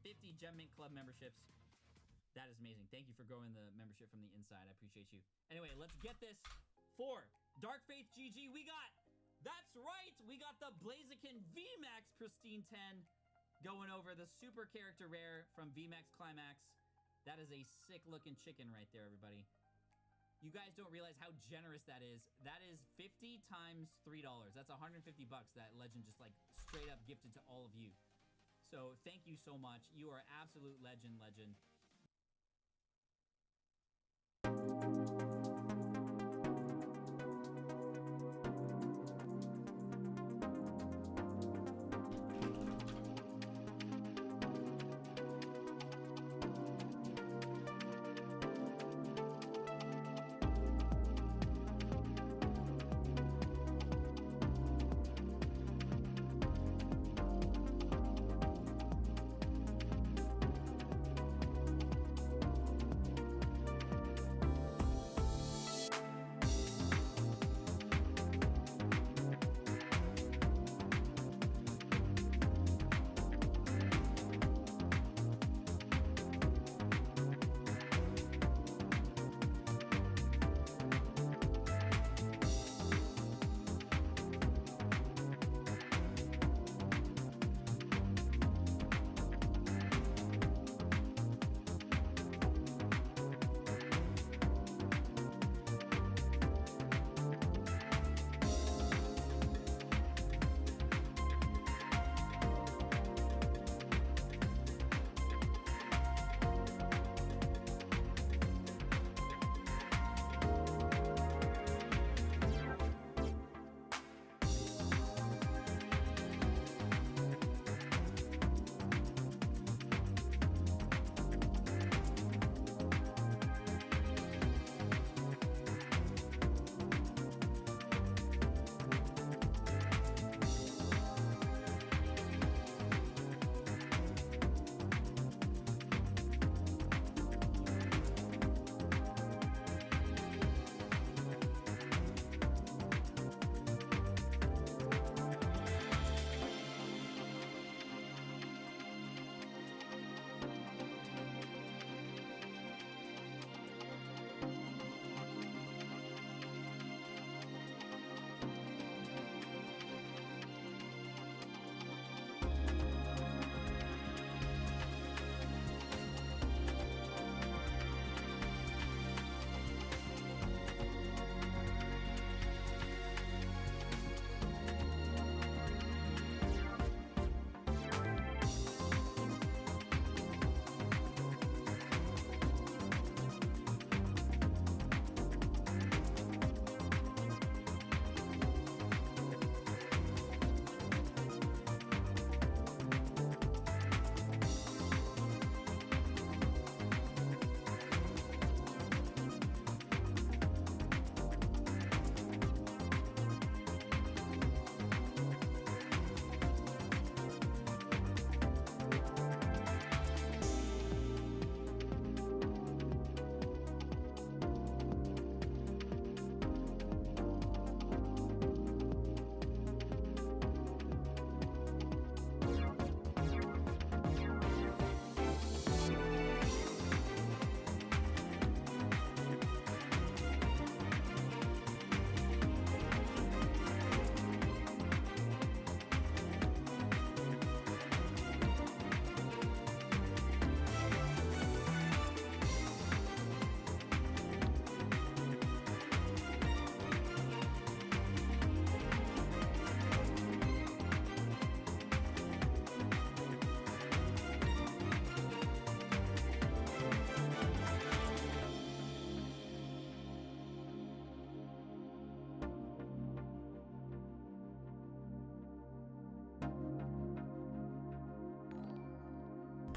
50 Gem Mint Club memberships. That is amazing. Thank you for growing the membership from the inside. I appreciate you. Anyway, let's get this for Dark Faith GG. We got, that's right, we got the Blaziken VMAX Pristine 10 going over the super character rare from VMAX Climax. That is a sick looking chicken right there, everybody. You guys don't realize how generous that is. That is 50 times $3. That's 150 bucks that Legend just like straight up gifted to all of you. So thank you so much. You are absolute legend.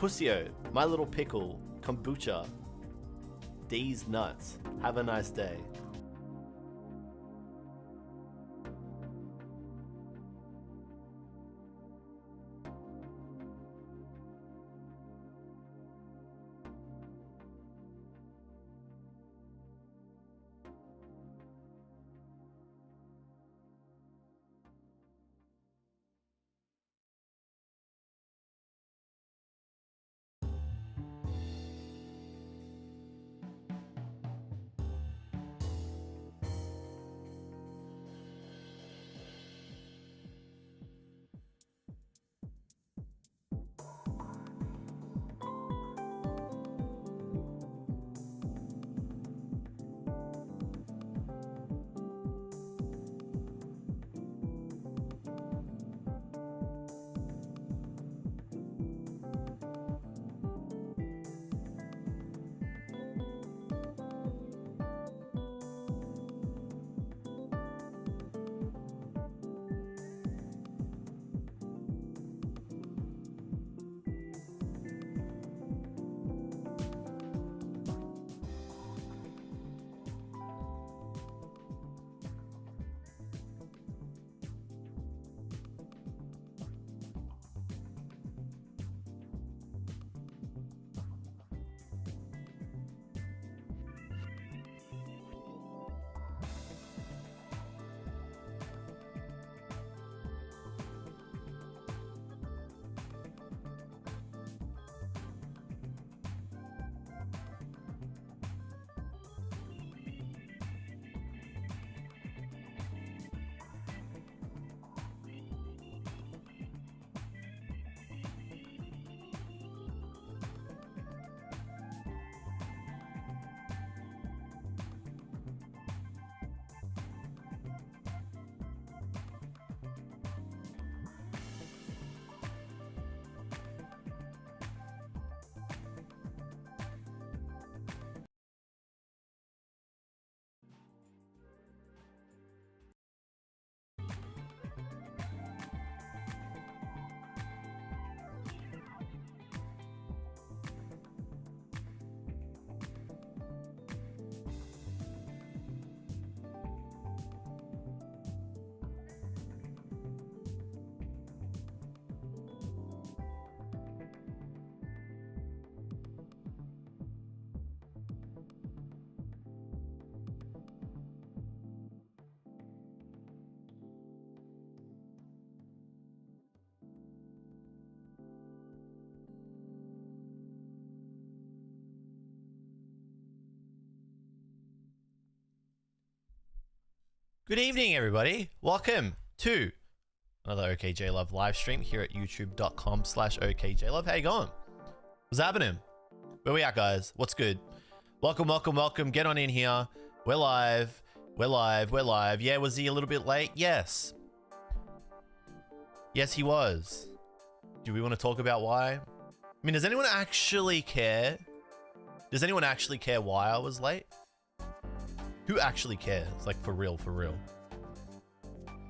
Pussio, My Little Pickle, Kombucha, D's Nuts. Have a nice day. Good evening, everybody. Welcome to another okJLUV live stream here at youtube.com/okJLUV. How you going? What's happening? Where we at, guys? What's good? Welcome, welcome, welcome. Get on in here. We're live. We're live. We're live. Yeah, was he a little bit late? Yes. Yes, he was. Do we want to talk about why? I mean, does anyone actually care? Does anyone actually care why I was late? Who actually cares? Like, for real, for real.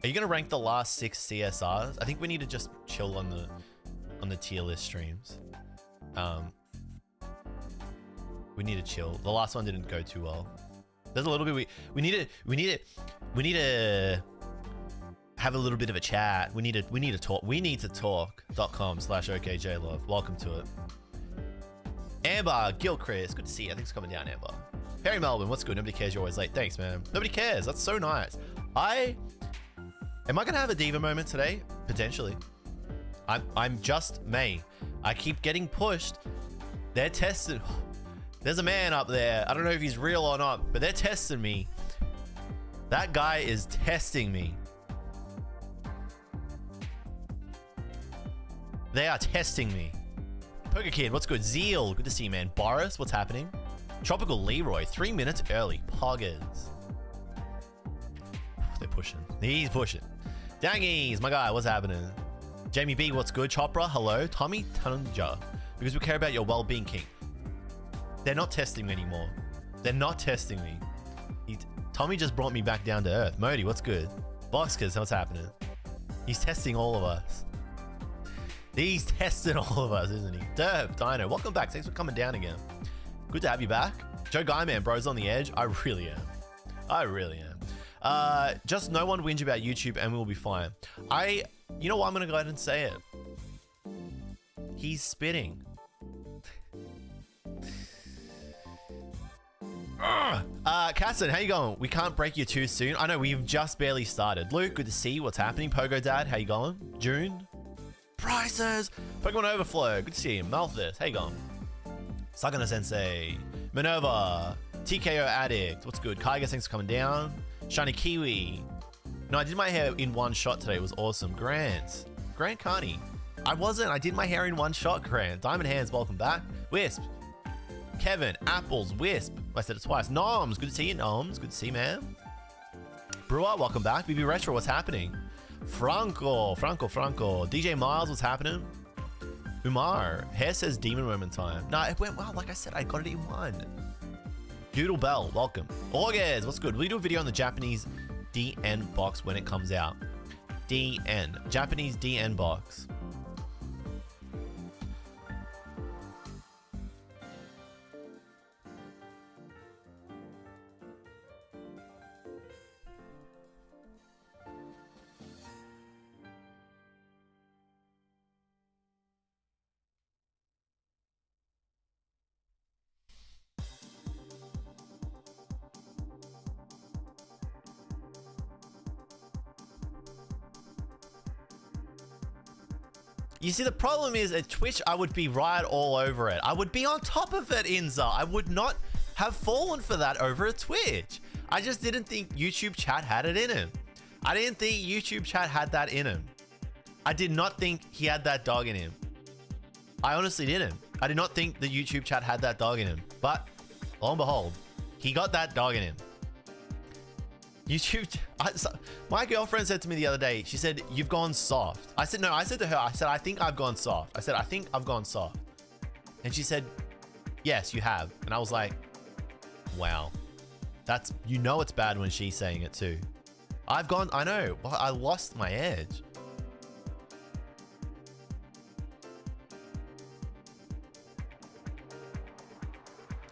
Are you gonna rank the last 6 CSRs? I think we need to just chill on the tier list streams. We need to chill. The last one didn't go too well. There's a little bit we need to have a little bit of a chat. We need to talk. We need to talk.com/okJLUV. Welcome to it. Amber, Gilchrist, good to see you. I think it's coming down, Amber. Perry Melbourne, what's good? Nobody cares you're always late. Thanks, man. Nobody cares. That's so nice. Am I gonna have a diva moment today? Potentially. I'm just me. I keep getting pushed. They're testing. There's a man up there. I don't know if he's real or not, but they're testing me. That guy is testing me. They are testing me. Poker Kid, what's good? Zeal, good to see you, man. Boris, what's happening? Tropical Leroy, 3 minutes early. Poggers. They're pushing. He's pushing. Dangies, my guy, what's happening? Jamie B, what's good? Chopra, hello. Tommy Tunja, because we care about your well-being, King. They're not testing me anymore. They're not testing me. Tommy just brought me back down to earth. Modi, what's good? Boxkers, what's happening? He's testing all of us. He's testing all of us, isn't he? Derp, Dino, welcome back. Thanks for coming down again. Good to have you back. Joe Guyman, bro's on the edge. I really am. I really am. Just no one whinge about YouTube and we'll be fine. You know what? I'm going to go ahead and say it. He's spitting. Casson, how you going? We can't break you too soon. I know we've just barely started. Luke, good to see you. What's happening? Pogo Dad, how you going? June? Prices! Pokemon Overflow, good to see you. Malthus, how you going? Sagana Sensei, Minerva, TKO Addict, what's good? Kaiga, thanks for coming down. Shiny Kiwi. No, I did my hair in one shot today. It was awesome. Grant Carney. I did my hair in one shot, Grant. Diamond Hands, welcome back. Wisp. Kevin, Apples, Wisp. I said it twice. Noms, good to see you, Noms. Good to see you, man. Brewer, welcome back. BB Retro, what's happening? Franco. DJ Miles, what's happening? Umar, hair says demon moment time. No, it went well. Like I said, I got it in one. Doodle Bell, welcome. August, what's good? Will you do a video on the Japanese DN box when it comes out? DN, Japanese DN box. You see, the problem is at Twitch, I would be right all over it. I would be on top of it, Inza. I would not have fallen for that over at Twitch. I just didn't think YouTube chat had it in him. I didn't think YouTube chat had that in him. I did not think he had that dog in him. I honestly didn't. I did not think the YouTube chat had that dog in him. But lo and behold, he got that dog in him. YouTube, my girlfriend said to me the other day, she said, you've gone soft. I said, no, I said to her, I said, I think I've gone soft. I said, I think I've gone soft. And she said, yes, you have. And I was like, wow, that's, you know, it's bad when she's saying it too. I know, I lost my edge.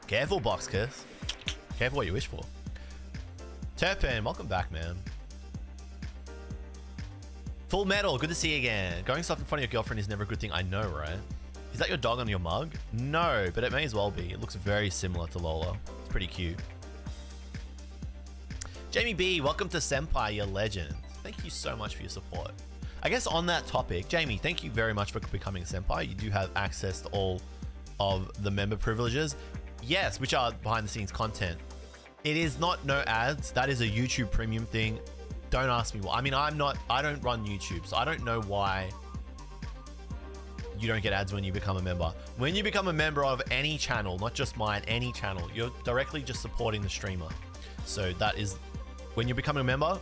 Careful, Box Kiss. Careful what you wish for. Turpin, welcome back, man. Full Metal, good to see you again. Going soft in front of your girlfriend is never a good thing. I know, right? Is that your dog on your mug? No, but it may as well be. It looks very similar to Lola. It's pretty cute. Jamie B, welcome to Senpai, your legend. Thank you so much for your support. I guess on that topic, Jamie, thank you very much for becoming a Senpai. You do have access to all of the member privileges. Yes, which are behind the scenes content. It is not no ads. That is a YouTube premium thing. don't ask me why. I mean, I don't run YouTube, so I don't know why you don't get ads when you become a member. When you become a member of any channel, not just mine, any channel, you're directly just supporting the streamer. So that is, when you become a member,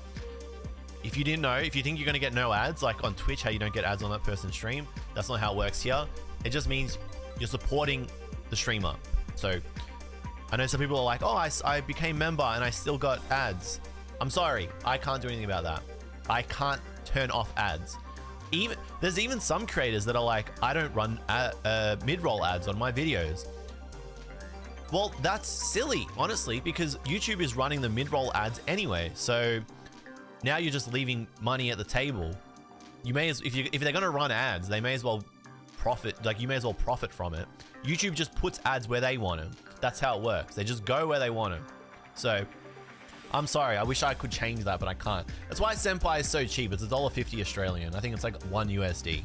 if you didn't know, if you think you're gonna get no ads, like on Twitch, how you don't get ads on that person's stream, that's not how it works here. It just means you're supporting the streamer. So I know some people are like, oh, I became member and I still got ads. I'm sorry, I can't do anything about that. I can't turn off ads. There's even some creators that are like, I don't run mid-roll ads on my videos. Well, that's silly, honestly, because YouTube is running the mid-roll ads anyway. So now you're just leaving money at the table. You may as, if they're gonna run ads, they may as well profit. Like, you may as well profit from it. YouTube just puts ads where they want them. That's how it works. They just go where they want them. So I'm sorry, I wish I could change that, but I can't. That's why Senpai is so cheap. It's $1.50 Australian. I think it's like $1 USD.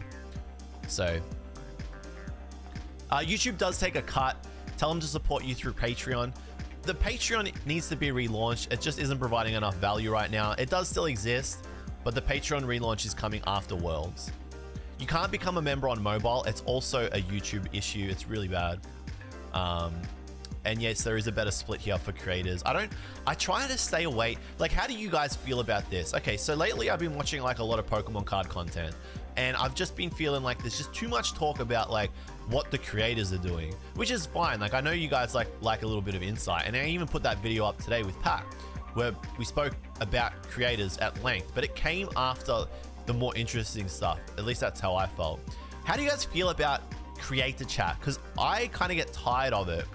So YouTube does take a cut. Tell them to support you through Patreon. The Patreon needs to be relaunched. It just isn't providing enough value right now. It does still exist, but the Patreon relaunch is coming after Worlds. You can't become a member on mobile. It's also a YouTube issue. It's really bad. And yes, there is a better split here for creators. I try to stay away. Like, how do you guys feel about this? Okay, so lately I've been watching like a lot of Pokemon card content, and I've just been feeling like there's just too much talk about like what the creators are doing, which is fine. Like, I know you guys like a little bit of insight, and I even put that video up today with Pat, where we spoke about creators at length, but it came after the more interesting stuff. At least that's how I felt. How do you guys feel about creator chat? Because I kind of get tired of it.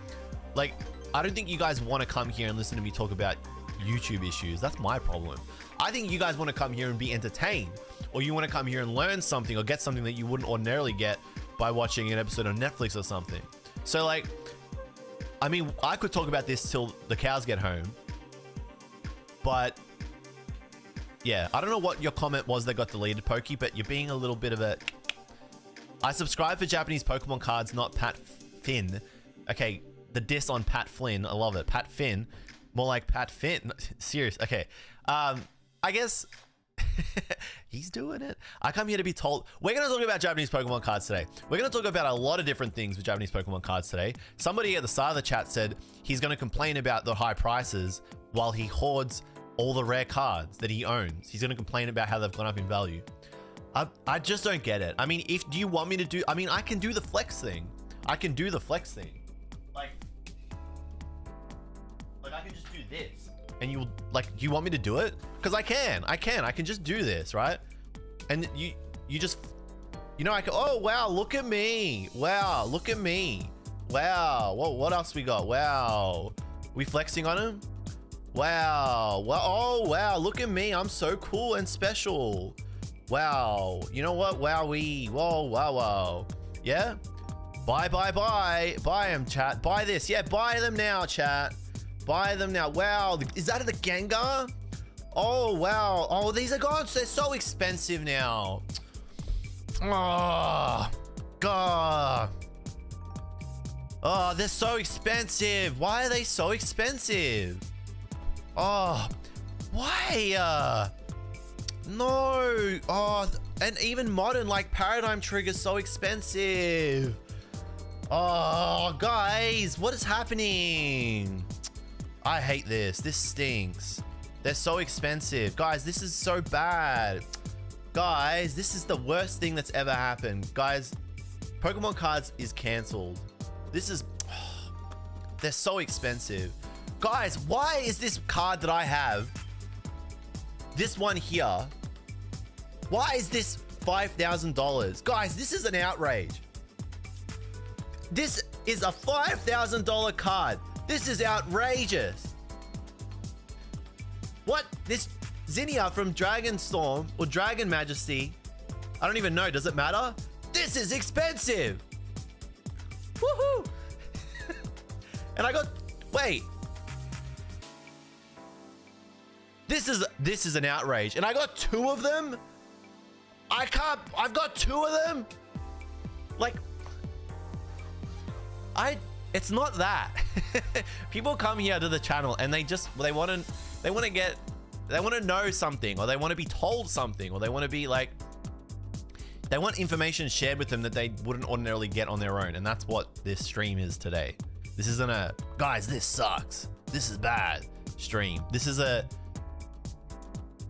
Like, I don't think you guys want to come here and listen to me talk about YouTube issues. That's my problem. I think you guys want to come here and be entertained, or you want to come here and learn something or get something that you wouldn't ordinarily get by watching an episode on Netflix or something. So like, I mean, I could talk about this till the cows get home, but yeah, I don't know what your comment was that got deleted, Pokey, but you're being a little bit of a... I subscribe for Japanese Pokemon cards, not Pat Finn. Okay, the diss on Pat Flynn. I love it. Pat Finn. More like Pat Finn. Serious. Okay. I guess he's doing it. I come here to be told. We're going to talk about Japanese Pokemon cards today. We're going to talk about a lot of different things with Japanese Pokemon cards today. Somebody at the start of the chat said he's going to complain about the high prices while he hoards all the rare cards that he owns. He's going to complain about how they've gone up in value. I just don't get it. I mean, do you want me to do... I mean, I can do the flex thing. I can do the flex thing. Like I can just do this. And you like, do you want me to do it? Because I can just do this, right? And you just, you know, I can, oh, wow, look at me. Wow, look at me. Wow, what else we got? Wow. We flexing on him? Wow. Well, oh, wow, look at me. I'm so cool and special. Wow. You know what? Wowee. Whoa, wow, wow. Yeah? Buy. Buy them, chat. Buy this. Yeah, buy them now, chat. Buy them now. Wow. Is that the Gengar? Oh, wow. Oh, these are gone. They're so expensive now. Oh, God. Oh, they're so expensive. Why are they so expensive? Oh, why? No. Oh, and even modern, like Paradigm Trigger's so expensive. Oh, guys, what is happening? I hate this. This stinks. They're so expensive. Guys, this is so bad. Guys, this is the worst thing that's ever happened. Guys, Pokemon cards is canceled. This is... Oh, they're so expensive. Guys, why is this card that I have, this one here, why is this $5,000? Guys, this is an outrage. This is a $5,000 card. This is outrageous. What? This Zinnia from Dragon Storm or Dragon Majesty, I don't even know. Does it matter? This is expensive. Woohoo! And I got, wait. This is an outrage. And I got 2 of them? I've got 2 of them? Like, it's not that. People come here to the channel and they want to get They want to know something, or they want to be told something, or they want to be like, they want information shared with them that they wouldn't ordinarily get on their own. And that's what this stream is today. This isn't a, guys, this sucks, this is bad stream. This is a,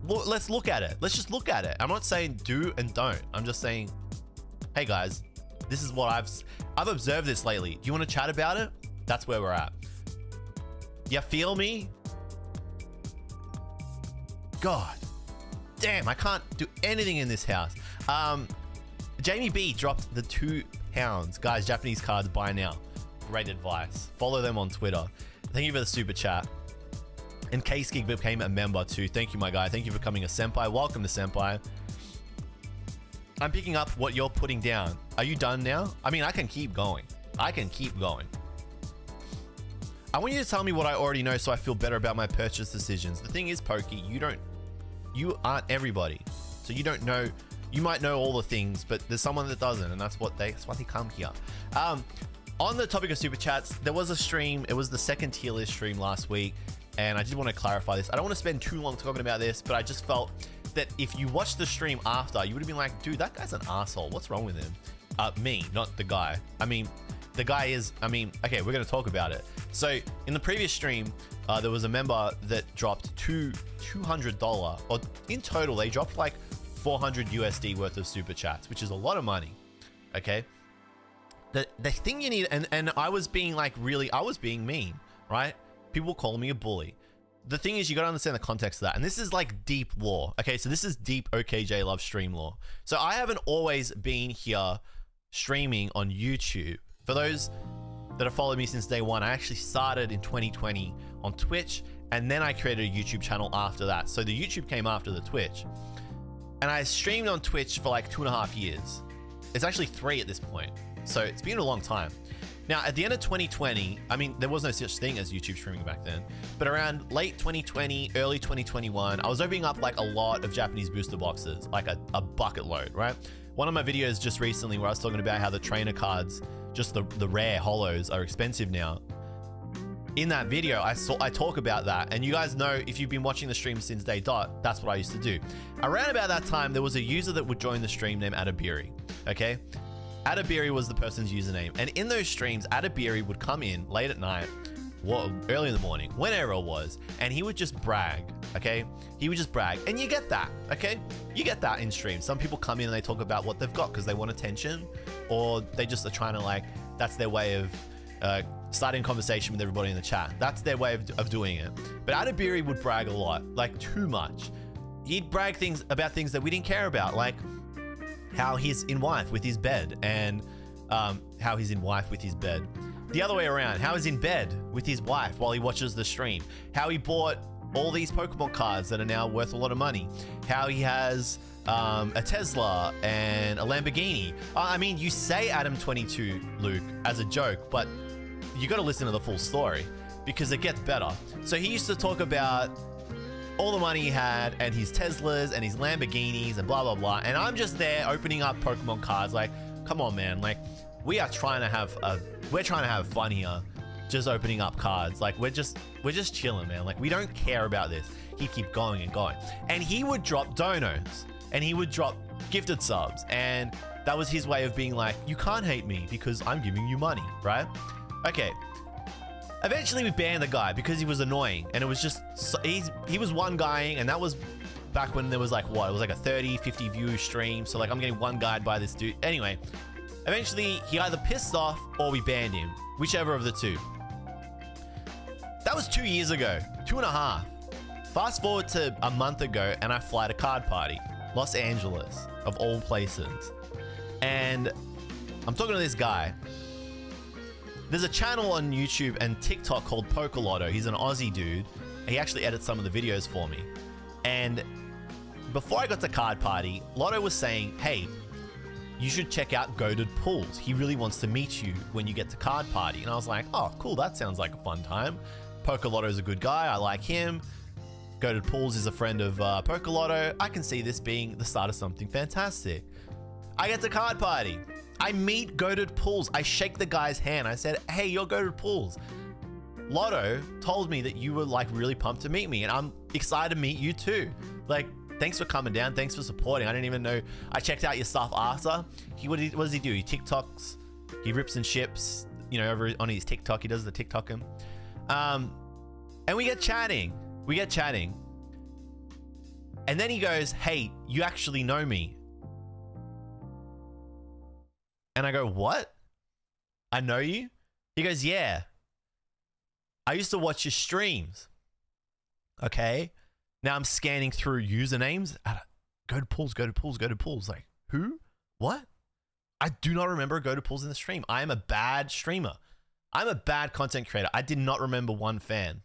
let's look at it. Let's just look at it. I'm not saying do and don't. I'm just saying, hey guys, this is what I've observed this lately. Do you want to chat about it? That's where we're at. You feel me? God damn, I can't do anything in this house. Jamie B dropped the £2. Guys, Japanese cards, buy now. Great advice. Follow them on Twitter. Thank you for the super chat. And K-Skig became a member too. Thank you, my guy. Thank you for becoming a senpai. Welcome to senpai. I'm picking up what you're putting down. Are you done now? I mean, I can keep going. I can keep going. I want you to tell me what I already know so I feel better about my purchase decisions. The thing is, Pokey, you aren't everybody. So you don't know, you might know all the things, but there's someone that doesn't, and that's why they come here. On the topic of super chats, there was a stream. It was the second tier list stream last week, and I just want to clarify this. I don't want to spend too long talking about this, but I just felt that if you watched the stream after, you would have been like, dude, that guy's an asshole. What's wrong with him? Me, not the guy. I mean, the guy is, okay, we're going to talk about it. So in the previous stream, there was a member that dropped $200, or in total, they dropped like 400 USD worth of super chats, which is a lot of money. Okay. The thing you need, and I was being like, really, I was being mean, right? People call me a bully. The thing is, you got to understand the context of that. And this is like deep lore. Okay. So this is deep okJLUV stream lore. So I haven't always been here streaming on YouTube. For those that have followed me since day one, I actually started in 2020 on Twitch, and then I created a YouTube channel after that. So the YouTube came after the Twitch, and I streamed on Twitch for like 2.5 years. It's actually 3 at this point. So it's been a long time. Now, at the end of 2020, I mean, there was no such thing as YouTube streaming back then, but around late 2020, early 2021, I was opening up like a lot of Japanese booster boxes, like a bucket load, right? One of my videos just recently where I was talking about how the trainer cards, just the rare holos, are expensive now. In that video, I talk about that, and you guys know, if you've been watching the stream since day dot, that's what I used to do. Around about that time, there was a user that would join the stream named adibiri, okay? Adibiri was the person's username, and in those streams, Adibiri would come in late at night, early in the morning, whenever it was, and he would just brag, okay? He would just brag, and you get that, okay? You get that in streams. Some people come in and they talk about what they've got because they want attention, or they just are trying to, like, that's their way of starting a conversation with everybody in the chat. That's their way of doing it. But Adibiri would brag a lot, like too much. He'd brag about things that we didn't care about, like how he's in wife with his bed, and how he's in wife with his bed. The other way around, how he's in bed with his wife while he watches the stream. How he bought all these Pokemon cards that are now worth a lot of money. How he has a Tesla and a Lamborghini. I mean, you say Adam22, Luke, as a joke, but you got to listen to the full story because it gets better. So he used to talk about all the money he had and his Teslas and his Lamborghinis and blah, blah, blah. And I'm just there opening up Pokemon cards like, come on, man. Like, we're trying to have fun here. Just opening up cards. Like, we're just chilling, man. Like, we don't care about this. He'd keep going and going. And he would drop donos. And he would drop gifted subs. And that was his way of being like, you can't hate me because I'm giving you money, right? Okay. Eventually we banned the guy because he was annoying. And it was just, he was one guying, and that was back when there was like, what? It was like a 30, 50 view stream. So like, I'm getting one guyed by this dude. Anyway, eventually he either pissed off or we banned him. Whichever of the two. That was 2 years ago, 2.5. Fast forward to a month ago and I fly to Card Party, Los Angeles, of all places. And I'm talking to this guy. There's a channel on YouTube and TikTok called Pokelotto. He's an Aussie dude. He actually edits some of the videos for me. And before I got to Card Party, Lotto was saying, hey, you should check out Goated Pools. He really wants to meet you when you get to Card Party. And I was like, oh, cool. That sounds like a fun time. Pokelotto's a good guy. I like him. Goated Pools is a friend of Pokelotto. I can see this being the start of something fantastic. I get to Card Party. I meet Goated Pools. I shake the guy's hand. I said, hey, you're Goated Pools. Lotto told me that you were like really pumped to meet me, and I'm excited to meet you too. Like, thanks for coming down. Thanks for supporting. I didn't even know. I checked out your stuff after. What does he do? He TikToks. He rips and ships. You know, over on his TikTok, he does the TikToking. And we get chatting. And then he goes, "Hey, you actually know me." And I go, "What? I know you?" He goes, "Yeah. I used to watch your streams." Okay. Now I'm scanning through usernames. Go to pools. Like, who? What? I do not remember go to pools in the stream. I am a bad streamer. I'm a bad content creator. I did not remember one fan.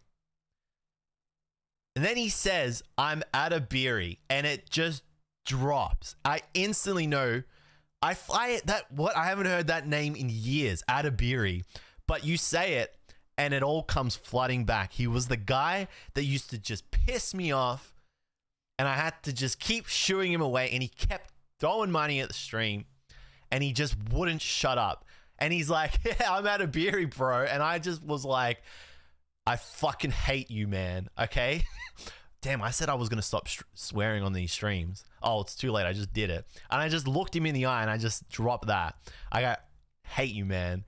And then he says, "I'm adibiri," and it just drops. I instantly know. I haven't heard that name in years, adibiri. But you say it, and it all comes flooding back. He was the guy that used to just piss me off, and I had to just keep shooing him away, and he kept throwing money at the stream, and he just wouldn't shut up. And he's like, "Yeah, I'm adibiri, bro." And I just was like, I fucking hate you, man. Okay? Damn, I said I was going to stop swearing on these streams. Oh, it's too late. I just did it. And I just looked him in the eye and I just dropped that. I go, "Hate you, man."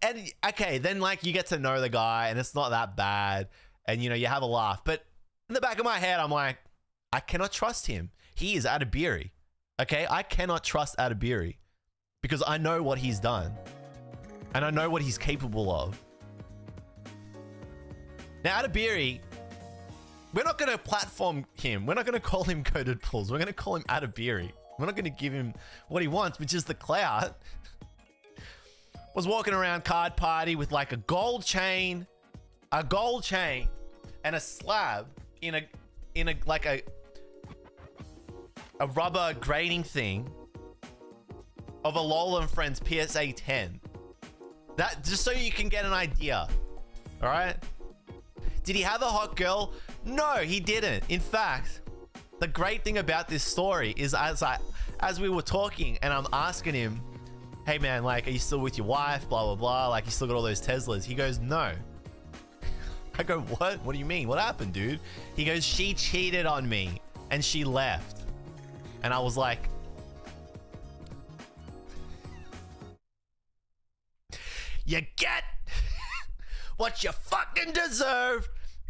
And okay, then like you get to know the guy and it's not that bad. And you know, you have a laugh. But in the back of my head, I'm like, I cannot trust him. He is adibiri. Okay? I cannot trust adibiri because I know what he's done. And I know what he's capable of. Now, adibiri, we're not going to platform him. We're not going to call him Coded Pulls. We're going to call him adibiri. We're not going to give him what he wants, which is the clout. Was walking around card party with like a gold chain and a slab in a like a rubber grading thing of a Lola and Friends PSA 10. That just so you can get an idea. All right? Did he have a hot girl? No, he didn't. In fact, the great thing about this story is as we were talking and I'm asking him, "Hey man, like, are you still with your wife? Blah, blah, blah. Like, you still got all those Teslas?" He goes, "No." I go, "What? What do you mean? What happened, dude?" He goes, "She cheated on me and she left." And I was like, you get what you fucking deserve.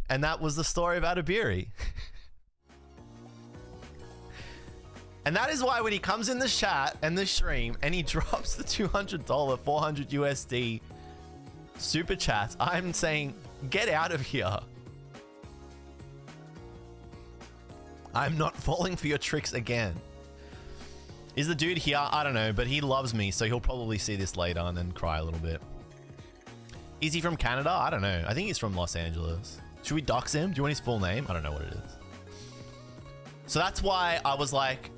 And that was the story of adibiri. And that is why when he comes in the chat and the stream and he drops the $200, 400 USD super chats, I'm saying, get out of here. I'm not falling for your tricks again. Is the dude here? I don't know, but he loves me, so he'll probably see this later and then cry a little bit. Is he from Canada? I don't know. I think he's from Los Angeles. Should we dox him? Do you want his full name? I don't know what it is. So that's why I was like,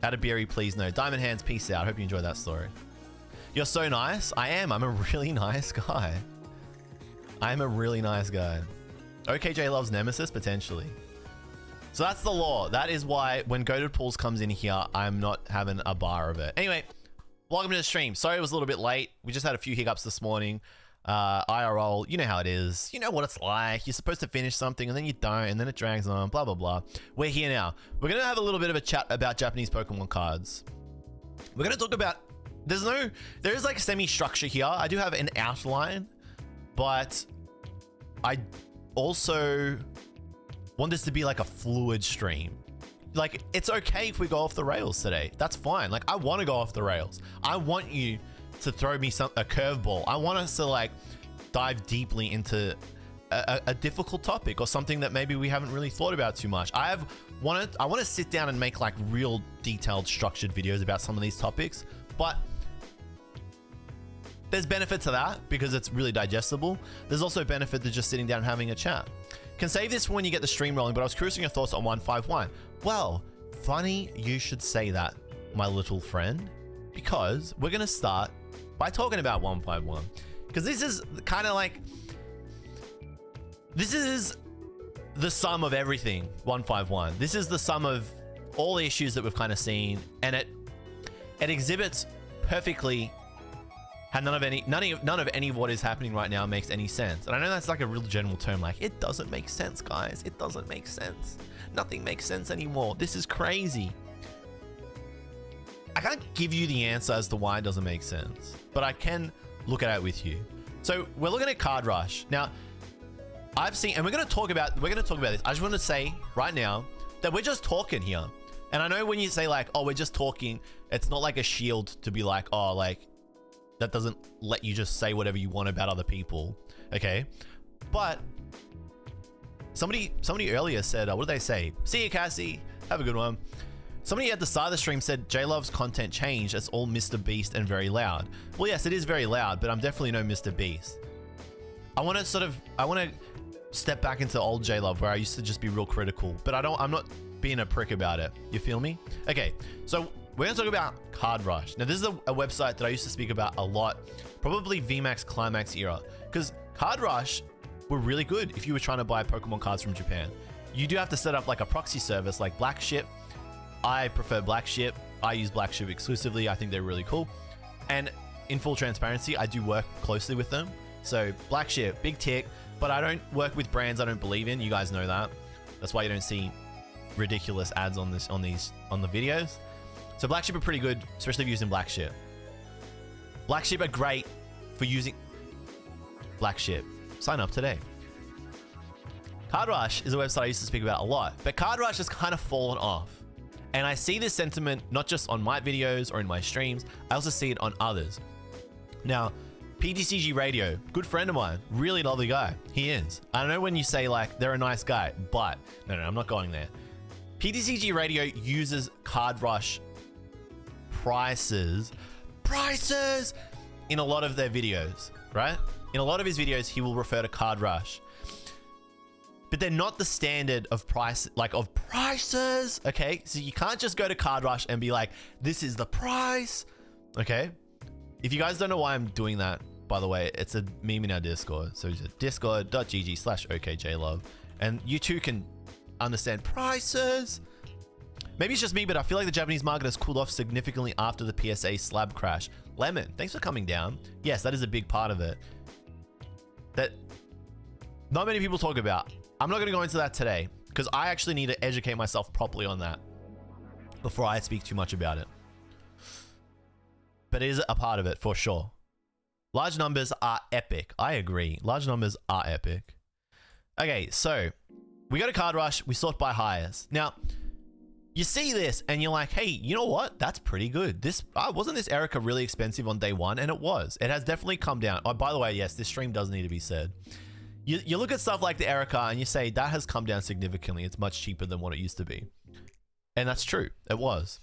adibiri, please no. Diamond Hands, peace out. Hope you enjoyed that story. You're so nice. I am. I'm a really nice guy. I'm a really nice guy. okJLUV's Nemesis, potentially. So that's the law. That is why when Goated Pools comes in here, I'm not having a bar of it. Anyway, welcome to the stream. Sorry it was a little bit late. We just had a few hiccups this morning. IRL, you know how it is. You know what it's like. You're supposed to finish something and then you don't, and then it drags on, blah, blah, blah. We're here now. We're going to have a little bit of a chat about Japanese Pokemon cards. We're going to talk about, there is like semi-structure here. I do have an outline, but I also want this to be like a fluid stream. Like, it's okay if we go off the rails today. That's fine. Like, I want to go off the rails. I want you to throw me a curveball. I want us to like dive deeply into a difficult topic or something that maybe we haven't really thought about too much. I want to sit down and make like real detailed structured videos about some of these topics, but there's benefit to that because it's really digestible. There's also benefit to just sitting down and having a chat. Can save this for when you get the stream rolling, but I was curious on your thoughts on 151. Well, funny you should say that, my little friend, because we're going to start by talking about 151, because this is kind of like, this is the sum of everything. 151, this is the sum of all the issues that we've kind of seen, and it exhibits perfectly And none of any of what is happening right now makes any sense. And I know that's like a real general term, like it doesn't make sense, guys. It doesn't make sense. Nothing makes sense anymore. This is crazy. I can't give you the answer as to why it doesn't make sense, but I can look at it with you. So we're looking at Card Rush. Now, I've seen, and we're going to talk about this. I just want to say right now that we're just talking here. And I know when you say like, oh, we're just talking, it's not like a shield to be like, oh, like, that doesn't let you just say whatever you want about other people, okay? But somebody earlier said, what did they say? See you, Cassie. Have a good one. Somebody at the start of the stream said JLUV's content changed. It's all Mr. Beast and very loud. Well, yes, it is very loud, but I'm definitely no Mr. Beast. I want to step back into old JLUV where I used to just be real critical, but I'm not being a prick about it. You feel me? Okay, so we're going to talk about Card Rush. Now, this is a website that I used to speak about a lot, probably VMAX Climax era, because Card Rush were really good if you were trying to buy Pokemon cards from Japan. You do have to set up like a proxy service like Black Ship. I prefer Black Ship. I use Black Ship exclusively. I think they're really cool. And in full transparency, I do work closely with them. So Black Ship, big tick, but I don't work with brands I don't believe in. You guys know that. That's why you don't see ridiculous ads on the videos. So Black Ship are pretty good, especially if you're using Black Ship. Black Ship are great for using Black Ship. Sign up today. Card Rush is a website I used to speak about a lot, but Card Rush has kind of fallen off. And I see this sentiment not just on my videos or in my streams, I also see it on others. Now, PTCG Radio, good friend of mine, really lovely guy. He is. I know when you say like, they're a nice guy, but no, I'm not going there. PTCG Radio uses Card Rush prices in a lot of their videos, right? In a lot of his videos, he will refer to Card Rush, but they're not the standard of price, like of prices. Okay. So you can't just go to Card Rush and be like, this is the price. Okay. If you guys don't know why I'm doing that, by the way, it's a meme in our Discord. So it's discord.gg/okJLUV, and you too can understand prices. Maybe it's just me, but I feel like the Japanese market has cooled off significantly after the PSA slab crash. Lemon, thanks for coming down. Yes, that is a big part of it that not many people talk about. I'm not going to go into that today because I actually need to educate myself properly on that before I speak too much about it. But it is a part of it for sure. Large numbers are epic. I agree. Large numbers are epic. Okay, so we go to Card Rush. We sort by highest. Now, you see this and you're like, hey, you know what? That's pretty good. This wasn't this Erica really expensive on day one? And it was. It has definitely come down. Oh, by the way, yes, this stream does need to be said. You look at stuff like the Erica and you say that has come down significantly. It's much cheaper than what it used to be. And that's true. It was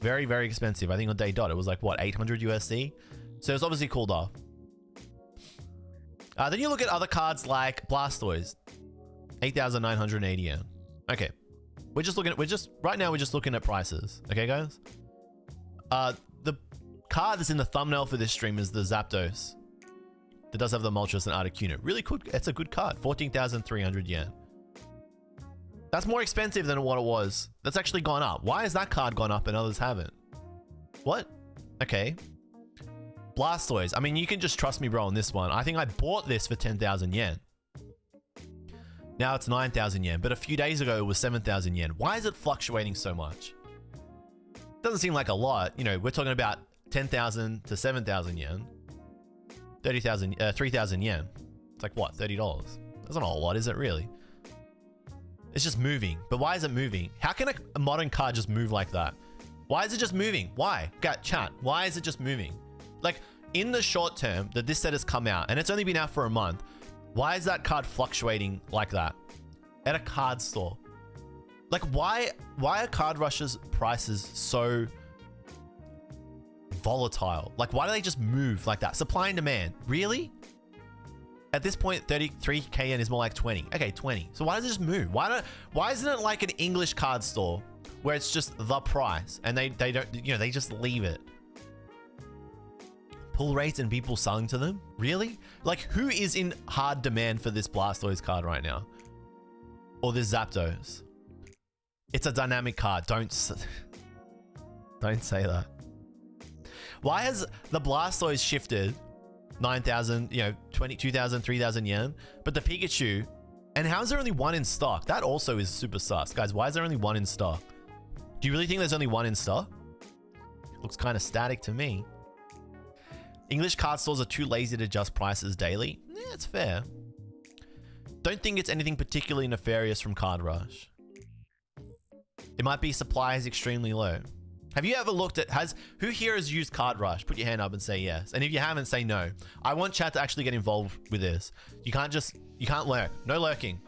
very, very expensive. I think on day dot, it was like what, 800 USD? So it's obviously cooled off. Then you look at other cards like Blastoise, 8,980 yen. Okay. Right now we're just looking at prices. Okay, guys? The card that's in the thumbnail for this stream is the Zapdos. That does have the Moltres and Articuno. Really good. It's a good card. 14,300 yen. That's more expensive than what it was. That's actually gone up. Why has that card gone up and others haven't? What? Okay. Blastoise. I mean, you can just trust me, bro, on this one. I think I bought this for 10,000 yen. Now it's 9,000 yen, but a few days ago it was 7,000 yen. Why is it fluctuating so much? Doesn't seem like a lot. You know, we're talking about 10,000 to 7,000 yen. 3,000 yen. It's like what, $30? That's not a whole lot, is it really? It's just moving. But why is it moving? How can a modern card just move like that? Why is it just moving? Why? Chat, why is it just moving? Like, in the short term that this set has come out, and it's only been out for a month, why is that card fluctuating like that at a card store? Like, why are Card Rush's prices so volatile? Like, why do they just move like that? Supply and demand. Really? At this point, 33k yen is more like 20. Okay, 20. So why does it just move? Why isn't it like an English card store where it's just the price and they don't, you know, they just leave it? Pull rates and people selling to them? Really? Like, who is in hard demand for this Blastoise card right now? Or this Zapdos? It's a dynamic card. Don't say that. Why has the Blastoise shifted 9,000, you know, 2,000, 3,000 yen, but the Pikachu, and how is there only one in stock? That also is super sus. Guys, why is there only one in stock? Do you really think there's only one in stock? Looks kind of static to me. English card stores are too lazy to adjust prices daily. Yeah, it's fair. Don't think it's anything particularly nefarious from Card Rush. It might be supply is extremely low. Have you ever looked at, who here has used Card Rush? Put your hand up and say yes. And if you haven't, say no. I want chat to actually get involved with this. You can't lurk. No lurking.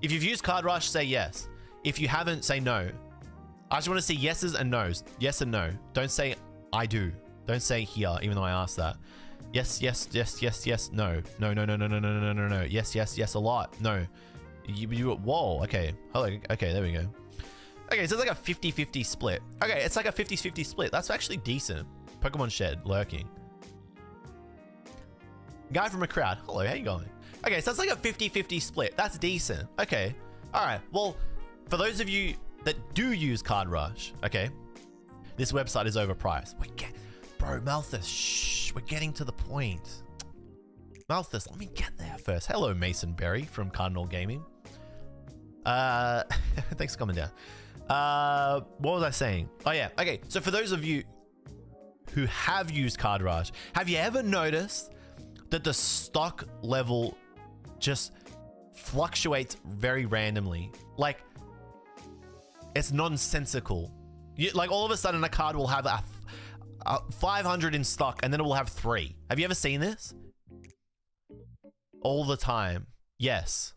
If you've used Card Rush, say yes. If you haven't, say no. I just want to see yeses and nos. Yes and no. Don't say I do. Don't say here, even though I asked that. Yes, yes, yes, yes, yes, no. No, no, no, no, no, no, no, no, no, no. Yes, yes, yes, a lot. No. Whoa, okay. Hello, okay, there we go. Okay, so it's like a 50-50 split. Okay, it's like a 50-50 split. That's actually decent. Pokemon Shed, lurking. Guy from a crowd. Hello, how you going? Okay, so it's like a 50-50 split. That's decent. Okay. All right. Well, for those of you that do use Card Rush, okay, this website is overpriced. Bro, Malthus, shh, we're getting to the point. Malthus, let me get there first. Hello, Mason Berry from Cardinal Gaming. Thanks for coming down. What was I saying? Oh yeah, okay. So for those of you who have used Card Rush, have you ever noticed that the stock level just fluctuates very randomly? Like, it's nonsensical. Like all of a sudden a card will have a 500 in stock and then it will have 3. Have you ever seen this? All the time. Yes.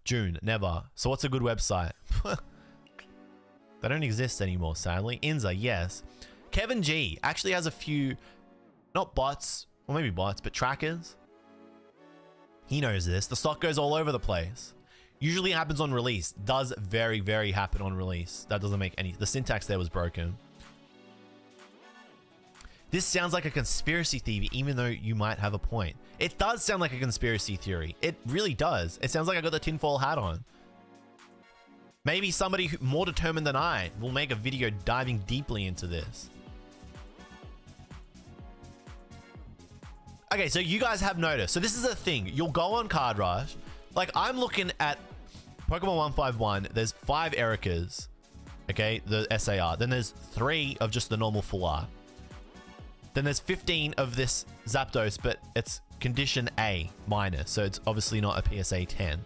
June, never. So what's a good website? They don't exist anymore, sadly. Inza, yes. Kevin G actually has a few, not bots, or maybe bots, but trackers. He knows this. The stock goes all over the place. Usually happens on release. Does very, very happen on release. That doesn't make any... The syntax there was broken. This sounds like a conspiracy theory, even though you might have a point. It does sound like a conspiracy theory. It really does. It sounds like I got the tinfoil hat on. Maybe somebody more determined than I will make a video diving deeply into this. Okay, so you guys have noticed. So this is a thing. You'll go on Card Rush. Like, I'm looking at Pokemon 151. There's 5 Ericas. Okay, the SAR. Then there's 3 of just the normal full art. Then there's 15 of this Zapdos, but it's condition A minus. So it's obviously not a PSA 10.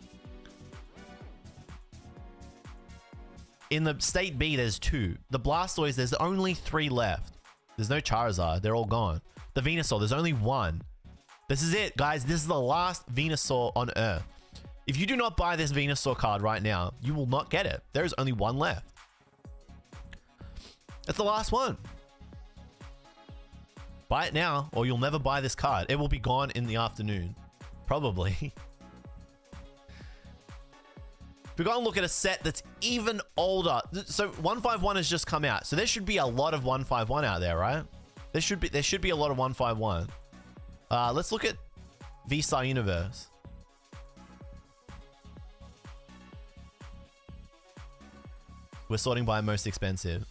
In the state B, there's 2. The Blastoise, there's only 3 left. There's no Charizard. They're all gone. The Venusaur, there's only 1. This is it, guys. This is the last Venusaur on Earth. If you do not buy this Venusaur card right now, you will not get it. There is only 1 left. It's the last one. Buy it now, or you'll never buy this card. It will be gone in the afternoon. Probably. We're going to look at a set that's even older. So 151 has just come out. So there should be a lot of 151 out there, right? There should be a lot of 151. Let's look at V-Star Universe. We're sorting by most expensive.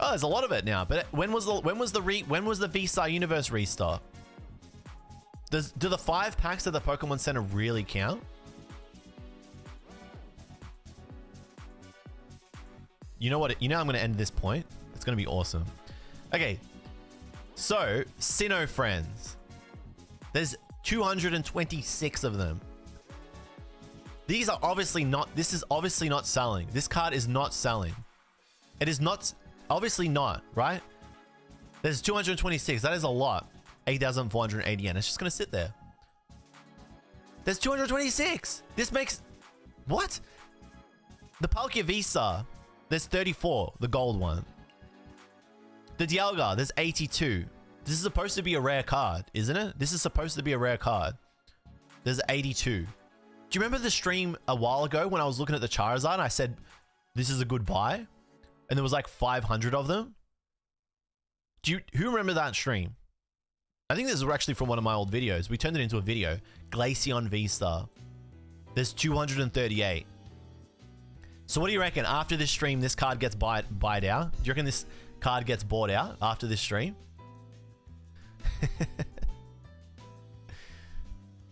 Oh, there's a lot of it now. But when was the V-Star Universe restock? Do the 5 packs at the Pokemon Center really count? You know what? You know I'm going to end this point. It's going to be awesome. Okay. So, Sinnoh friends. There's 226 of them. These are obviously not... This is obviously not selling. This card is not selling. It is not... Obviously not, right? There's 226. That is a lot. 8,480 yen. It's just going to sit there. There's 226. This makes... What? The Palkia Visa... There's 34, the gold one. The Dialga, there's 82. This is supposed to be a rare card, isn't it? This is supposed to be a rare card. There's 82. Do you remember the stream a while ago when I was looking at the Charizard and I said, this is a good buy? And there was like 500 of them? Who remember that stream? I think this is actually from one of my old videos. We turned it into a video. Glaceon V-Star. There's 238. So what do you reckon? After this stream, this card gets buyed out? Do you reckon this card gets bought out after this stream.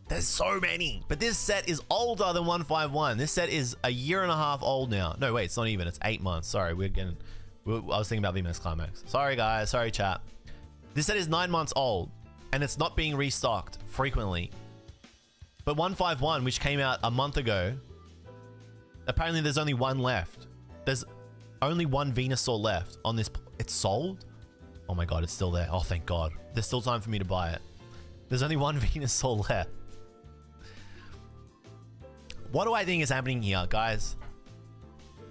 There's so many. But this set is older than 151. This set is a year and a half old now. No, wait, it's not even. It's 8 months. Sorry, I was thinking about VMAX Climax. Sorry, guys. Sorry, chat. This set is 9 months old, and it's not being restocked frequently. But 151, which came out a month ago, apparently there's only one left. There's only one Venusaur left on this. It's sold? Oh my god, it's still there. Oh, thank god. There's still time for me to buy it. There's only one Venusaur left. What do I think is happening here, guys?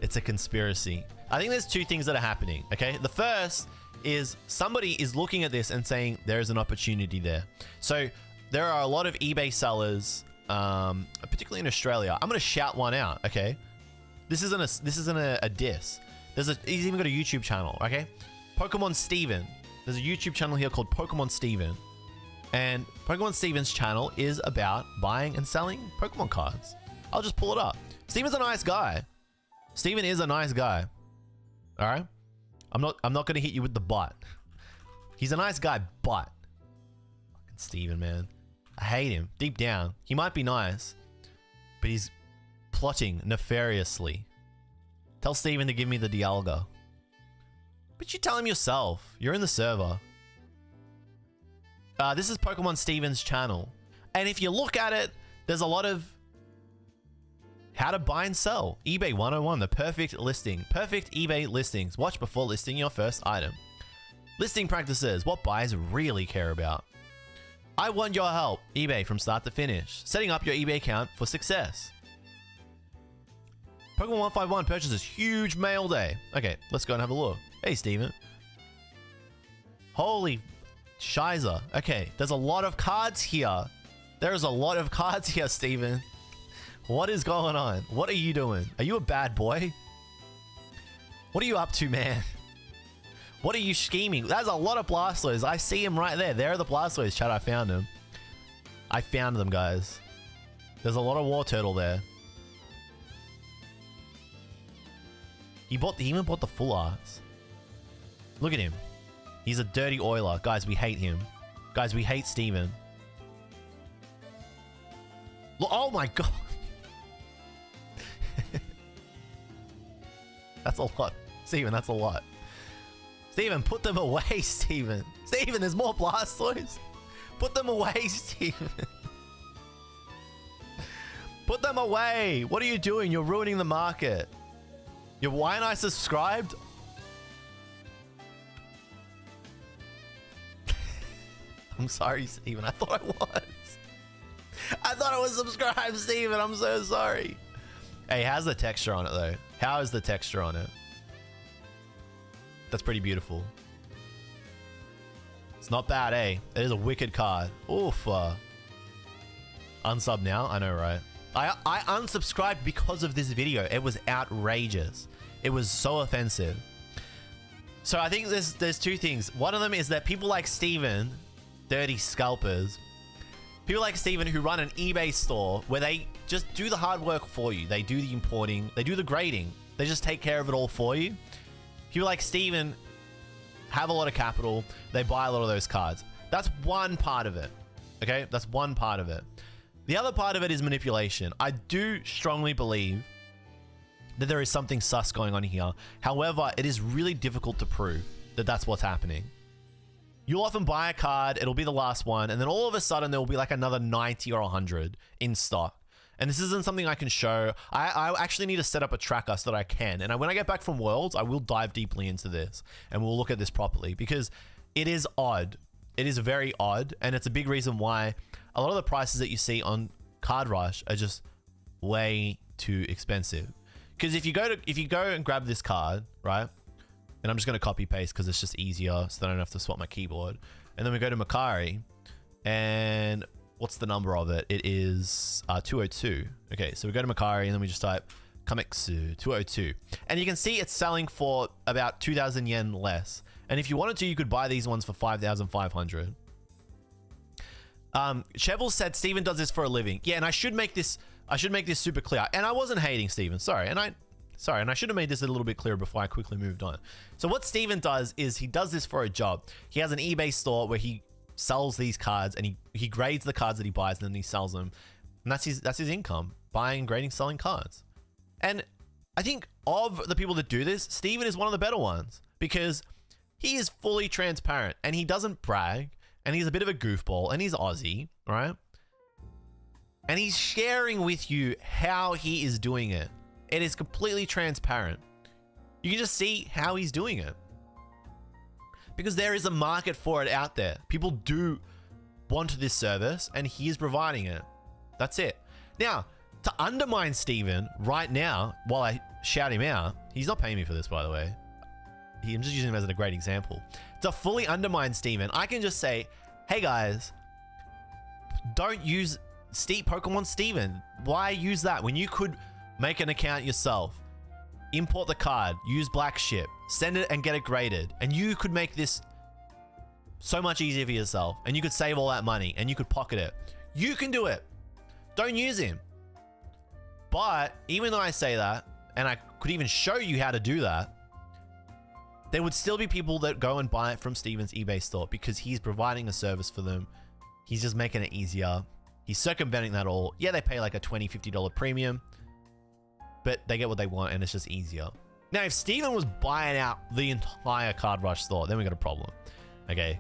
It's a conspiracy. I think there's two things that are happening, okay? The first is somebody is looking at this and saying there's an opportunity there. So there are a lot of eBay sellers, particularly in Australia. I'm gonna shout one out, okay? This isn't a diss. He's even got a YouTube channel, okay? Pokemon Steven. There's a YouTube channel here called Pokemon Steven. And Pokemon Steven's channel is about buying and selling Pokemon cards. I'll just pull it up. Steven's a nice guy. Steven is a nice guy. All right? I'm not going to hit you with the butt. He's a nice guy, but fucking Steven, man. I hate him deep down. He might be nice, but he's plotting nefariously. Tell Steven to give me the Dialga. But you tell him yourself. You're in the server. This is Pokemon Steven's channel. And if you look at it, there's a lot of how to buy and sell. eBay 101, the perfect listing. Perfect eBay listings. Watch before listing your first item. Listing practices. What buyers really care about. I want your help. eBay from start to finish. Setting up your eBay account for success. Pokemon 151 purchases huge mail day. Okay, let's go and have a look. Hey, Steven. Holy shiza. Okay, there's a lot of cards here. There's a lot of cards here, Steven. What is going on? What are you doing? Are you a bad boy? What are you up to, man? What are you scheming? There's a lot of Blastoise. I see him right there. There are the Blastoise, chat. I found him. I found them, guys. There's a lot of War Turtle there. He even bought the full arts. Look at him. He's a dirty oiler. Guys, we hate him. Guys, we hate Steven. Look, oh my god. That's a lot. Steven, that's a lot. Steven, put them away, Steven. Steven, there's more Blastoise. Put them away, Steven. Put them away. What are you doing? You're ruining the market. Why aren't I subscribed? I'm sorry, Steven. I thought I was. I thought I was subscribed, Steven. I'm so sorry. Hey, how's the texture on it, though? How is the texture on it? That's pretty beautiful. It's not bad, eh? It is a wicked card. Oof. Unsub now? I know, right? I unsubscribed because of this video. It was outrageous. It was so offensive. So I think there's two things. One of them is that people like Steven, dirty scalpers, people like Steven who run an eBay store where they just do the hard work for you. They do the importing. They do the grading. They just take care of it all for you. People like Steven have a lot of capital. They buy a lot of those cards. That's one part of it. Okay? That's one part of it. The other part of it is manipulation. I do strongly believe that there is something sus going on here. However, it is really difficult to prove that that's what's happening. You'll often buy a card, it'll be the last one, and then all of a sudden there will be like another 90 or 100 in stock. And this isn't something I can show. I actually need to set up a tracker so that I can. And when I get back from Worlds, I will dive deeply into this and we'll look at this properly because it is odd. It is very odd. And it's a big reason why a lot of the prices that you see on Card Rush are just way too expensive. Because if you go and grab this card, right? And I'm just going to copy paste because it's just easier so that I don't have to swap my keyboard. And then we go to Makari and what's the number of it? It is 202. Okay, so we go to Makari and then we just type Kameksu 202. And you can see it's selling for about 2,000 yen less. And if you wanted to, you could buy these ones for 5,500. Chevel said Steven does this for a living. Yeah, and I should make this super clear. And I wasn't hating Steven, sorry. And Sorry, and I should have made this a little bit clearer before I quickly moved on. So what Steven does is he does this for a job. He has an eBay store where he sells these cards, and he grades the cards that he buys, and then he sells them. And that's his income, buying, grading, selling cards. And I think of the people that do this, Steven is one of the better ones because he is fully transparent and he doesn't brag, and he's a bit of a goofball, and he's Aussie, right? And he's sharing with you how he is doing it. It is completely transparent. You can just see how he's doing it. Because there is a market for it out there. People do want this service, and he is providing it. That's it. Now, to undermine Steven right now, while I shout him out, he's not paying me for this, by the way. I'm just using him as a great example. To fully undermine Steven, I can just say, hey guys, don't use Pokemon Steven. Why use that when you could make an account yourself, import the card, use Black Ship, send it and get it graded, and you could make this so much easier for yourself, and you could save all that money, and you could pocket it. You can do it. Don't use him. But even though I say that, and I could even show you how to do that, there would still be people that go and buy it from Steven's eBay store because he's providing a service for them. He's just making it easier. He's circumventing that all. Yeah, they pay like a $20, $50 premium, but they get what they want, and it's just easier. Now, if Steven was buying out the entire Card Rush store, then we got a problem, okay?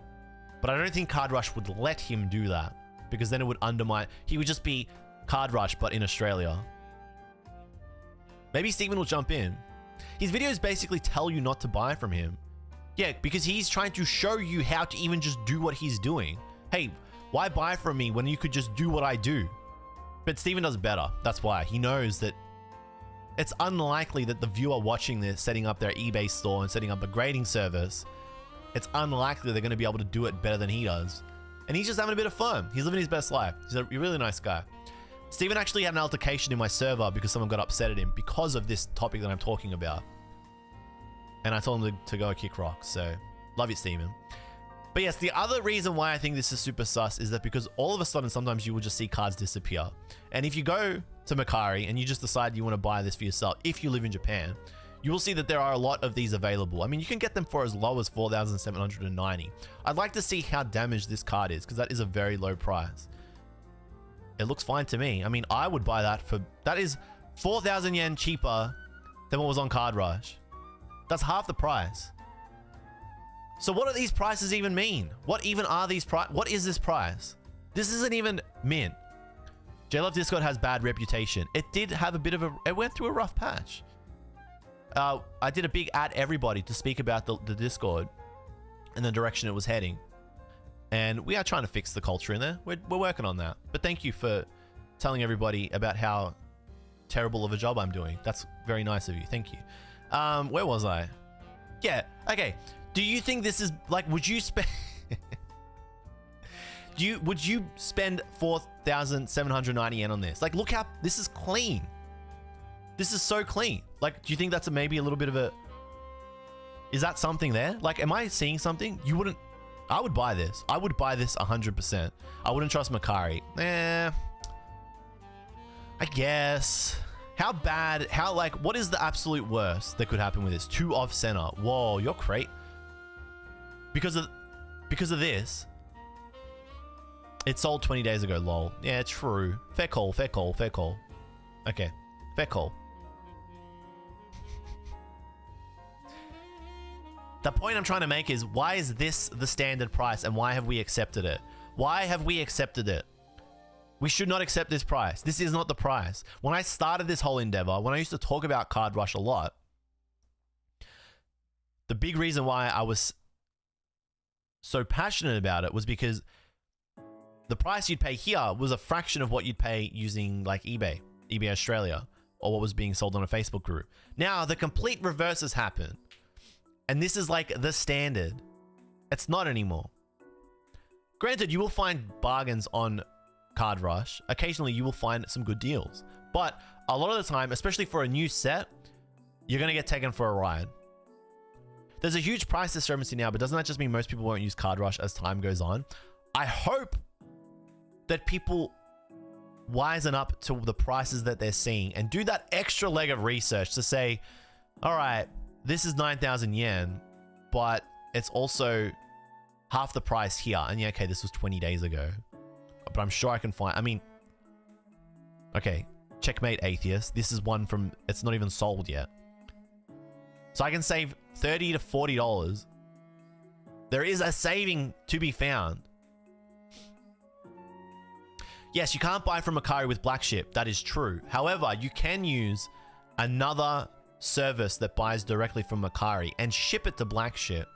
But I don't think Card Rush would let him do that because then it would undermine. He would just be Card Rush, but in Australia. Maybe Steven will jump in. His videos basically tell you not to buy from him. Yeah, because he's trying to show you how to even just do what he's doing. Hey, why buy from me when you could just do what I do? But Steven does better. That's why. He knows that it's unlikely that the viewer watching this, setting up their eBay store and setting up a grading service, it's unlikely they're going to be able to do it better than he does. And he's just having a bit of fun. He's living his best life. He's a really nice guy. Steven actually had an altercation in my server because someone got upset at him because of this topic that I'm talking about. And I told him to go kick rocks. So, love you, Steven. But yes, the other reason why I think this is super sus is that because all of a sudden, sometimes you will just see cards disappear. And if you go to Mercari and you just decide you want to buy this for yourself, if you live in Japan, you will see that there are a lot of these available. I mean, you can get them for as low as 4,790. I'd like to see how damaged this card is because that is a very low price. It looks fine to me. I mean, I would buy that for... That is 4,000 yen cheaper than what was on Card Rush. That's half the price. So what do these prices even mean? What even are these prices? What is this price? This isn't even mint. JLove Discord has bad reputation. It did have a bit of a... It went through a rough patch. I did a big at everybody to speak about the Discord and the direction it was heading. And we are trying to fix the culture in there. We're working on that. But thank you for telling everybody about how terrible of a job I'm doing. That's very nice of you. Thank you. Where was I? Yeah. Okay. Do you think this is like, would you spend... would you spend 4,790 yen on this? Like, look how, this is clean. This is so clean. Like, do you think that's maybe a little bit of a... Is that something there? Like, am I seeing something? You wouldn't... I would buy this. I would buy this 100%. I wouldn't trust Mercari. I guess. How bad, what is the absolute worst that could happen with this? 2 off center. Whoa, you're great. Because of this, it sold 20 days ago, lol. Yeah, true. Fair call, fair call, fair call. Okay, fair call. The point I'm trying to make is, why is this the standard price and why have we accepted it? Why have we accepted it? We should not accept this price. This is not the price. When I started this whole endeavor, when I used to talk about Card Rush a lot, the big reason why I was so passionate about it was because the price you'd pay here was a fraction of what you'd pay using like eBay Australia, or what was being sold on a Facebook group. Now, the complete reverse has happened. And this is like the standard. It's not anymore. Granted, you will find bargains on Card Rush. Occasionally, you will find some good deals. But a lot of the time, especially for a new set, you're going to get taken for a ride. There's a huge price discrepancy now, but doesn't that just mean most people won't use Card Rush as time goes on? I hope that people wisen up to the prices that they're seeing and do that extra leg of research to say, all right, this is 9,000 yen, but it's also half the price here. And yeah, okay, this was 20 days ago, but I'm sure I can find, I mean, okay, checkmate atheist. This is one from, it's not even sold yet. So I can save $30 to $40. There is a saving to be found. Yes, you can't buy from Mercari with Black Ship. That is true. However, you can use another service that buys directly from Mercari and ship it to Black Ship.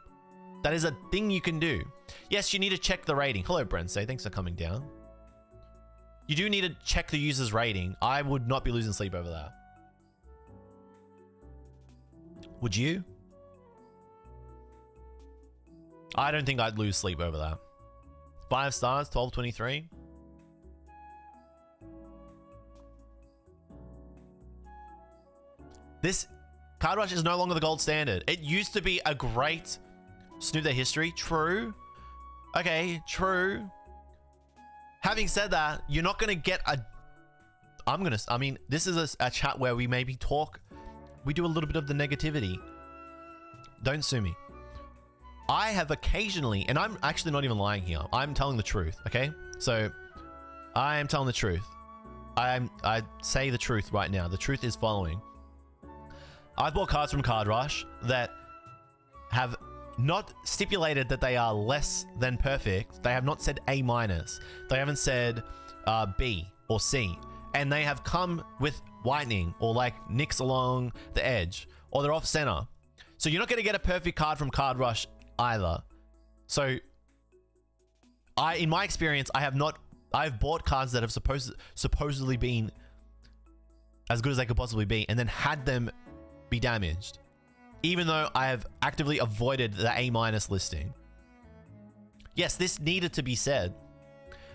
That is a thing you can do. Yes, you need to check the rating. Hello, Brensay. Thanks for coming down. You do need to check the user's rating. I would not be losing sleep over that. Would you? I don't think I'd lose sleep over that. 5 stars, 12.23. This Card Rush is no longer the gold standard. It used to be a great snoop their history. True. Okay, true. Having said that, you're not going to get a... I mean, this is a chat where we maybe talk. We do a little bit of the negativity. Don't sue me. I have occasionally, and I'm actually not even lying here. I'm telling the truth, okay? So, I am telling the truth. I say the truth right now. The truth is following. I've bought cards from Card Rush that have not stipulated that they are less than perfect. They have not said A-. They haven't said B or C. And they have come with whitening or like nicks along the edge, or they're off center. So you're not going to get a perfect card from Card Rush either. So in my experience, I've bought cards that have supposedly been as good as they could possibly be and then had them be damaged, even though I have actively avoided the A- listing. Yes, this needed to be said.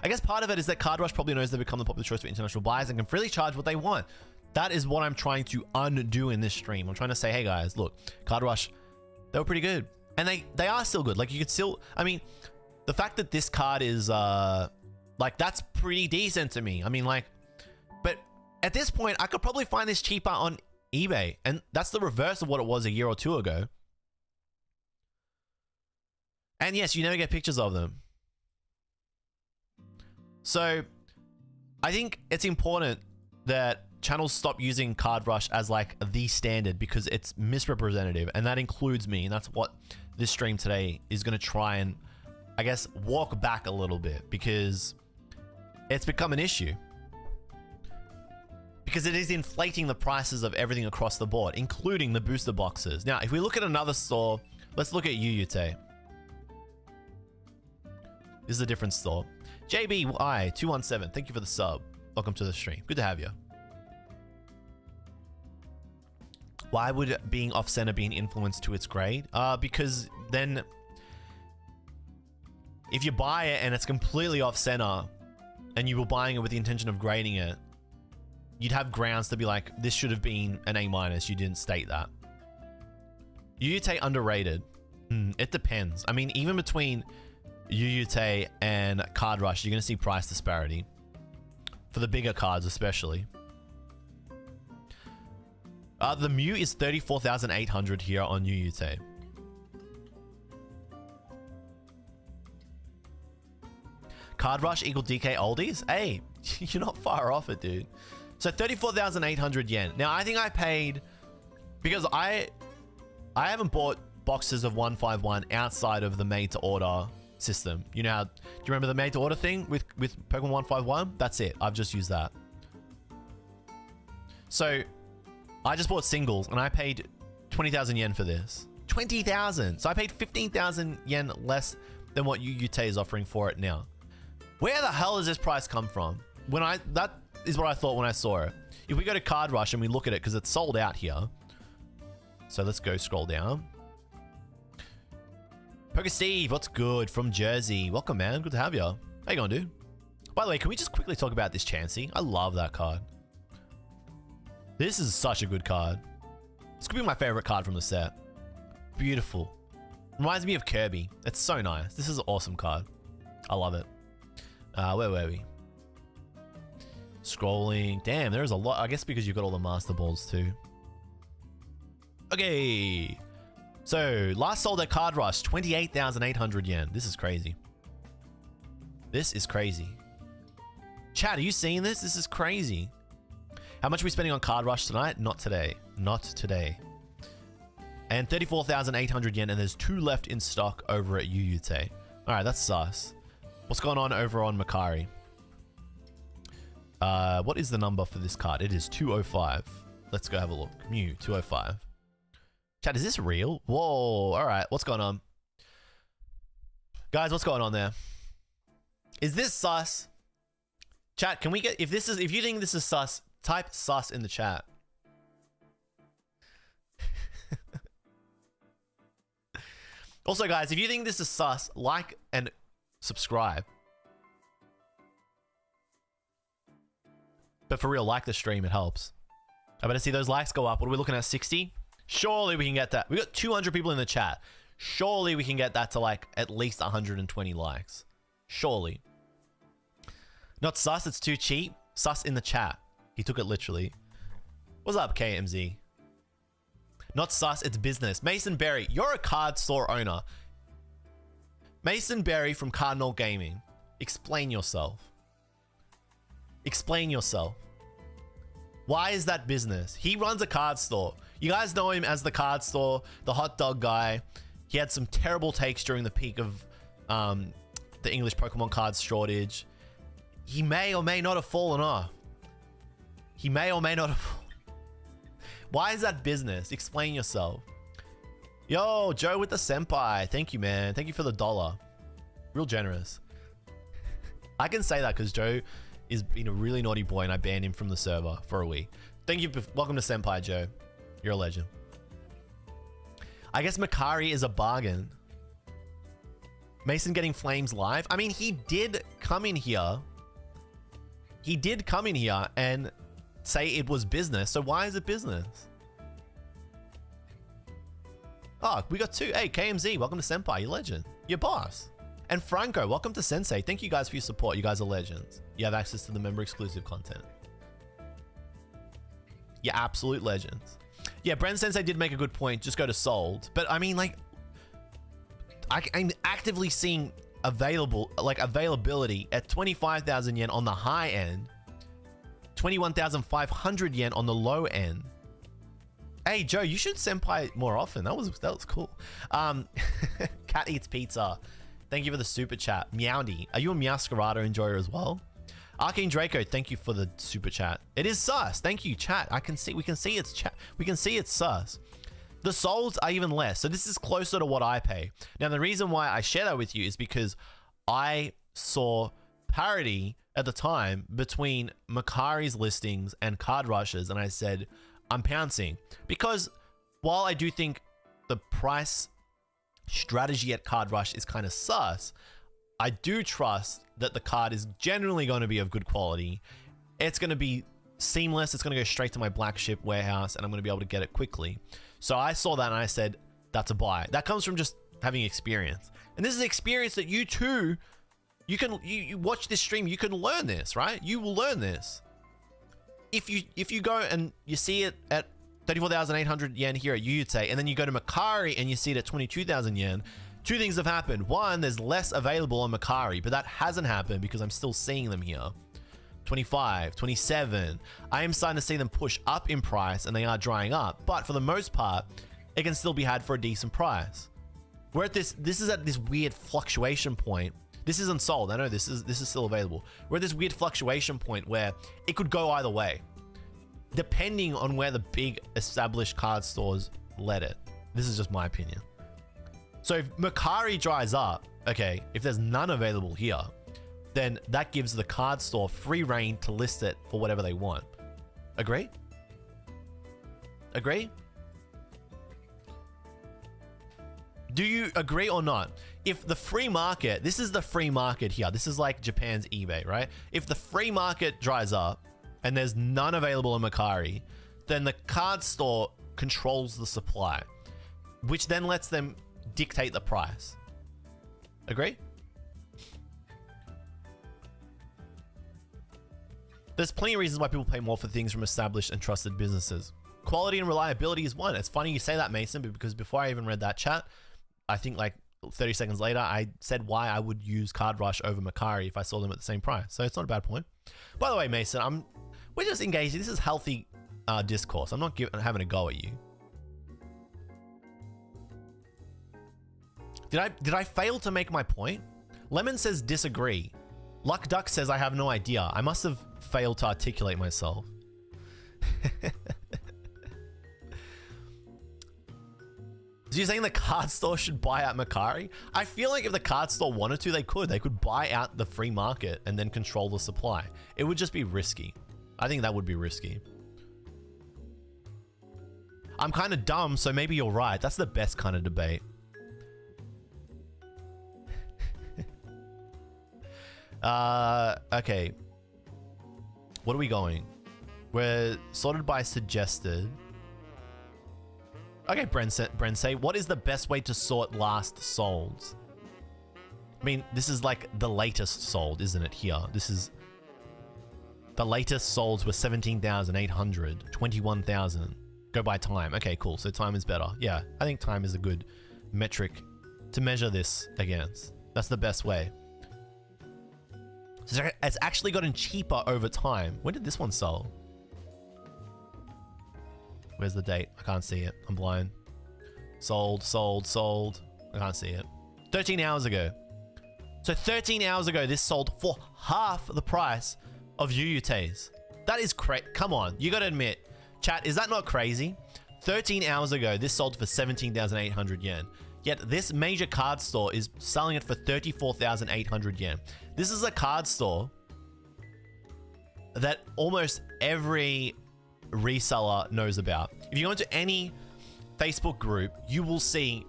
I guess part of it is that Card Rush probably knows they've become the popular choice for international buyers and can freely charge what they want. That is what I'm trying to undo in this stream. I'm trying to say, hey guys, look, Card Rush, they were pretty good. And they are still good. Like, you could still, I mean, the fact that this card is, like, that's pretty decent to me. I mean, like, but at this point, I could probably find this cheaper on eBay. And that's the reverse of what it was a year or two ago. And yes, you never get pictures of them. So, I think it's important that channels stop using Card Rush as like the standard because it's misrepresentative, and that includes me, and that's what this stream today is going to try and, I guess, walk back a little bit, because it's become an issue. Because it is inflating the prices of everything across the board, including the booster boxes. Now, if we look at another store, let's look at UUT. This is a different store. JBY217, thank you for the sub. Welcome to the stream. Good to have you. Why would being off-center be an influence to its grade? Because then if you buy it and it's completely off-center and you were buying it with the intention of grading it, you'd have grounds to be like, this should have been an A-. You didn't state that. UUT underrated. It depends. I mean, even between UUT and Card Rush, you're going to see price disparity. For the bigger cards, especially. The Mew is 34,800 here on UUT. Card Rush equal DK oldies? Hey, you're not far off it, dude. So 34,800 yen. Now, I think I paid, because I haven't bought boxes of 151 outside of the made to order system. You know how, do you remember the made to order thing with Pokemon 151? That's it. I've just used that. So I just bought singles and I paid 20,000 yen for this. 20,000. So I paid 15,000 yen less than what UUT is offering for it now. Where the hell does this price come from? That is what I thought when I saw it. If we go to Card Rush and we look at it, because it's sold out here. So let's go scroll down. Poker Steve, what's good from Jersey? Welcome, man. Good to have you. How you going, dude? By the way, can we just quickly talk about this Chansey? I love that card. This is such a good card. This could be my favorite card from the set. Beautiful. Reminds me of Kirby. It's so nice. This is an awesome card. I love it. Where were we? Scrolling. Damn, there's a lot. I guess because you've got all the master balls too. Okay. So, last sold at Card Rush, 28,800 yen. This is crazy. This is crazy. Chat, are you seeing this? This is crazy. How much are we spending on Card Rush tonight? Not today. Not today. And 34,800 yen, and there's 2 left in stock over at Yuyute. Alright, that's sus. What's going on over on Makari? What is the number for this card? It is 205. Let's go have a look. Mew, 205. Chat, is this real? Whoa, alright, what's going on? Guys, what's going on there? Is this sus? Chat, can we get, if you think this is sus, type sus in the chat. Also, guys, if you think this is sus, like and subscribe. But for real, like the stream, it helps. I better see those likes go up. What are we looking at, 60? Surely we can get that. We got 200 people in the chat. Surely we can get that to like at least 120 likes. Surely. Not sus, it's too cheap. Sus in the chat. He took it literally. What's up, KMZ? Not sus, it's business. Mason Berry, you're a card store owner. Mason Berry from Cardinal Gaming. Explain yourself. Explain yourself. Why is that business? He runs a card store. You guys know him as the card store, the hot dog guy. He had some terrible takes during the peak of the English Pokemon cards shortage. He may or may not have fallen off. He may or may not have fallen. Why is that business? Explain yourself. Yo, Joe with the senpai. Thank you, man. Thank you for the $1. Real generous. I can say that because Joe is being a really naughty boy and I banned him from the server for a week. Thank you. Welcome to senpai, Joe. You're a legend. I guess Makari is a bargain. Mason getting flames live. I mean, he did come in here. He did come in here and say it was business. So why is it business? Oh, we got 2. Hey, KMZ, welcome to Senpai. You're legend. You're boss. And Franco, welcome to Sensei. Thank you guys for your support. You guys are legends. You have access to the member exclusive content. You're absolute legends. Yeah, Bren Sensei did make a good point. Just go to sold. But I mean, like, I'm actively seeing availability at 25,000 yen on the high end, 21,500 yen on the low end. Hey Joe, you should senpai more often. That was cool. Cat eats pizza. Thank you for the super chat. Meowdy, are you a Meowscarada enjoyer as well? Arcane Draco, thank you for the super chat. It is sus. Thank you, chat. We can see it's chat. We can see it's sus. The souls are even less. So this is closer to what I pay. Now, the reason why I share that with you is because I saw parity at the time between Makari's listings and Card Rush's, and I said, I'm pouncing. Because while I do think the price strategy at Card Rush is kind of sus, I do trust that the card is generally going to be of good quality. It's going to be seamless. It's going to go straight to my Black Ship warehouse, and I'm going to be able to get it quickly. So I saw that and I said, that's a buy. That comes from just having experience. And this is experience that you too, you watch this stream, you can learn this, right? You will learn this. If you go and you see it at 34,800 yen here at Yuyute, and then you go to Makari and you see it at 22,000 yen, two things have happened. One, there's less available on Makari, but that hasn't happened because I'm still seeing them here. 25, 27. I am starting to see them push up in price and they are drying up. But for the most part, it can still be had for a decent price. We're at this is at this weird fluctuation point. This isn't sold. I know this is still available. We're at this weird fluctuation point where it could go either way, depending on where the big established card stores let it. This is just my opinion. So if Makari dries up, okay, if there's none available here, then that gives the card store free reign to list it for whatever they want. Agree? Agree? Do you agree or not? If the free market, this is the free market here. This is like Japan's eBay, right? If the free market dries up and there's none available in Makari, then the card store controls the supply, which then lets them dictate the price. Agree? There's plenty of reasons why people pay more for things from established and trusted businesses. Quality and reliability is one. It's funny you say that, Mason, because before I even read that chat, I think like 30 seconds later, I said why I would use Card Rush over Macari if I saw them at the same price. So it's not a bad point. By the way, Mason, we're just engaging. This is healthy discourse. I'm not having a go at you. Did I fail to make my point? Lemon says disagree. Luck Duck says I have no idea. I must have failed to articulate myself. So you're saying the card store should buy out Macari? I feel like if the card store wanted to, they could. They could buy out the free market and then control the supply. It would just be risky. I think that would be risky. I'm kind of dumb, so maybe you're right. That's the best kind of debate. Okay. What are we going? We're sorted by suggested. Okay, Bren say, what is the best way to sort last solds? I mean, this is like the latest sold, isn't it here? This is... The latest solds were 17,800, 21,000. Go by time. Okay, cool. So time is better. Yeah, I think time is a good metric to measure this against. That's the best way. So it's actually gotten cheaper over time. When did this one sell? Where's the date? I can't see it. I'm blind. Sold, sold, sold. I can't see it. 13 hours ago. So 13 hours ago, this sold for half the price of UUTs. That is crazy. Come on. You got to admit. Chat, is that not crazy? 13 hours ago, this sold for 17,800 yen. Yet this major card store is selling it for 34,800 yen. This is a card store that almost every reseller knows about. If you go into any Facebook group, you will see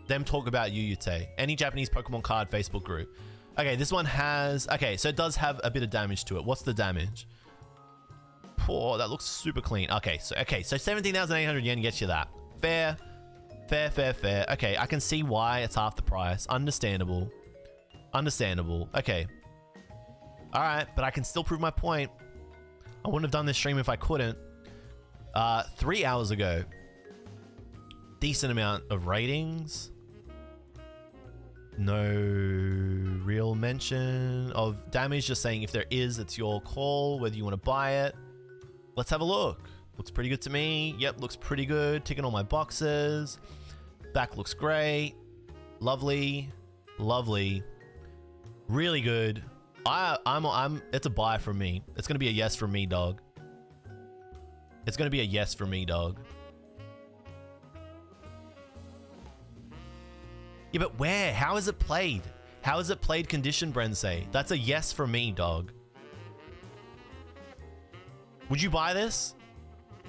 them talk about UUT. Any Japanese Pokemon card Facebook group. Okay, this one has... Okay, so it does have a bit of damage to it. What's the damage? Oh, that looks super clean. Okay, so 17,800 yen gets you that. Fair. Fair, fair, fair. Okay, I can see why it's half the price. Understandable. Understandable. Okay. Alright, but I can still prove my point. I wouldn't have done this stream if I couldn't. 3 hours ago. Decent amount of ratings. No real mention of damage. Just saying if there is, it's your call, whether you want to buy it. Let's have a look. Looks pretty good to me. Yep, looks pretty good. Ticking all my boxes. Back looks great. Lovely. Lovely. Really good. It's a buy from me. It's going to be a yes from me, dog. It's going to be a yes from me, dog. Yeah, but where? How is it played? How is it played condition, Brensei? That's a yes from me, dog. Would you buy this?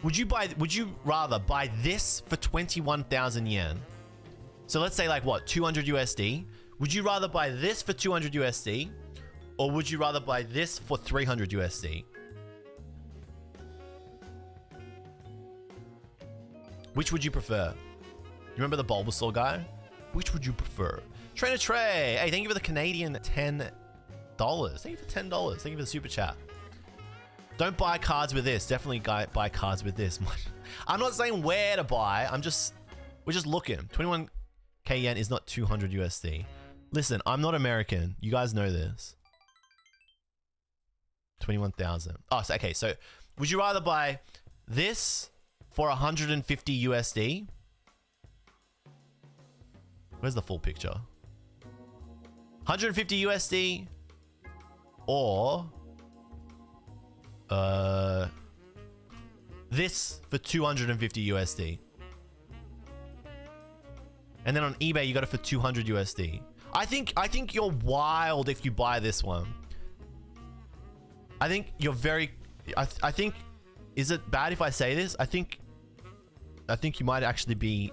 Would you rather buy this for 21,000 yen? So let's say like what, 200 USD? Would you rather buy this for 200 USD? Or would you rather buy this for 300 USD? Which would you prefer? You remember the Bulbasaur guy? Which would you prefer? Trainer Trey! Hey, thank you for the Canadian $10. Thank you for $10. Thank you for the super chat. Don't buy cards with this. Definitely buy cards with this. I'm not saying where to buy. We're just looking. 21k yen is not 200 USD. Listen, I'm not American. You guys know this. 21,000. Oh, so, okay. So would you rather buy this for 150 USD? Where's the full picture? 150 USD or this for 250 USD. And then on eBay you got it for 200 USD. I think you're wild if you buy this one. I think you're very I think, is it bad if I say this? I think you might actually be...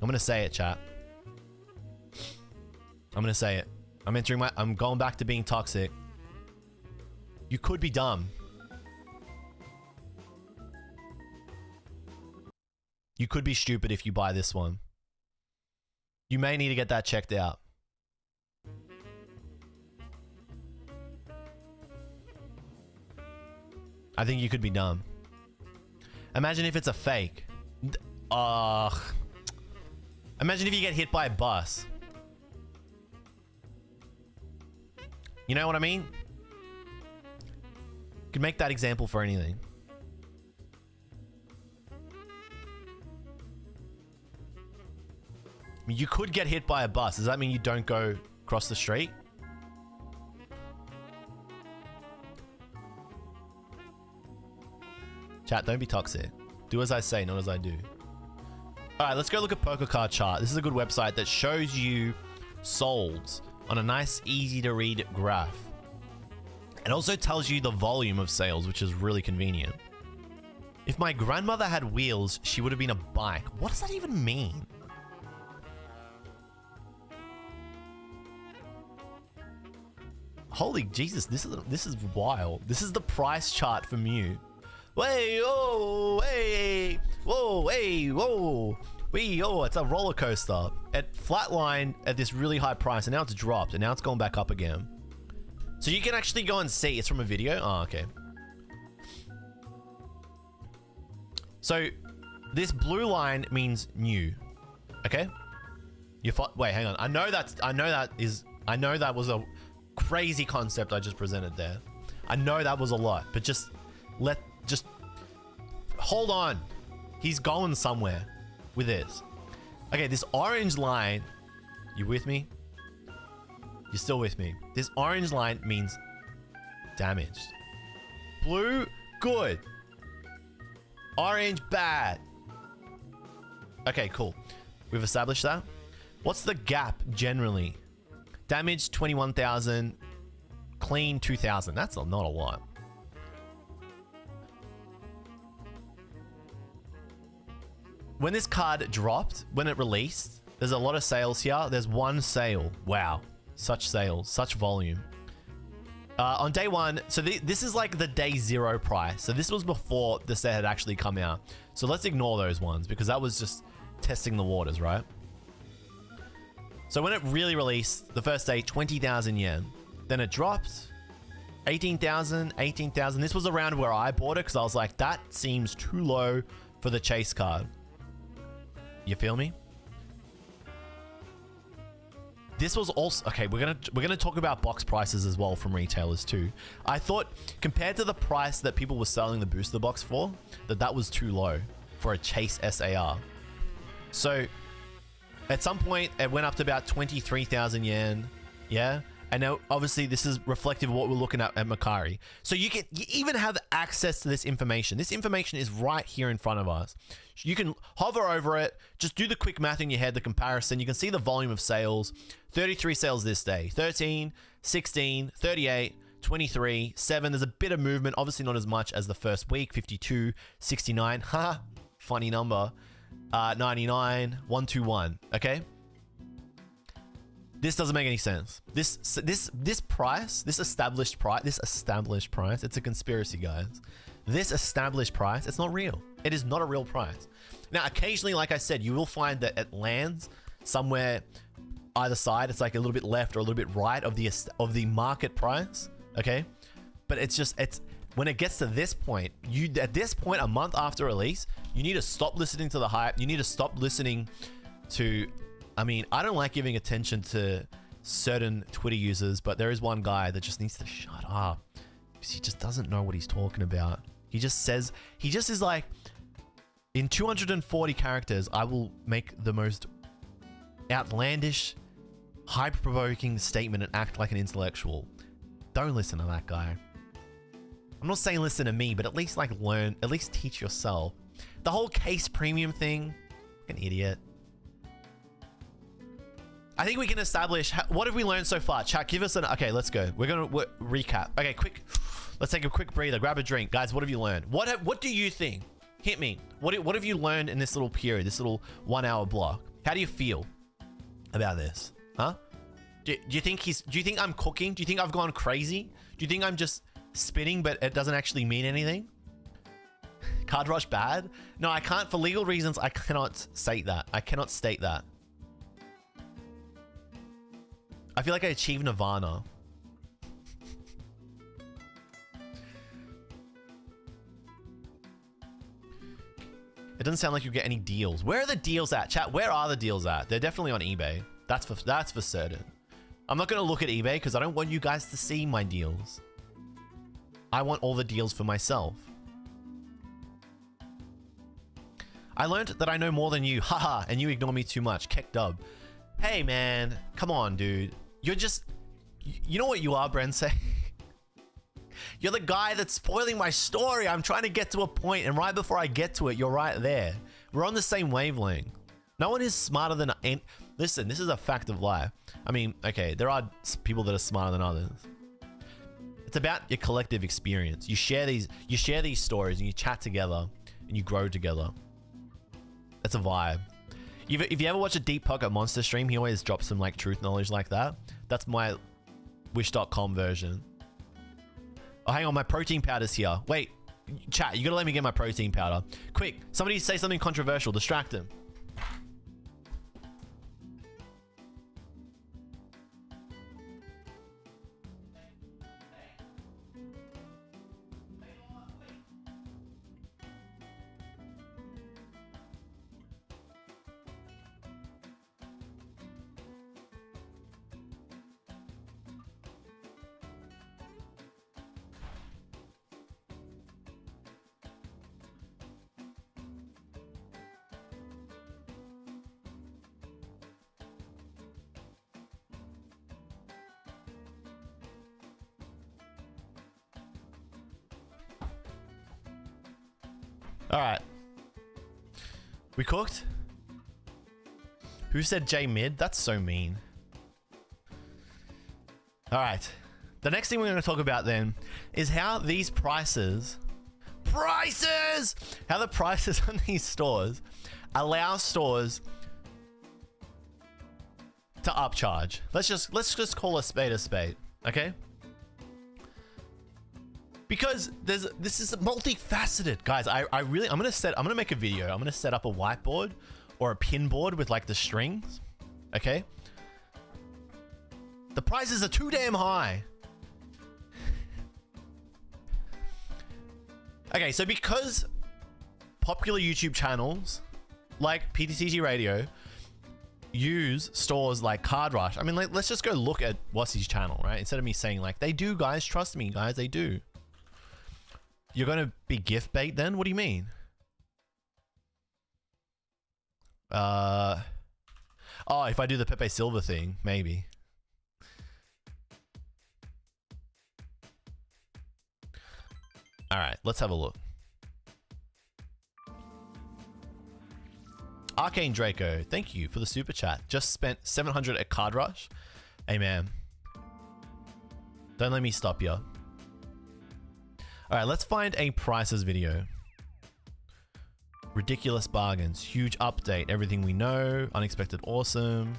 I'm gonna say it, chat. I'm gonna say it. I'm going back to being toxic. You could be dumb. You could be stupid if you buy this one. You may need to get that checked out. I think you could be dumb. Imagine if it's a fake. Ugh. Imagine if you get hit by a bus. You know what I mean? You could make that example for anything. I mean, you could get hit by a bus. Does that mean you don't go across the street? Chat, don't be toxic. Do as I say, not as I do. Alright, let's go look at PokerCard chart. This is a good website that shows you solds on a nice, easy to read graph. It also tells you the volume of sales, which is really convenient. If my grandmother had wheels, she would have been a bike. What does that even mean? Holy Jesus, this is wild. This is the price chart for Mew. Way, oh, hey, whoa, hey, whoa, wee, oh, it's a roller coaster. It flatlined at this really high price, and now it's dropped, and now it's gone back up again. So you can actually go and see. It's from a video. Oh, okay. So this blue line means new. Okay. Wait, hang on. I know that was a crazy concept I just presented there. I know that was a lot, but just hold on. He's going somewhere with this. Okay, this orange line, you with me? You're still with me. This orange line means damaged. Blue, good. Orange, bad. Okay, cool. We've established that. What's the gap generally? Damage 21,000, clean 2,000. That's not a lot. When this card dropped, when it released, there's a lot of sales here. There's one sale. Wow. Such sales, such volume. On day one, so this is like the day zero price. So this was before the set had actually come out. So let's ignore those ones because that was just testing the waters, right? So when it really released, the first day, 20,000 yen. Then it dropped, 18,000, 18,000. This was around where I bought it because I was like, that seems too low for the chase card. You feel me? This was also okay. We're gonna talk about box prices as well from retailers too. I thought compared to the price that people were selling the booster box for, that was too low for a chase SAR. So at some point it went up to about 23,000 yen. Yeah. And now obviously this is reflective of what we're looking at Makari. So you even have access to this information. This information is right here in front of us. You can hover over it, just do the quick math in your head, the comparison. You can see the volume of sales. 33 sales this day, 13, 16, 38, 23, 7. There's a bit of movement, obviously not as much as the first week. 52, 69, ha, funny number. 99, 121, okay? This doesn't make any sense. This price, this established price, it's a conspiracy, guys. This established price, it's not real. It is not a real price. Now, occasionally, like I said, you will find that it lands somewhere either side. It's like a little bit left or a little bit right of the market price, okay? But it's when it gets to this point, at this point, a month after release, you need to stop listening to the hype. You need to stop listening to, I mean, I don't like giving attention to certain Twitter users, but there is one guy that just needs to shut up because he just doesn't know what he's talking about. He just is like, in 240 characters, I will make the most outlandish, hyper-provoking statement and act like an intellectual. Don't listen to that guy. I'm not saying listen to me, but at least like learn, at least teach yourself. The whole case premium thing, an idiot. I think we can establish, what have we learned so far? Chat, give us okay, let's go. We're gonna recap. Okay, quick, let's take a quick breather, grab a drink. Guys, what have you learned? What do you think? Hit me. What have you learned in this little period, this little 1 hour block? How do you feel about this? Huh? Do you think I'm cooking? Do you think I've gone crazy? Do you think I'm just spinning, but it doesn't actually mean anything? Card rush bad? No, I can't, for legal reasons, I cannot state that. I cannot state that. I feel like I achieved nirvana. It doesn't sound like you'll get any deals. Where are the deals at? Chat, where are the deals at? They're definitely on eBay. That's for certain. I'm not going to look at eBay because I don't want you guys to see my deals. I want all the deals for myself. I learned that I know more than you. Haha, and you ignore me too much. Keck dub. Hey, man. Come on, dude. You're just... You know what you are, Brense? You're the guy that's spoiling my story. I'm trying to get to a point, and right before I get to it, you're right there. We're on the same wavelength. No one is smarter than... Listen, this is a fact of life. I mean, okay, there are people that are smarter than others. It's about your collective experience. You share these stories, and you chat together, and you grow together. That's a vibe. If you ever watch a Deep Pocket Monster stream, he always drops some like truth knowledge like that. That's my wish.com version. Oh, hang on, my protein powder's here. Wait, chat, you gotta let me get my protein powder. Quick, somebody say something controversial. Distract him. All right. We cooked? Who said J mid? That's so mean. All right. The next thing we're going to talk about then is how these prices, how the prices on these stores allow stores to upcharge. Let's just call a spade, okay? Because this is multifaceted, guys. I'm gonna make a video. I'm gonna set up a whiteboard or a pin board with like the strings. Okay. The prices are too damn high. Okay, so because popular YouTube channels like PTCG Radio use stores like Card Rush. I mean, let's just go look at Wassie's channel, right? Instead of me saying like they do, guys. Trust me, guys. They do. You're going to be gift bait then? What do you mean? Oh, if I do the Pepe Silva thing, maybe. All right, let's have a look. Arcane Draco, thank you for the super chat. Just spent 700 at Card Rush. Hey, man. Don't let me stop you. All right, let's find a prices video. Ridiculous bargains, huge update, everything we know, unexpected awesome.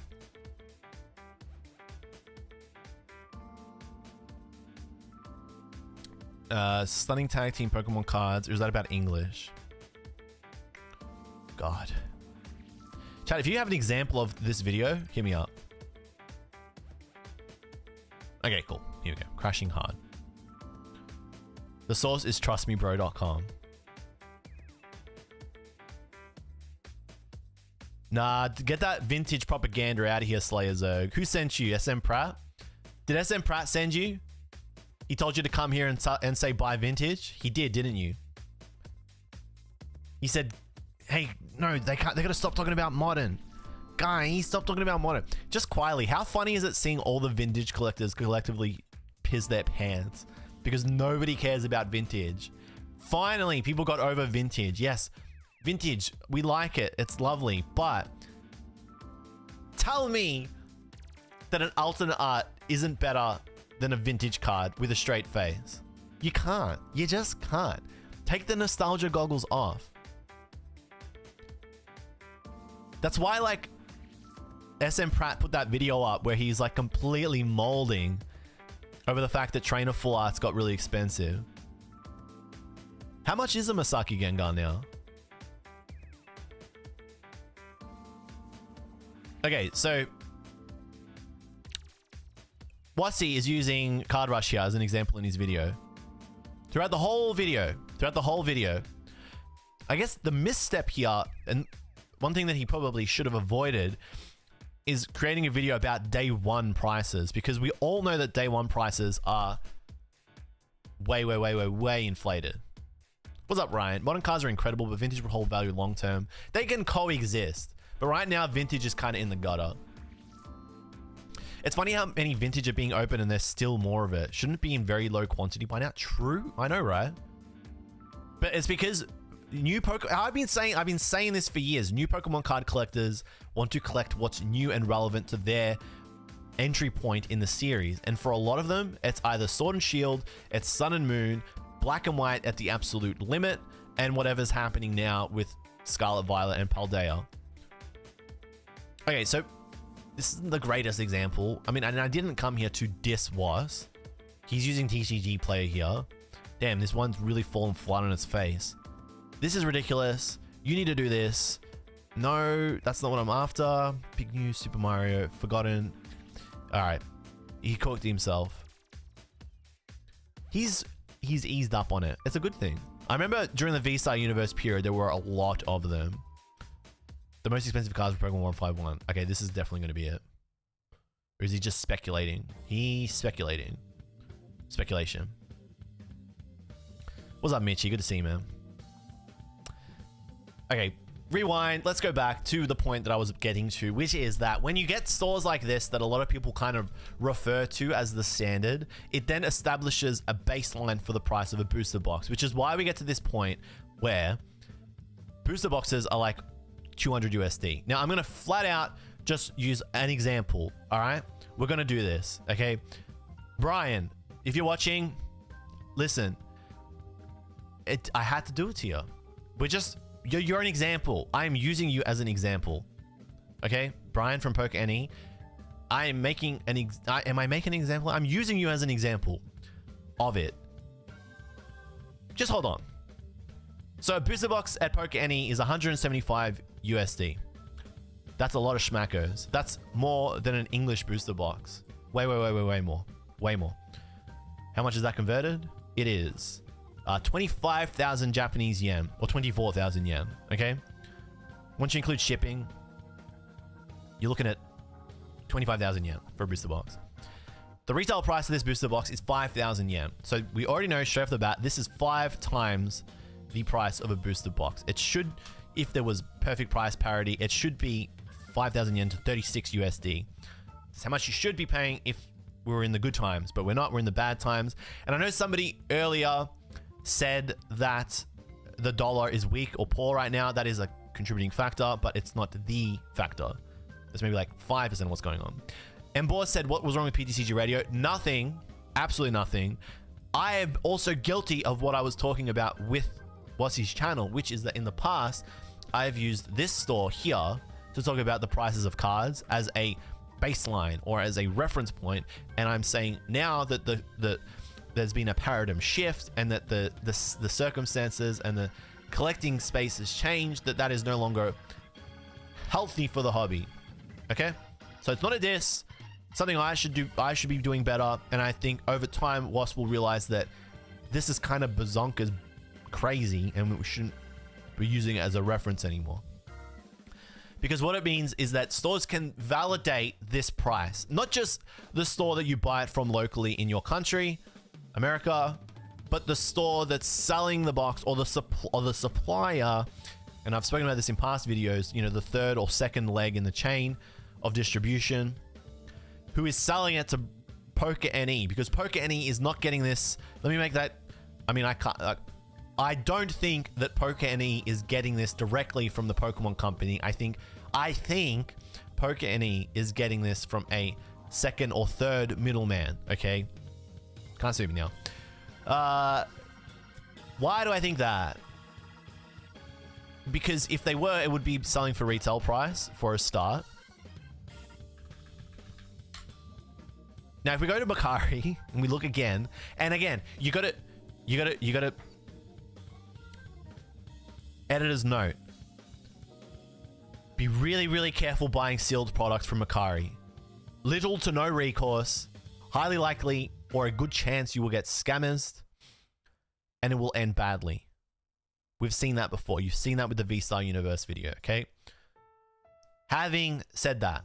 Stunning tag team Pokemon cards, or is that about English? God. Chat, if you have an example of this video, hit me up. Okay, cool. Here we go. Crashing hard. The source is trustmebro.com. Nah, get that vintage propaganda out of here, Slayer Zerg. Who sent you? SM Pratt? Did SM Pratt send you? He told you to come here and say buy vintage? He did, didn't you? He said, hey, no, they gotta stop talking about modern. Guys, stop talking about modern. Just quietly, how funny is it seeing all the vintage collectors collectively piss their pants? Because nobody cares about vintage. Finally, people got over vintage. Yes, vintage, we like it. It's lovely. But tell me that an alternate art isn't better than a vintage card with a straight face. You can't. You just can't. Take the nostalgia goggles off. That's why, like, SM Pratt put that video up where he's like completely molding over the fact that Trainer Full Arts got really expensive. How much is a Masaki Gengar now? Okay, so Wassie is using Card Rush here as an example in his video. Throughout the whole video, I guess the misstep here, and one thing that he probably should have avoided, is creating a video about day one prices, because we all know that day one prices are way inflated. What's up, Ryan? Modern cars are incredible, but vintage will hold value long term. They can coexist, but right now vintage is kind of in the gutter. It's funny how many vintage are being opened and there's still more of it. Shouldn't it be in very low quantity by now? True, I know, right? But it's because new Pokemon, I've been saying this for years. New Pokemon card collectors want to collect what's new and relevant to their entry point in the series. And for a lot of them, it's either Sword and Shield, it's Sun and Moon, Black and White at the absolute limit, and whatever's happening now with Scarlet Violet and Paldea. Okay, so this isn't the greatest example. I mean, and I didn't come here to diss Was. He's using TCG Player here. Damn, this one's really fallen flat on its face. This is ridiculous. You need to do this. No, that's not what I'm after. Big new Super Mario, Forgotten. All right, he cooked himself. He's eased up on it. It's a good thing. I remember during the V-Star Universe period, there were a lot of them. The most expensive cards were Pokemon 151. Okay, this is definitely going to be it. Or is he just speculating? He's speculating. Speculation. What's up, Mitchie? Good to see you, man. Okay, rewind. Let's go back to the point that I was getting to, which is that when you get stores like this that a lot of people kind of refer to as the standard, it then establishes a baseline for the price of a booster box, which is why we get to this point where booster boxes are like 200 USD. Now, I'm going to flat out just use an example, all right? We're going to do this, okay? Brian, if you're watching, listen. I had to do it to you. You're an example. I am using you as an example. Okay? Brian from PokeNE. I am making am I making an example? I'm using you as an example of it. Just hold on. So a booster box at PokeNE is 175 USD. That's a lot of schmackos. That's more than an English booster box. Way more. Way more. How much is that converted? It is 25,000 Japanese yen, or 24,000 yen, okay? Once you include shipping, you're looking at 25,000 yen for a booster box. The retail price of this booster box is 5,000 yen. So we already know straight off the bat, this is 5 times the price of a booster box. It should, if there was perfect price parity, it should be 5,000 yen to 36 USD. That's how much you should be paying if we were in the good times, but we're not, we're in the bad times. And I know somebody earlier said that the dollar is weak or poor right now. That is a contributing factor, but it's not the factor. It's maybe like 5% of what's going on. And Boris said, what was wrong with PTCG Radio? Nothing, absolutely nothing. I am also guilty of what I was talking about with Wassi's channel, which is that in the past, I've used this store here to talk about the prices of cards as a baseline or as a reference point. And I'm saying now that there's been a paradigm shift and that the circumstances and the collecting space has changed, that is no longer healthy for the hobby. Okay? So it's not a diss. Something I should do. I should be doing better. And I think over time, Wasp will realize that this is kind of bazonkas crazy and we shouldn't be using it as a reference anymore. Because what it means is that stores can validate this price. Not just the store that you buy it from locally in your country, America, but the store that's selling the box or the supplier, and I've spoken about this in past videos, you know, the third or second leg in the chain of distribution, who is selling it to PokeNE, because PokeNE is not getting this. Let me make that, I mean, I don't think that PokeNE is getting this directly from the Pokemon company. I think PokeNE is getting this from a second or third middleman, okay? Can't see me now. Why do I think that? Because if they were, it would be selling for retail price for a start. Now, if we go to Bakari and we look again, and again, you gotta editor's note. Be really careful buying sealed products from Bakari. Little to no recourse, highly likely or a good chance you will get scammers and it will end badly. We've seen that before. You've seen that with the V-Star Universe video, okay? Having said that,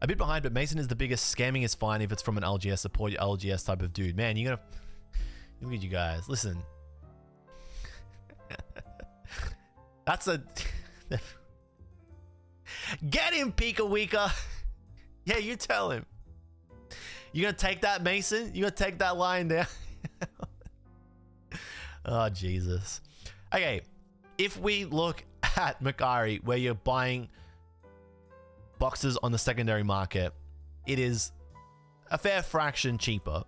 a bit behind, but Mason is the biggest. Scamming is fine if it's from an LGS. Support your LGS type of dude. Man, you gotta... Look at you guys. Listen. That's a... Get him, Pika Weeka. Yeah, you tell him. You gonna take that, Mason? You gonna take that line down? Oh, Jesus. Okay, if we look at Makari, where you're buying boxes on the secondary market, it is a fair fraction cheaper.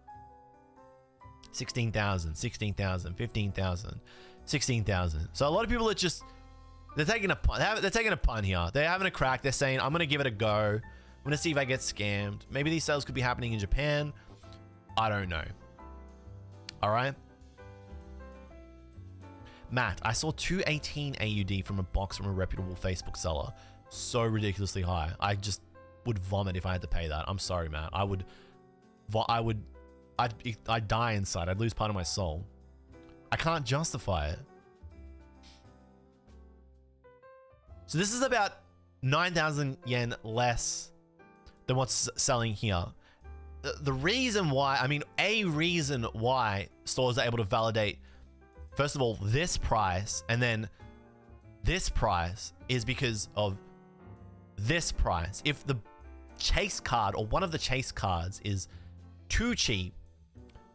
16,000, 16,000, 15,000, 16,000. So a lot of people are just, they're taking a punt. They're taking a punt here. They're having a crack. They're saying, I'm going to give it a go. I'm going to see if I get scammed. Maybe these sales could be happening in Japan. I don't know. All right. Matt, I saw 218 AUD from a box from a reputable Facebook seller. So ridiculously high. I just would vomit if I had to pay that. I'm sorry, Matt. I'd die inside. I'd lose part of my soul. I can't justify it. So this is about 9,000 yen less than what's selling here. The reason why, I mean, a reason why stores are able to validate, first of all, this price and then this price is because of this price. If the chase card or one of the chase cards is too cheap,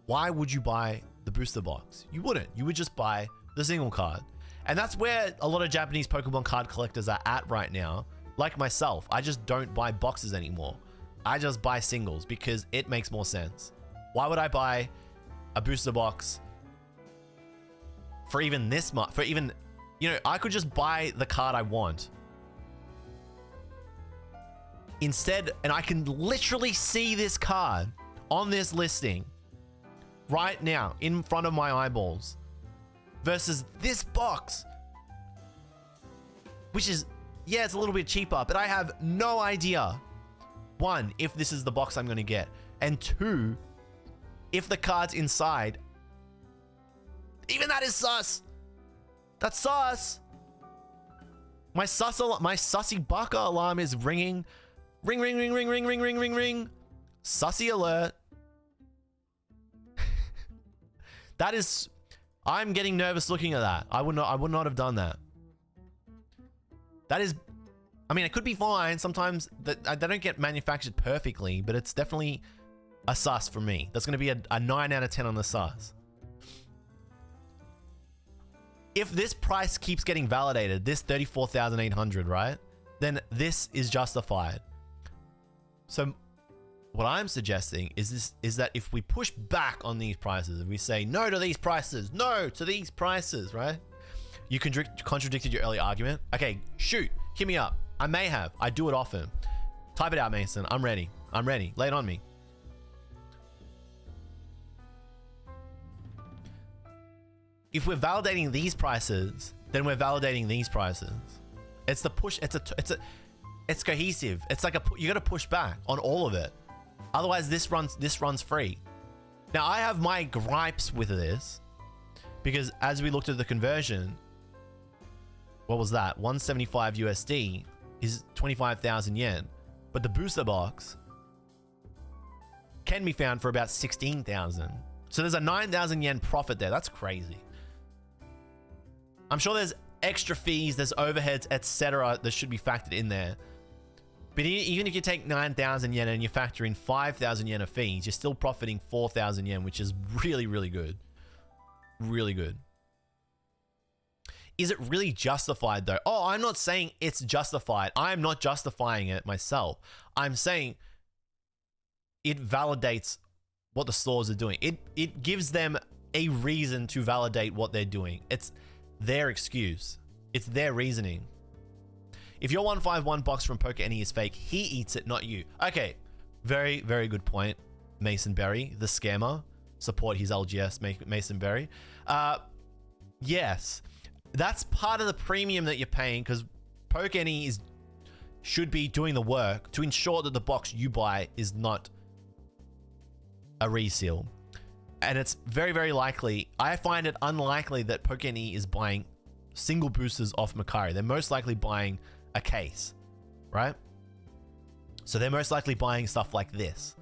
why would you buy the booster box? You wouldn't. You would just buy the single card. And that's where a lot of Japanese Pokemon card collectors are at right now. Like myself, I just don't buy boxes anymore. I just buy singles because it makes more sense. Why would I buy a booster box for even this much? For even, you know, I could just buy the card I want. Instead, and I can literally see this card on this listing right now in front of my eyeballs versus this box, which is, yeah, it's a little bit cheaper, but I have no idea, one, if this is the box I'm going to get, and two, if the cards inside, even that is sus. That's sus. My sussy baka alarm is ringing. Ring, ring, ring, ring, ring, ring, ring, ring, ring. Sussy alert. That is, I'm getting nervous looking at that. I would not have done that. That is, I mean, it could be fine. Sometimes they don't get manufactured perfectly, but it's definitely a sus for me. That's going to be a 9 out of 10 on the sus. If this price keeps getting validated, this 34,800, right? Then this is justified. So what I'm suggesting is that if we push back on these prices, if we say no to these prices, no to these prices, right? You contradicted your early argument. Okay, shoot, hit me up. I may have. I do it often. Type it out, Mason. I'm ready. I'm ready. Lay it on me. If we're validating these prices, then we're validating these prices. It's the push. It's cohesive. It's like you got to push back on all of it. Otherwise, this runs free. Now, I have my gripes with this because as we looked at the conversion, what was that? 175 USD is 25,000 yen, but the booster box can be found for about 16,000. So there's a 9,000 yen profit there. That's crazy. I'm sure there's extra fees, there's overheads, etc. that should be factored in there. But even if you take 9,000 yen and you factor in 5,000 yen of fees, you're still profiting 4,000 yen, which is really, really good. Really good. Is it really justified though? Oh, I'm not saying it's justified. I'm not justifying it myself. I'm saying it validates what the stores are doing. It gives them a reason to validate what they're doing. It's their excuse. It's their reasoning. If your 151 box from Pokémon is fake, he eats it, not you. Okay, very, very good point. Mason Berry, the scammer. Support his LGS, Mason Berry. Yes, that's part of the premium that you're paying because Pokémon should be doing the work to ensure that the box you buy is not a reseal. And it's very, very likely, I find it unlikely that Pokéne is buying single boosters off Makari. They're most likely buying a case, right? So they're most likely buying stuff like this.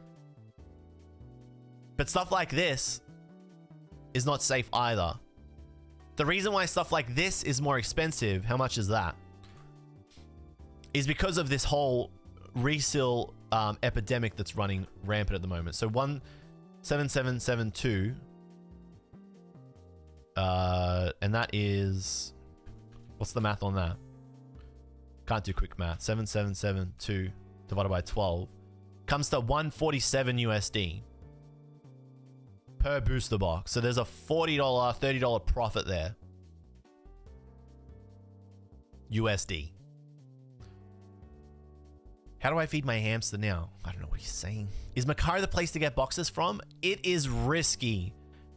But stuff like this is not safe either. The reason why stuff like this is more expensive, how much is that? Is because of this whole reseal epidemic that's running rampant at the moment. So 17772, and that is, what's the math on that? Can't do quick math. 7772 divided by 12 comes to 147 USD per booster box. So there's a $40, $30 profit there. USD. How do I feed my hamster now? I don't know what he's saying. Is Makari the place to get boxes from? It is risky.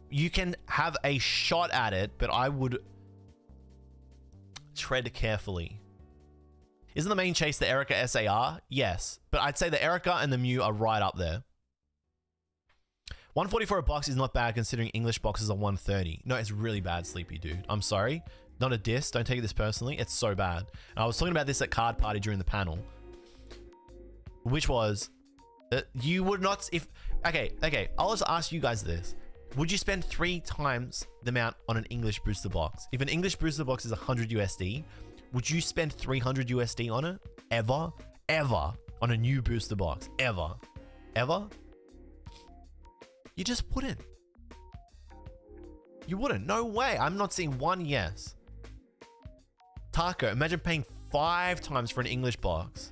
You can have a shot at it, but I would tread carefully. Isn't the main chase the Erica SAR? Yes, but I'd say the Erica and the Mew are right up there. 144 a box is not bad considering English boxes are 130. No, it's really bad, Sleepy Dude. I'm sorry. Not a diss. Don't take this personally. It's so bad. And I was talking about this at Card Party during the panel. Which was, you would not, if, okay, I'll just ask you guys this. Would you spend 3 times the amount on an English booster box? If an English booster box is 100 USD, would you spend 300 USD on it? Ever? Ever? On a new booster box? Ever? Ever? You just wouldn't. You wouldn't. No way. I'm not seeing one yes. Taco, imagine paying 5 times for an English box.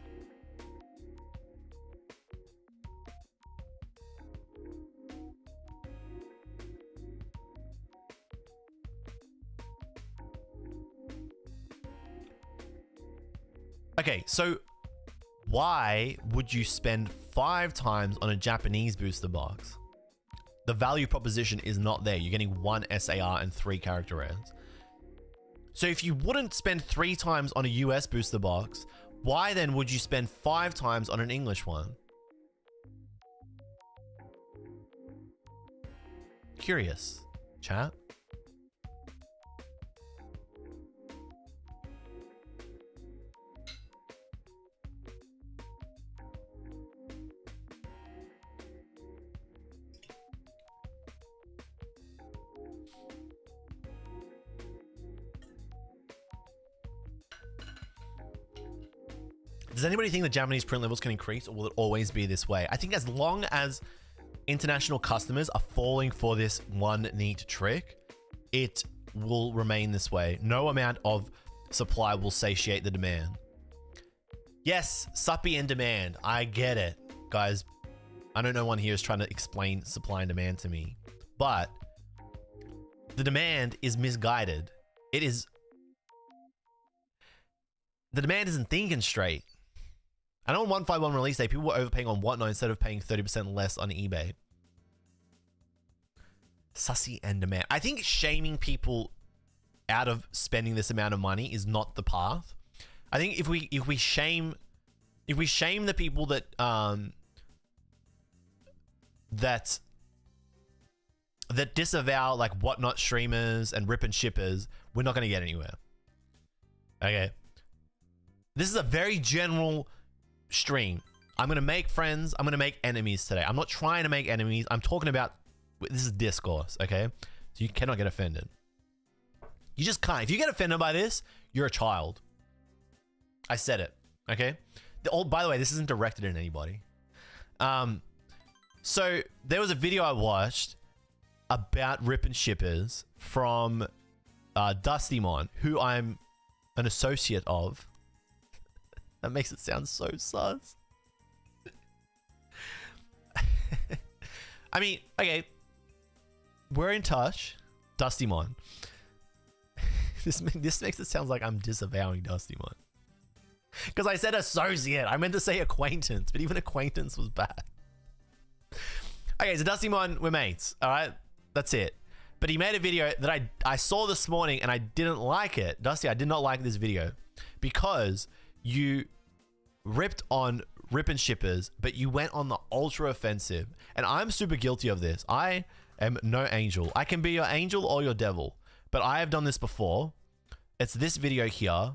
Okay, so why would you spend 5 times on a Japanese booster box? The value proposition is not there. You're getting 1 SAR and 3 character rares. So if you wouldn't spend 3 times on a US booster box, why then would you spend 5 times on an English one? Curious, chat. Does anybody think the Japanese print levels can increase, or will it always be this way? I think as long as international customers are falling for this one neat trick, it will remain this way. No amount of supply will satiate the demand. Yes, suppy and demand. I get it. Guys, I know no one here is trying to explain supply and demand to me, but the demand is misguided. It is... The demand isn't thinking straight. I know on 151 release day, people were overpaying on Whatnot instead of paying 30% less on eBay. Sussy and demand. I think shaming people out of spending this amount of money is not the path. I think if we shame the people that that disavow like Whatnot streamers and rip and shippers, we're not going to get anywhere. Okay. This is a very general stream. I'm going to make friends. I'm going to make enemies today. I'm not trying to make enemies. I'm talking about, this is discourse, okay? So you cannot get offended. You just can't. If you get offended by this, you're a child. I said it, okay? By the way, this isn't directed at anybody. So there was a video I watched about rip and shippers from Dustymon, who I'm an associate of. That makes it sound so sus. I mean, okay. We're in touch. Dustymon. This makes it sound like I'm disavowing Dustymon. Because I said associate. I meant to say acquaintance, but even acquaintance was bad. Okay, so Dustymon, we're mates. Alright? That's it. But he made a video that I saw this morning and I didn't like it. Dusty, I did not like this video. Because you ripped on rip and shippers, but you went on the ultra offensive. And I'm super guilty of this. I am no angel. I can be your angel or your devil, but I have done this before. It's this video here.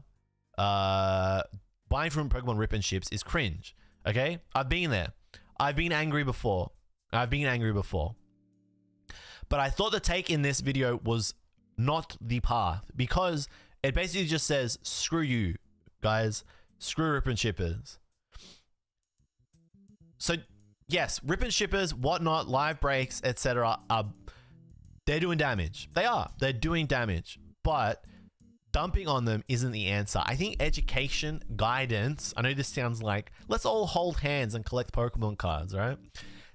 Buying from Pokemon rip and ships is cringe. Okay? I've been there. I've been angry before. But I thought the take in this video was not the path, because it basically just says, screw you, guys. Screw rip and shippers. So, yes, rip and shippers, whatnot, live breaks, etc. They're doing damage. They are. They're doing damage. But dumping on them isn't the answer. I think education, guidance, I know this sounds like, let's all hold hands and collect Pokemon cards, right?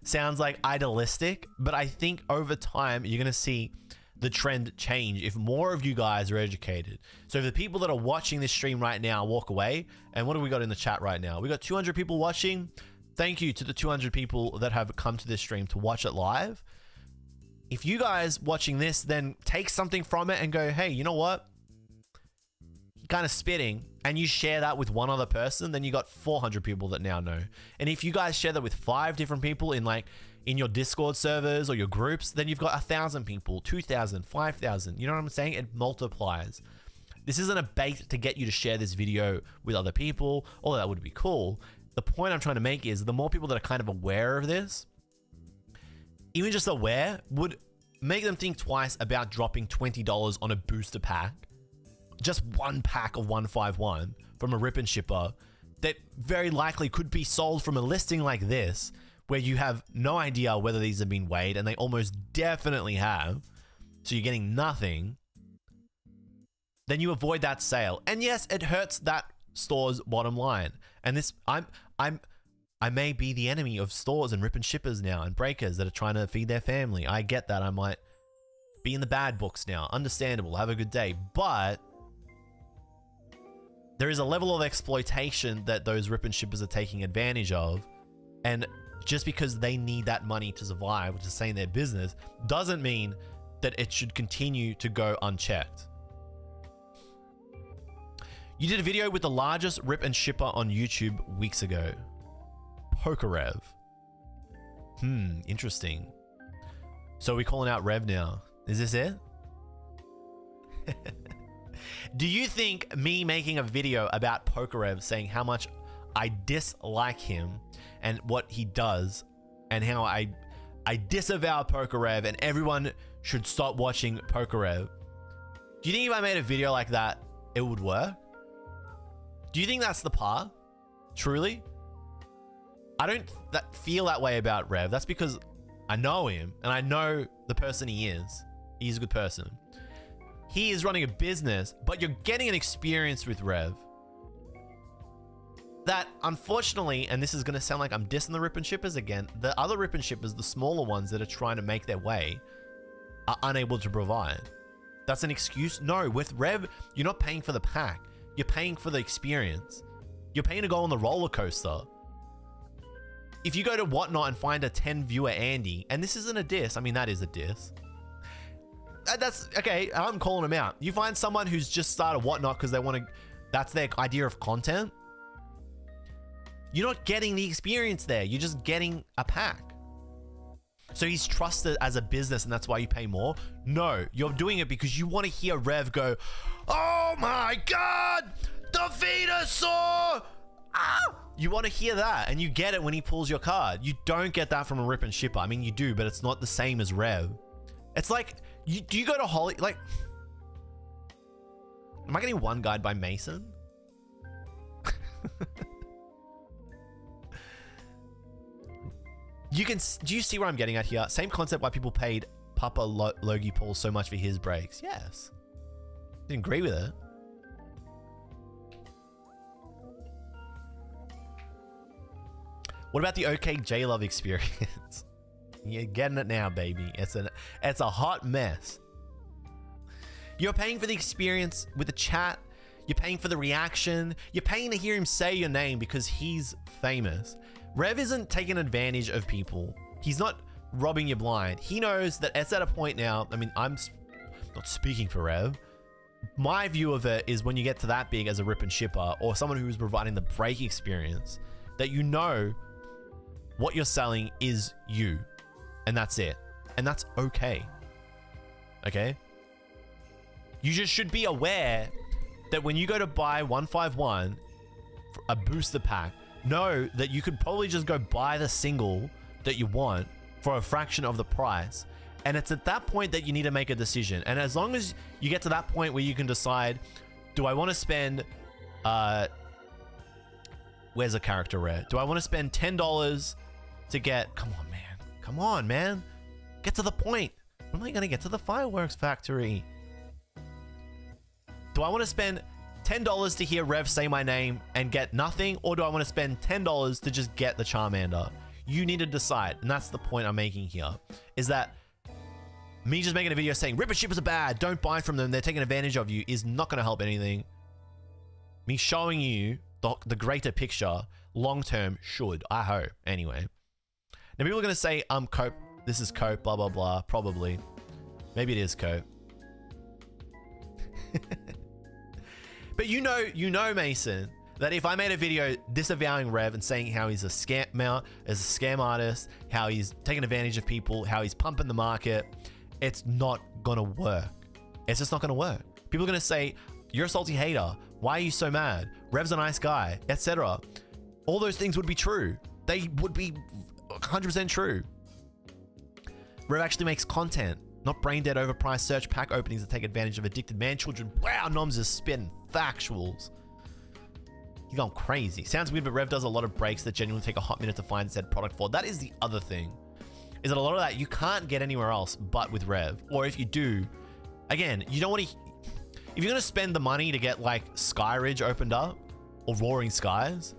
Sounds like idealistic, but I think over time, you're going to see the trend change if more of you guys are educated. So if the people that are watching this stream right now walk away, and what do we got in the chat right now? We got 200 people watching. Thank you to the 200 people that have come to this stream to watch it live. If you guys watching this then take something from it and go, hey, you know what? Kind of spitting, and you share that with one other person, then you got 400 people that now know. And if you guys share that with 5 different people in your Discord servers or your groups, then you've got 1,000 people, 2,000, 5,000. You know what I'm saying? It multiplies. This isn't a bait to get you to share this video with other people, although that would be cool. The point I'm trying to make is the more people that are kind of aware of this, even just aware, would make them think twice about dropping $20 on a booster pack. Just one pack of 151 from a rip and shipper that very likely could be sold from a listing like this, where you have no idea whether these have been weighed, and they almost definitely have. So you're getting nothing. Then you avoid that sale. And yes, it hurts that store's bottom line. And this, I may be the enemy of stores and rip and shippers now and breakers that are trying to feed their family. I get that. I might be in the bad books now. Understandable. Have a good day. But there is a level of exploitation that those rip and shippers are taking advantage of. And just because they need that money to survive, which is saying their business, doesn't mean that it should continue to go unchecked. You did a video with the largest rip and shipper on YouTube weeks ago. PokeRev. Interesting. So we're calling out Rev now. Is this it? Do you think me making a video about PokeRev saying how much I dislike him and what he does and how I disavow PokeRev and everyone should stop watching PokeRev, do you think if I made a video like that, it would work? Do you think that's the path? Truly? I don't feel that way about Rev. That's because I know him and I know the person he is. He's a good person. He is running a business, but you're getting an experience with Rev that, unfortunately, and this is going to sound like I'm dissing the rip and shippers again, the other rip and shippers, the smaller ones that are trying to make their way, are unable to provide. That's an excuse? No, with Rev, you're not paying for the pack. You're paying for the experience. You're paying to go on the roller coaster. If you go to Whatnot and find a 10 viewer Andy, and this isn't a diss, I mean, that is a diss. That's okay. I'm calling him out. You find someone who's just started Whatnot because they want to, that's their idea of content. You're not getting the experience there. You're just getting a pack. So he's trusted as a business and that's why you pay more? No, you're doing it because you want to hear Rev go, oh my God, the Venusaur! Ah! You want to hear that and you get it when he pulls your card. You don't get that from a rip and shipper. I mean, you do, but it's not the same as Rev. It's like, do you go to Holly, like, am I getting one guide by Mason? Do you see where I'm getting at here? Same concept why people paid Papa Logie Paul so much for his breaks. Yes. Didn't agree with it. What about the okJLUV experience? You're getting it now, baby. It's a hot mess. You're paying for the experience with the chat. You're paying for the reaction. You're paying to hear him say your name because he's famous. Rev isn't taking advantage of people. He's not robbing you blind. He knows that it's at a point now. I mean, I'm not speaking for Rev. My view of it is when you get to that big as a rip and shipper or someone who's providing the break experience, that you know what you're selling is you. And that's it. And that's okay. Okay? You just should be aware that when you go to buy 151, a booster pack, know that you could probably just go buy the single that you want for a fraction of the price. And it's at that point that you need to make a decision. And as long as you get to that point where you can decide, do I want to spend, where's a character rare? Do I want to spend $10 to get, come on, man. Get to the point. When am I going to get to the fireworks factory? Do I want to spend $10 to hear Rev say my name and get nothing? Or do I want to spend $10 to just get the Charmander? You need to decide. And that's the point I'm making here. Is that me just making a video saying Ripper Shippers are bad, don't buy from them, they're taking advantage of you, is not going to help anything. Me showing you the greater picture long term should, I hope. Anyway. Now people are going to say, Cope, this is Cope, blah, blah, blah. Probably. Maybe it is Cope. But you know, Mason, that if I made a video disavowing Rev and saying how he's a scam artist, how he's taking advantage of people, how he's pumping the market, it's not gonna work. It's just not gonna work. People are gonna say, you're a salty hater. Why are you so mad? Rev's a nice guy, etc. All those things would be true. They would be 100% true. Rev actually makes content, not brain dead overpriced search pack openings that take advantage of addicted man children. Wow, Noms is spitting factuals. You're going crazy. Sounds weird, but Rev does a lot of breaks that genuinely take a hot minute to find said product for. That is the other thing. Is that a lot of that you can't get anywhere else but with Rev. Or if you do, again, you don't want to... If you're going to spend the money to get like Skyridge opened up or Roaring Skies,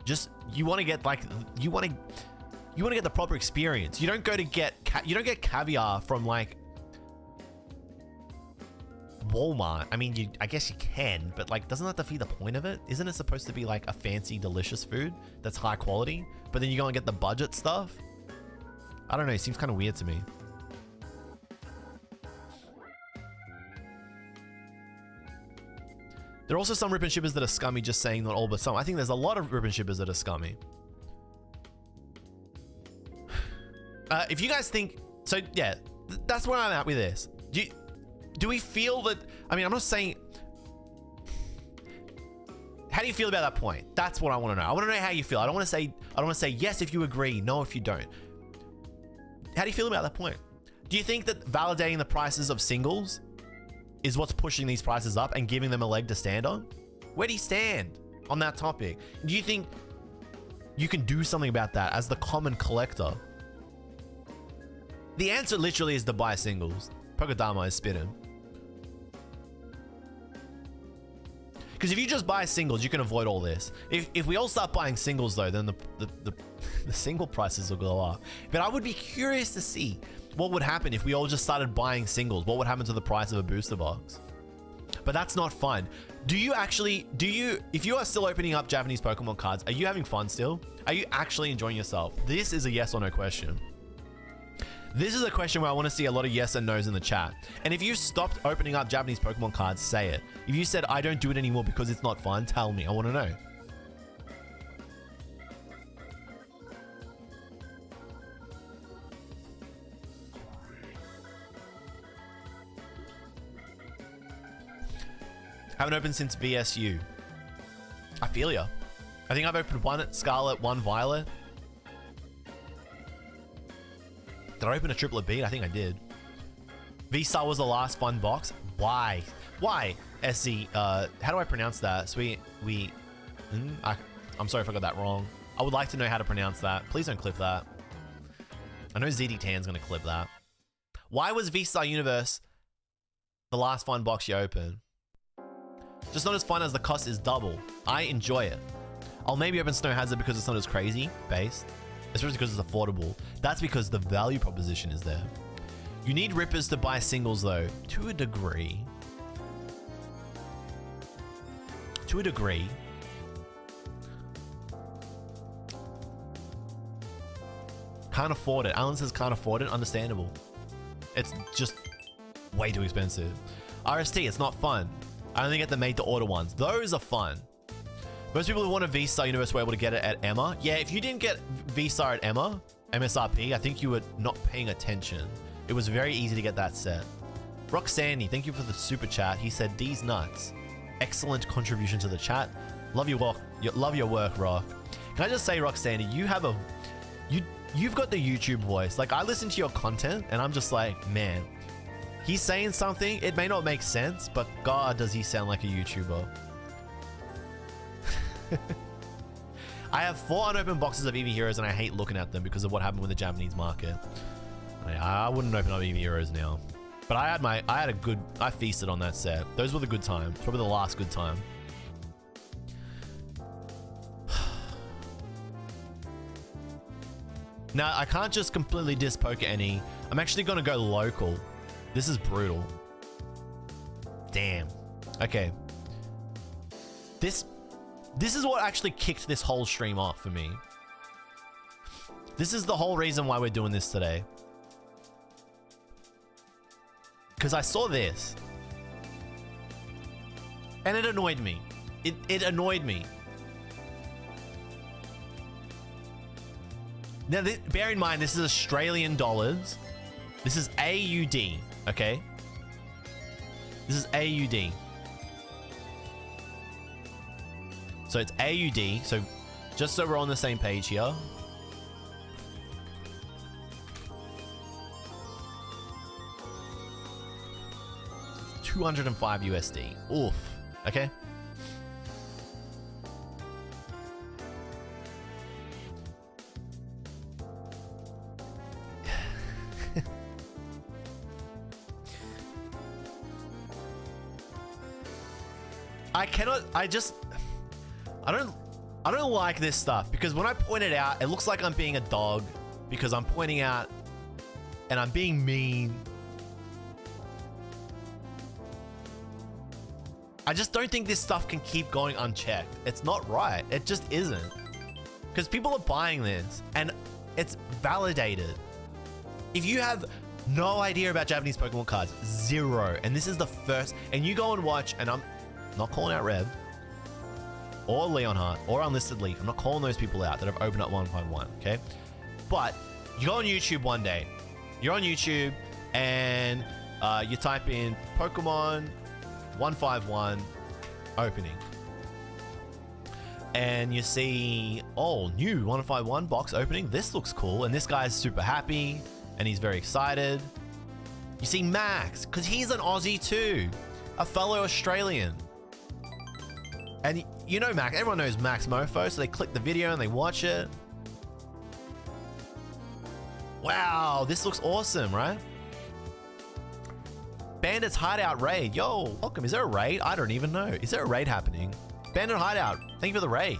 just, you want to get like, you want to get the proper experience. You don't go to get, you don't get caviar from like Walmart. I mean, I guess you can, but like, doesn't that defeat the point of it? Isn't it supposed to be like a fancy, delicious food that's high quality, but then you go and get the budget stuff? I don't know. It seems kind of weird to me. There are also some rip and shippers that are scummy, just saying not all, but some. I think there's a lot of rip and shippers that are scummy. If you guys think, so yeah, that's where I'm at with this. Do we feel that, I mean, I'm not saying, how do you feel about that point? That's what I want to know. I want to know how you feel. I don't want to say yes if you agree, no if you don't. How do you feel about that point? Do you think that validating the prices of singles is what's pushing these prices up and giving them a leg to stand on? Where do you stand on that topic? Do you think you can do something about that as the common collector? The answer literally is to buy singles. Pokodama is spitting. Because if you just buy singles, you can avoid all this. If we all start buying singles though, then the single prices will go up. But I would be curious to see what would happen if we all just started buying singles. What would happen to the price of a booster box? But that's not fun. If you are still opening up Japanese Pokemon cards, are you having fun still? Are you actually enjoying yourself? This is a yes or no question. This is a question where I want to see a lot of yes and no's in the chat. And if you stopped opening up Japanese Pokemon cards, say it. If you said, I don't do it anymore because it's not fun, tell me. I want to know. Haven't opened since VSU. I feel ya. I think I've opened one Scarlet, one Violet. Did I open a triplet beat? I think I did. V-Star was the last fun box. Why? Why? SC, how do I pronounce that? I'm sorry if I got that wrong. I would like to know how to pronounce that. Please don't clip that. I know ZD Tan's gonna clip that. Why was V-Star Universe the last fun box you opened? Just not as fun as the cost is double. I enjoy it. I'll maybe open Snow Hazard because it's not as crazy based. Especially because it's affordable. That's because the value proposition is there. You need rippers to buy singles though, to a degree. To a degree. Can't afford it. Alan says can't afford it. Understandable. It's just way too expensive. RST, it's not fun. I only get the made to order ones. Those are fun. Most people who want a V-Star Universe were able to get it at Emma. Yeah, if you didn't get V-Star at Emma, MSRP, I think you were not paying attention. It was very easy to get that set. Roxanne, thank you for the super chat. He said, "These nuts." Excellent contribution to the chat. Love your work. Love your work, Rock. Can I just say, Roxanne, you've got the YouTube voice. Like, I listen to your content and I'm just like, man, he's saying something. It may not make sense, but God, does he sound like a YouTuber. I have 4 unopened boxes of EV Heroes and I hate looking at them because of what happened with the Japanese market. I wouldn't open up EV Heroes now. But I feasted on that set. Those were the good times. Probably the last good time. Now, I can't just completely diss Poke Any. I'm actually going to go local. This is brutal. Damn. Okay. This is what actually kicked this whole stream off for me. This is the whole reason why we're doing this today. Because I saw this. And it annoyed me. It annoyed me. Now, bear in mind, this is Australian dollars. This is AUD, okay? This is AUD. So it's AUD. So just so we're on the same page here. $205 USD. Oof. Okay. I don't like this stuff because when I point it out, it looks like I'm being a dog because I'm pointing out and I'm being mean. I just don't think this stuff can keep going unchecked. It's not right. It just isn't. Because people are buying this and it's validated. If you have no idea about Japanese Pokemon cards, zero, and this is the first, and you go and watch, and I'm not calling out Reb, or Leonhardt, or Unlisted Leaf. I'm not calling those people out that have opened up 151, okay? But you go on YouTube one day. You're on YouTube, and you type in Pokemon 151 opening. And you see, oh, new 151 box opening. This looks cool. And this guy's super happy, and he's very excited. You see Max, because he's an Aussie too. A fellow Australian. And you know Max, everyone knows Max Mofo, so they click the video and they watch it. Wow, this looks awesome, right? Bandit's Hideout raid. Yo, welcome. Is there a raid? I don't even know. Is there a raid happening? Bandit Hideout, thank you for the raid.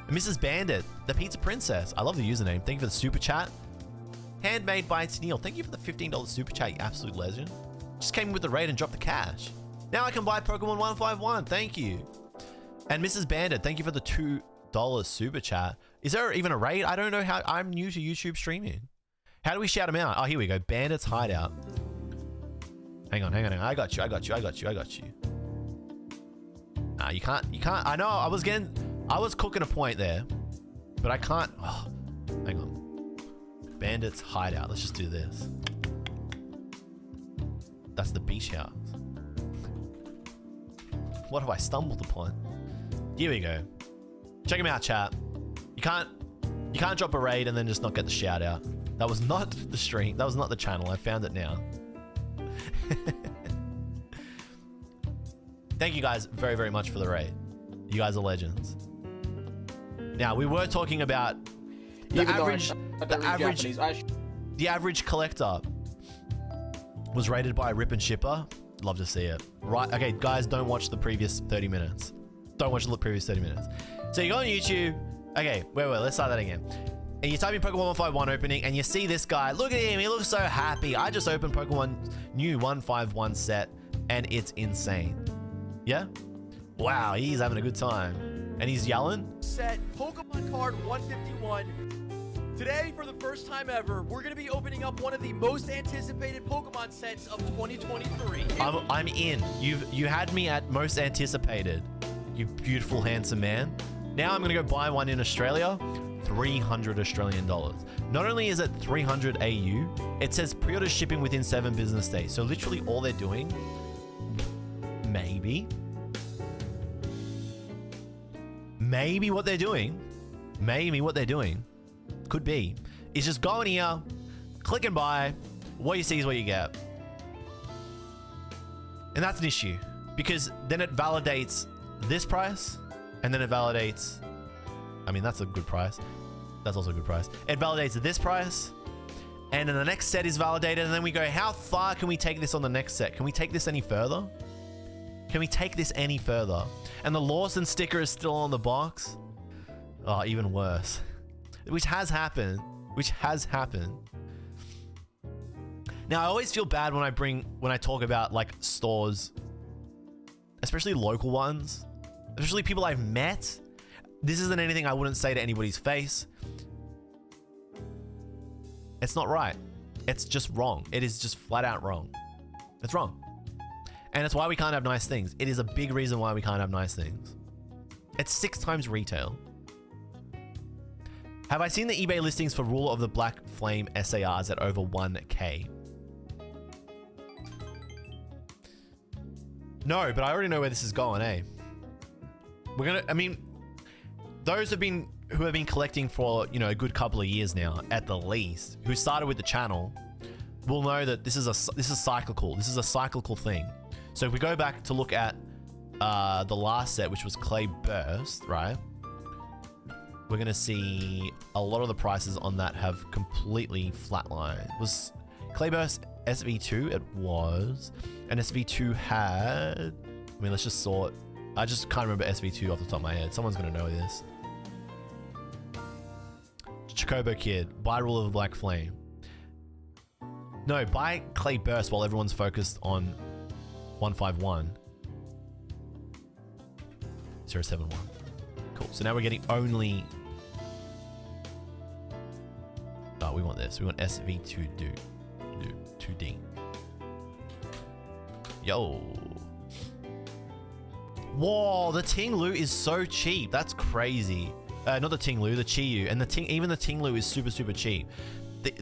And Mrs. Bandit, the Pizza Princess. I love the username. Thank you for the super chat. Handmade by Tennille. Thank you for the $15 super chat, you absolute legend. Just came in with the raid and dropped the cash. Now I can buy Pokemon 151. Thank you. And Mrs. Bandit, thank you for the $2 super chat. Is there even a raid? I don't know how. I'm new to YouTube streaming. How do we shout them out? Oh, here we go. Bandit's Hideout. Hang on. I got you. Nah, you can't. I know. I was cooking a point there, but I can't. Oh, hang on. Bandit's Hideout. Let's just do this. That's the beach house. What have I stumbled upon? Here we go. Check him out, chat. You can't drop a raid and then just not get the shout out. That was not the stream. That was not the channel. I found it now. Thank you guys very, very much for the raid. You guys are legends. Now, we were talking about the average collector was rated by a Rip and Shipper. Love to see it. Right. Okay, guys, don't watch the previous 30 minutes. Don't watch the previous 30 minutes. So you go on YouTube. Okay, wait, let's start that again. And you type in Pokemon 151 opening and you see this guy. Look at him. He looks so happy. I just opened Pokemon new 151 set and it's insane. Yeah? Wow, he's having a good time. And he's yelling. Set Pokemon card 151. Today, for the first time ever, we're going to be opening up one of the most anticipated Pokemon sets of 2023. I'm in. You had me at most anticipated. You beautiful, handsome man. Now I'm going to go buy one in Australia, 300 Australian dollars. Not only is it 300 AU, it says pre-order shipping within 7 business days. So literally all they're doing, maybe what they're doing, could be, is just go in here, click and buy. What you see is what you get. And that's an issue because then it validates this price and then it validates, I mean, that's a good price. That's also a good price. It validates this price and then the next set is validated. And then we go, how far can we take this on the next set? Can we take this any further? Can we take this any further? And the Lawson sticker is still on the box. Oh, even worse. Which has happened. Now, I always feel bad when I talk about like stores, especially local ones, especially people I've met. This isn't anything I wouldn't say to anybody's face. It's not right. It's just wrong. It is just flat out wrong. It's wrong. And it's why we can't have nice things. It is a big reason why we can't have nice things. It's 6 times retail. Have I seen the eBay listings for Ruler of the Black Flame SARs at over 1K? No, but I already know where this is going, eh? I mean, those who have been collecting for, you know, a good couple of years now, at the least, who started with the channel, will know that this is cyclical. This is a cyclical thing. So if we go back to look at the last set, which was Clay Burst, right? We're gonna see a lot of the prices on that have completely flatlined. Was Clay Burst SV2? It was. And SV2 had, I mean, let's just sort. I just can't remember SV2 off the top of my head. Someone's gonna know this. Chocobo Kid, buy Rule of the Black Flame. No, buy Clay Burst while everyone's focused on 151. 071. Cool. So now we're getting only. Oh, we want this. We want SV2 2D. Yo. Whoa, the Ting Lu is so cheap. That's crazy. Not the Ting Lu, the Chi-Yu. And even the Ting Lu is super, super cheap.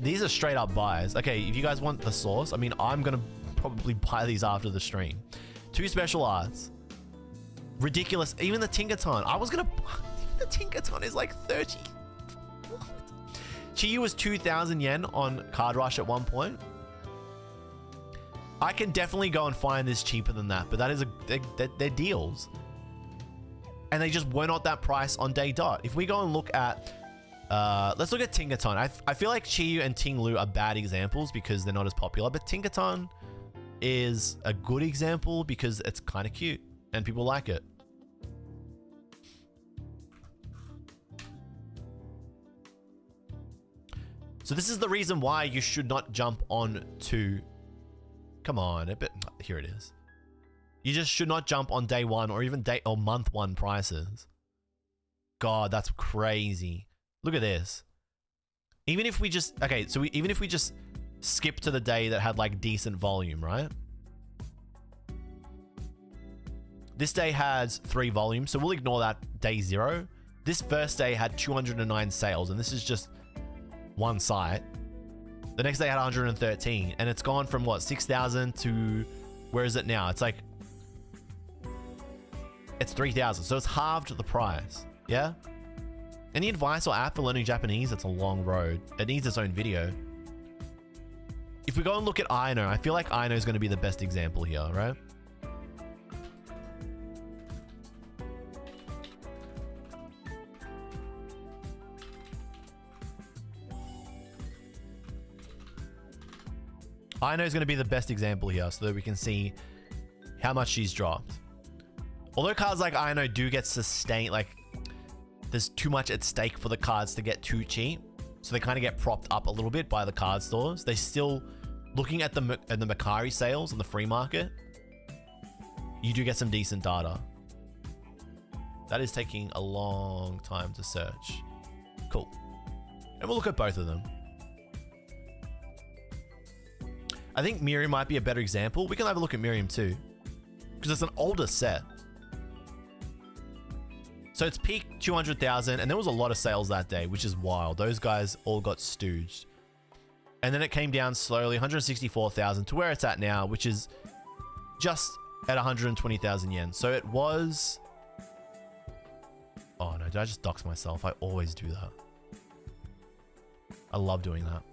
These are straight up buys. Okay, if you guys want the source, I mean, I'm going to probably buy these after the stream. 2 special arts. Ridiculous. Even the Tinkaton. I was going to... The Tinkaton is like 30. What? Chi-Yu was 2,000 yen on Card Rush at one point. I can definitely go and find this cheaper than that, but that is they're deals. And they just were not that price on day dot. If we go and look at... let's look at Tinkaton. I feel like Chi-Yu and Ting Lu are bad examples because they're not as popular, but Tinkaton is a good example because it's kind of cute and people like it. So this is the reason why you should not jump on to... Come on, here it is. You just should not jump on day one or even month one prices. God, that's crazy. Look at this. Even if we just... Okay, so even if we just skip to the day that had like decent volume, right? This day has 3 volumes, so we'll ignore that day 0. This first day had 209 sales, and this is just one site. The next day had 113, and it's gone from what, 6,000 to where is it now? It's like, it's 3,000, so it's halved the price. Yeah. Any advice or app for learning Japanese? It's a long road. It needs its own video. If we go and look at Aino, I feel like Aino is going to be the best example here, right? Aino is going to be the best example here so that we can see how much she's dropped. Although cards like Aino do get sustained, like there's too much at stake for the cards to get too cheap. So they kind of get propped up a little bit by the card stores. They still, looking at the Mercari sales on the free market, you do get some decent data. That is taking a long time to search. Cool. And we'll look at both of them. I think Miriam might be a better example. We can have a look at Miriam too, because it's an older set. So it's peaked 200,000, and there was a lot of sales that day, which is wild. Those guys all got stooged. And then it came down slowly, 164,000 to where it's at now, which is just at 120,000 yen. So it was... Oh no, did I just dox myself? I always do that. I love doing that.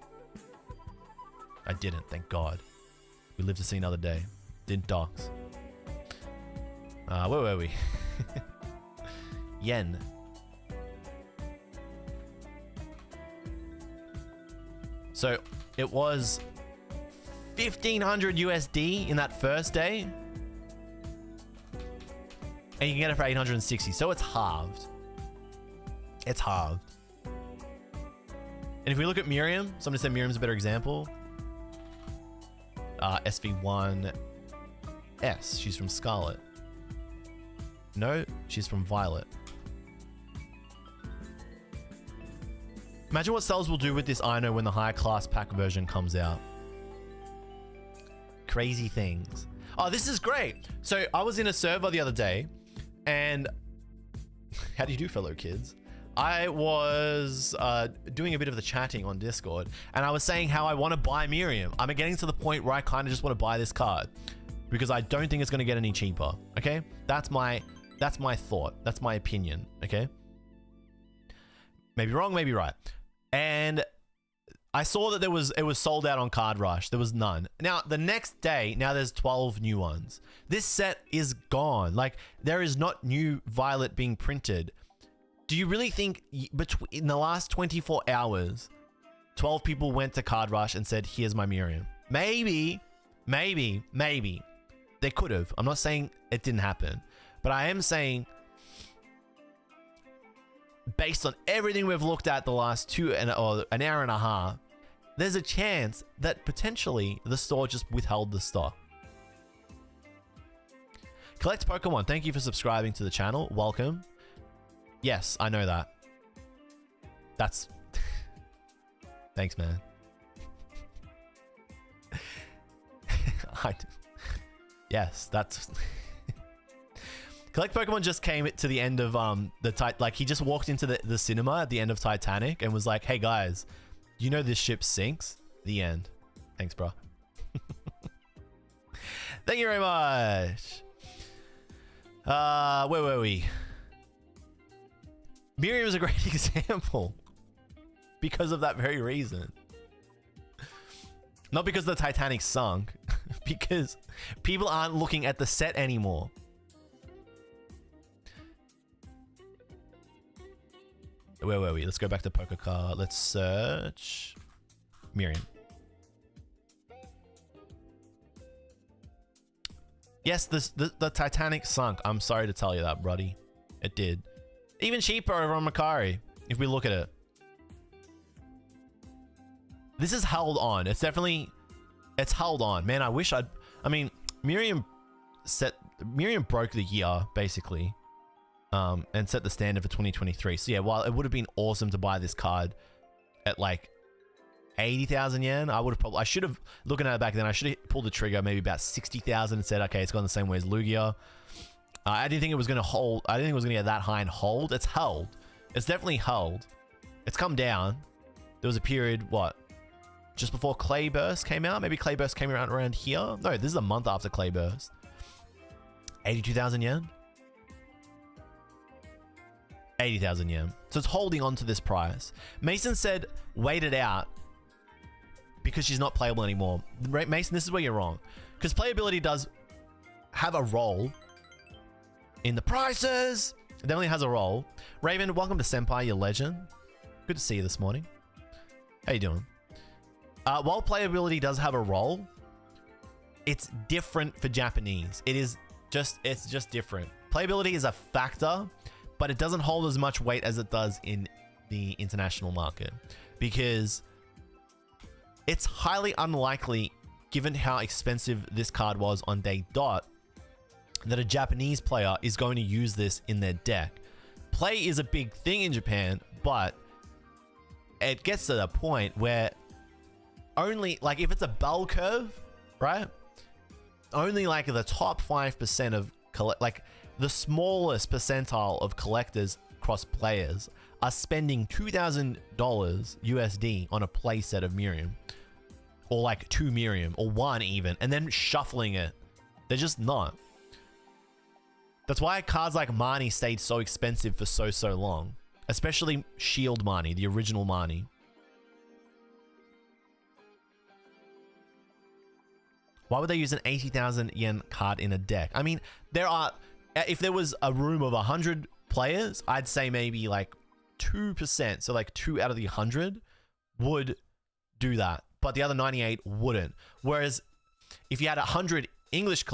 I didn't, thank God. We live to see another day. Didn't dox. Where were we? Yen. So it was 1,500 USD in that first day. And you can get it for 860. So it's halved. It's halved. And if we look at Miriam, somebody said Miriam's a better example. SV1S. She's from Scarlet. No, she's from Violet. Imagine what Cells will do with this Ino when the higher class pack version comes out. Crazy things. Oh, this is great. So I was in a server the other day, and how do you do, fellow kids? I was doing a bit of the chatting on Discord, and I was saying how I want to buy Miriam. I'm getting to the point where I kind of just want to buy this card because I don't think it's going to get any cheaper. Okay, that's my thought. That's my opinion. Okay, maybe wrong, maybe right. And I saw that it was sold out on Card Rush. There was none. Now the next day, now there's 12 new ones. This set is gone. Like, there is not new Violet being printed. Do you really think in the last 24 hours, 12 people went to Card Rush and said, here's my Miriam? Maybe. They could have. I'm not saying it didn't happen, but I am saying, based on everything we've looked at the last an hour and a half, there's a chance that potentially the store just withheld the stock. Collect Pokemon, thank you for subscribing to the channel. Welcome. Yes, I know that. That's... Thanks, man. Yes, that's... Collect Pokemon just came to the end of like he just walked into the cinema at the end of Titanic and was like, hey guys, you know this ship sinks? The end. Thanks, bro. Thank you very much. Where were we? Miriam is a great example because of that very reason. Not because the Titanic sunk, because people aren't looking at the set anymore. Where were we? Let's go back to Pokécard. Let's search Miriam. Yes, the Titanic sunk. I'm sorry to tell you that, buddy. It did. Even cheaper over on Macari, if we look at it. This is held on. It's held on. Man, I mean, Miriam broke the year, basically. And set the standard for 2023. So yeah, while it would have been awesome to buy this card at like 80,000 yen, I should have, looking at it back then, I should have pulled the trigger maybe about 60,000 and said, okay, it's gone the same way as Lugia. I didn't think it was going to hold. I didn't think it was going to get that high and hold. It's held. It's definitely held. It's come down. There was a period, what? Just before Clayburst came out? Maybe Clayburst came around here? No, this is a month after Clayburst. 82,000 yen? 80,000 yen. So it's holding on to this price. Mason said, wait it out because she's not playable anymore. Mason, this is where you're wrong. Because playability does have a role in the prices. It definitely has a role. Raven, welcome to Senpai, your legend. Good to see you this morning. How you doing? While playability does have a role, it's different for Japanese. It's just different. Playability is a factor, but it doesn't hold as much weight as it does in the international market because it's highly unlikely, given how expensive this card was on day dot, that a Japanese player is going to use this in their deck. Play is a big thing in Japan, but it gets to the point where only, like, if it's a bell curve, right? Only like the top 5% of like the smallest percentile of collectors across players are spending $2,000 USD on a playset of Miriam. Or like 2 Miriam, or 1 even, and then shuffling it. They're just not. That's why cards like Marnie stayed so expensive for so long. Especially Shield Marnie, the original Marnie. Why would they use an 80,000 yen card in a deck? I mean, there are... If there was a room of 100 players, I'd say maybe like 2%, so like 2 out of the 100 would do that. But the other 98 wouldn't. Whereas if you had 100 English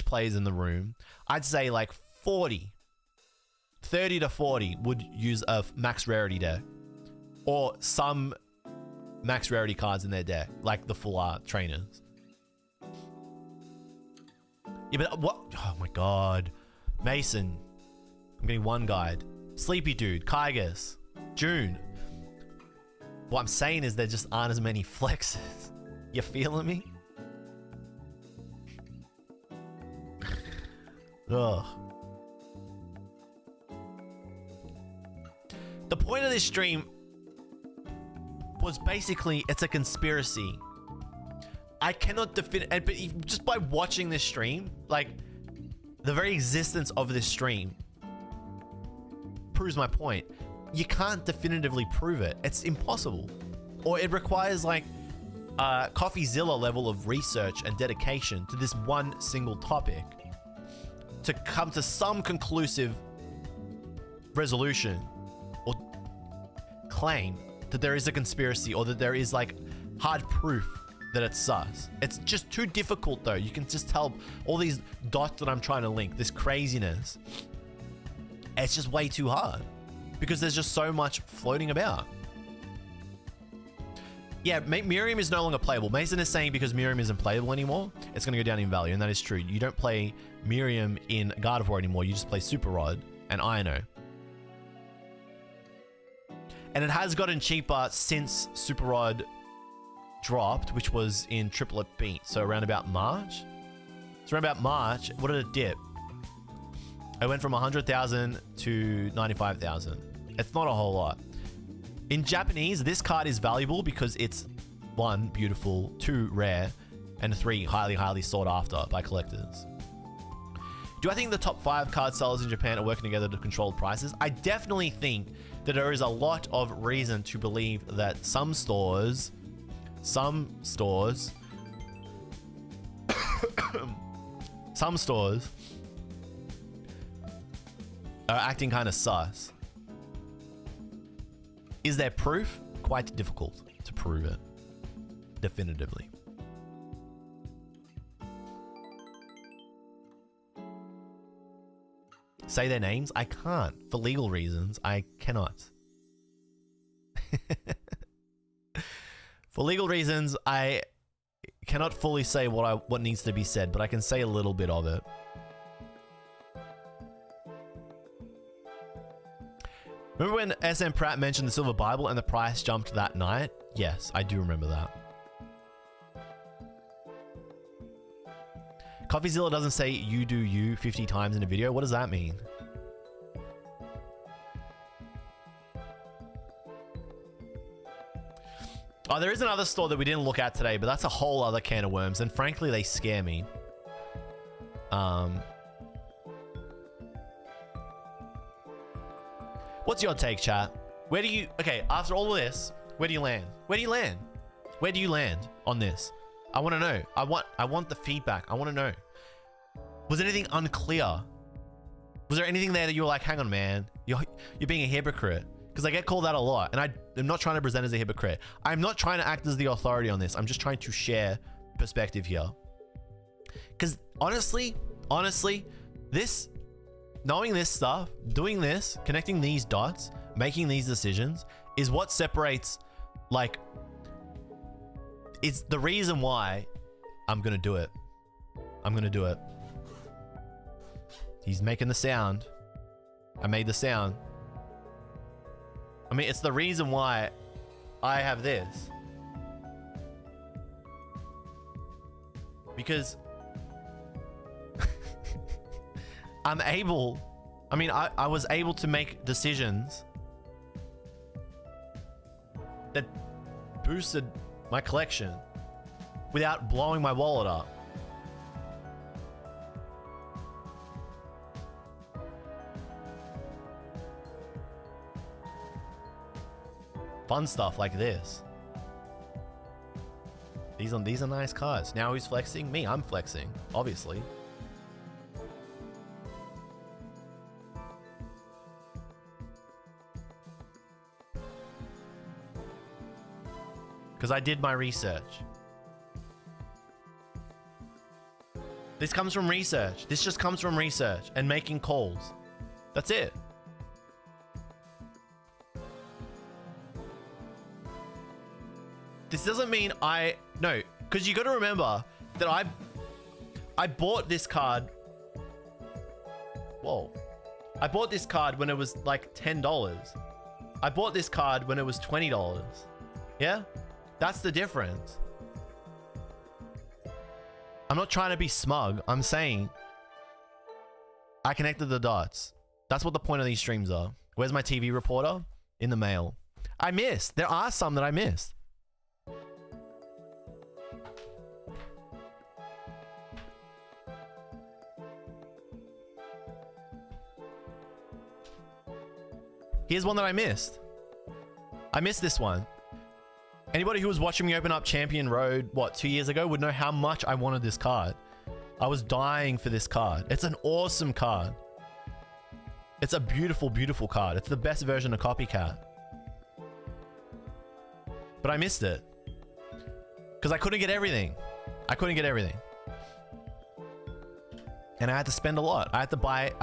players in the room, I'd say like 30 to 40 would use a max rarity deck. Or some max rarity cards in their deck, like the full art trainers. Yeah, but what? Oh my god. Mason. I'm getting one guide. Sleepy Dude. Kygus. June. What I'm saying is there just aren't as many flexes. You feeling me? Ugh. The point of this stream was basically it's a conspiracy. I cannot define it, but just by watching this stream, like the very existence of this stream proves my point. You can't definitively prove it. It's impossible. Or it requires like CoffeeZilla level of research and dedication to this one single topic to come to some conclusive resolution or claim that there is a conspiracy or that there is like hard proof that it's sus. It's just too difficult though. You can just tell all these dots that I'm trying to link, this craziness. It's just way too hard. Because there's just so much floating about. Yeah, Miriam is no longer playable. Mason is saying because Miriam isn't playable anymore, it's going to go down in value, and that is true. You don't play Miriam in Gardevoir anymore, you just play Super Rod and Ino. And it has gotten cheaper since Super Rod dropped, which was in Triplet Beat, so around about March. So around about March, what did it dip? It went from 100,000 to 95,000. It's not a whole lot. In Japanese, this card is valuable because it's 1, beautiful, 2, rare, and 3, highly sought after by collectors. Do I think the top 5 card sellers in Japan are working together to control prices? I definitely think that there is a lot of reason to believe that some stores are acting kind of sus. Is there proof? Quite difficult to prove it definitively. Say their names? I can't. For legal reasons, I cannot. For legal reasons, I cannot fully say what needs to be said, but I can say a little bit of it. Remember when SM Pratt mentioned the Silver Bible and the price jumped that night? Yes, I do remember that. CoffeeZilla doesn't say you do you 50 times in a video. What does that mean? Oh, there is another store that we didn't look at today, but that's a whole other can of worms, and frankly, they scare me. What's your take, chat? Where do you... Okay, after all of this, where do you land? Where do you land? Where do you land on this? I want to know. I want the feedback. I want to know. Was anything unclear? Was there anything there that you were like, hang on, man, you're being a hypocrite? Because I get called out a lot, and I'm not trying to present as a hypocrite. I'm not trying to act as the authority on this. I'm just trying to share perspective here. Because honestly, this... Knowing this stuff, doing this, connecting these dots, making these decisions is what separates, like, it's the reason why I'm gonna do it. I'm gonna do it. He's making the sound. I made the sound. I mean, it's the reason why I have this. Because I was able to make decisions that boosted my collection without blowing my wallet up. Fun stuff like this. These are nice cards. Now who's flexing? Me, I'm flexing, obviously. Because I did my research. This comes from research. This just comes from research and making calls. That's it. This doesn't mean no, because you got to remember that I bought this card. Whoa. I bought this card when it was like $10. I bought this card when it was $20. Yeah? That's the difference. I'm not trying to be smug. I'm saying I connected the dots. That's what the point of these streams are. Where's my TV reporter? In the mail. I missed. There are some that I missed. Here's one that I missed. I missed this one. Anybody who was watching me open up Champion Road, what, 2 years ago, would know how much I wanted this card. I was dying for this card. It's an awesome card. It's a beautiful, beautiful card. It's the best version of Copycat. But I missed it. Because I couldn't get everything. I couldn't get everything. And I had to spend a lot. I had to buy it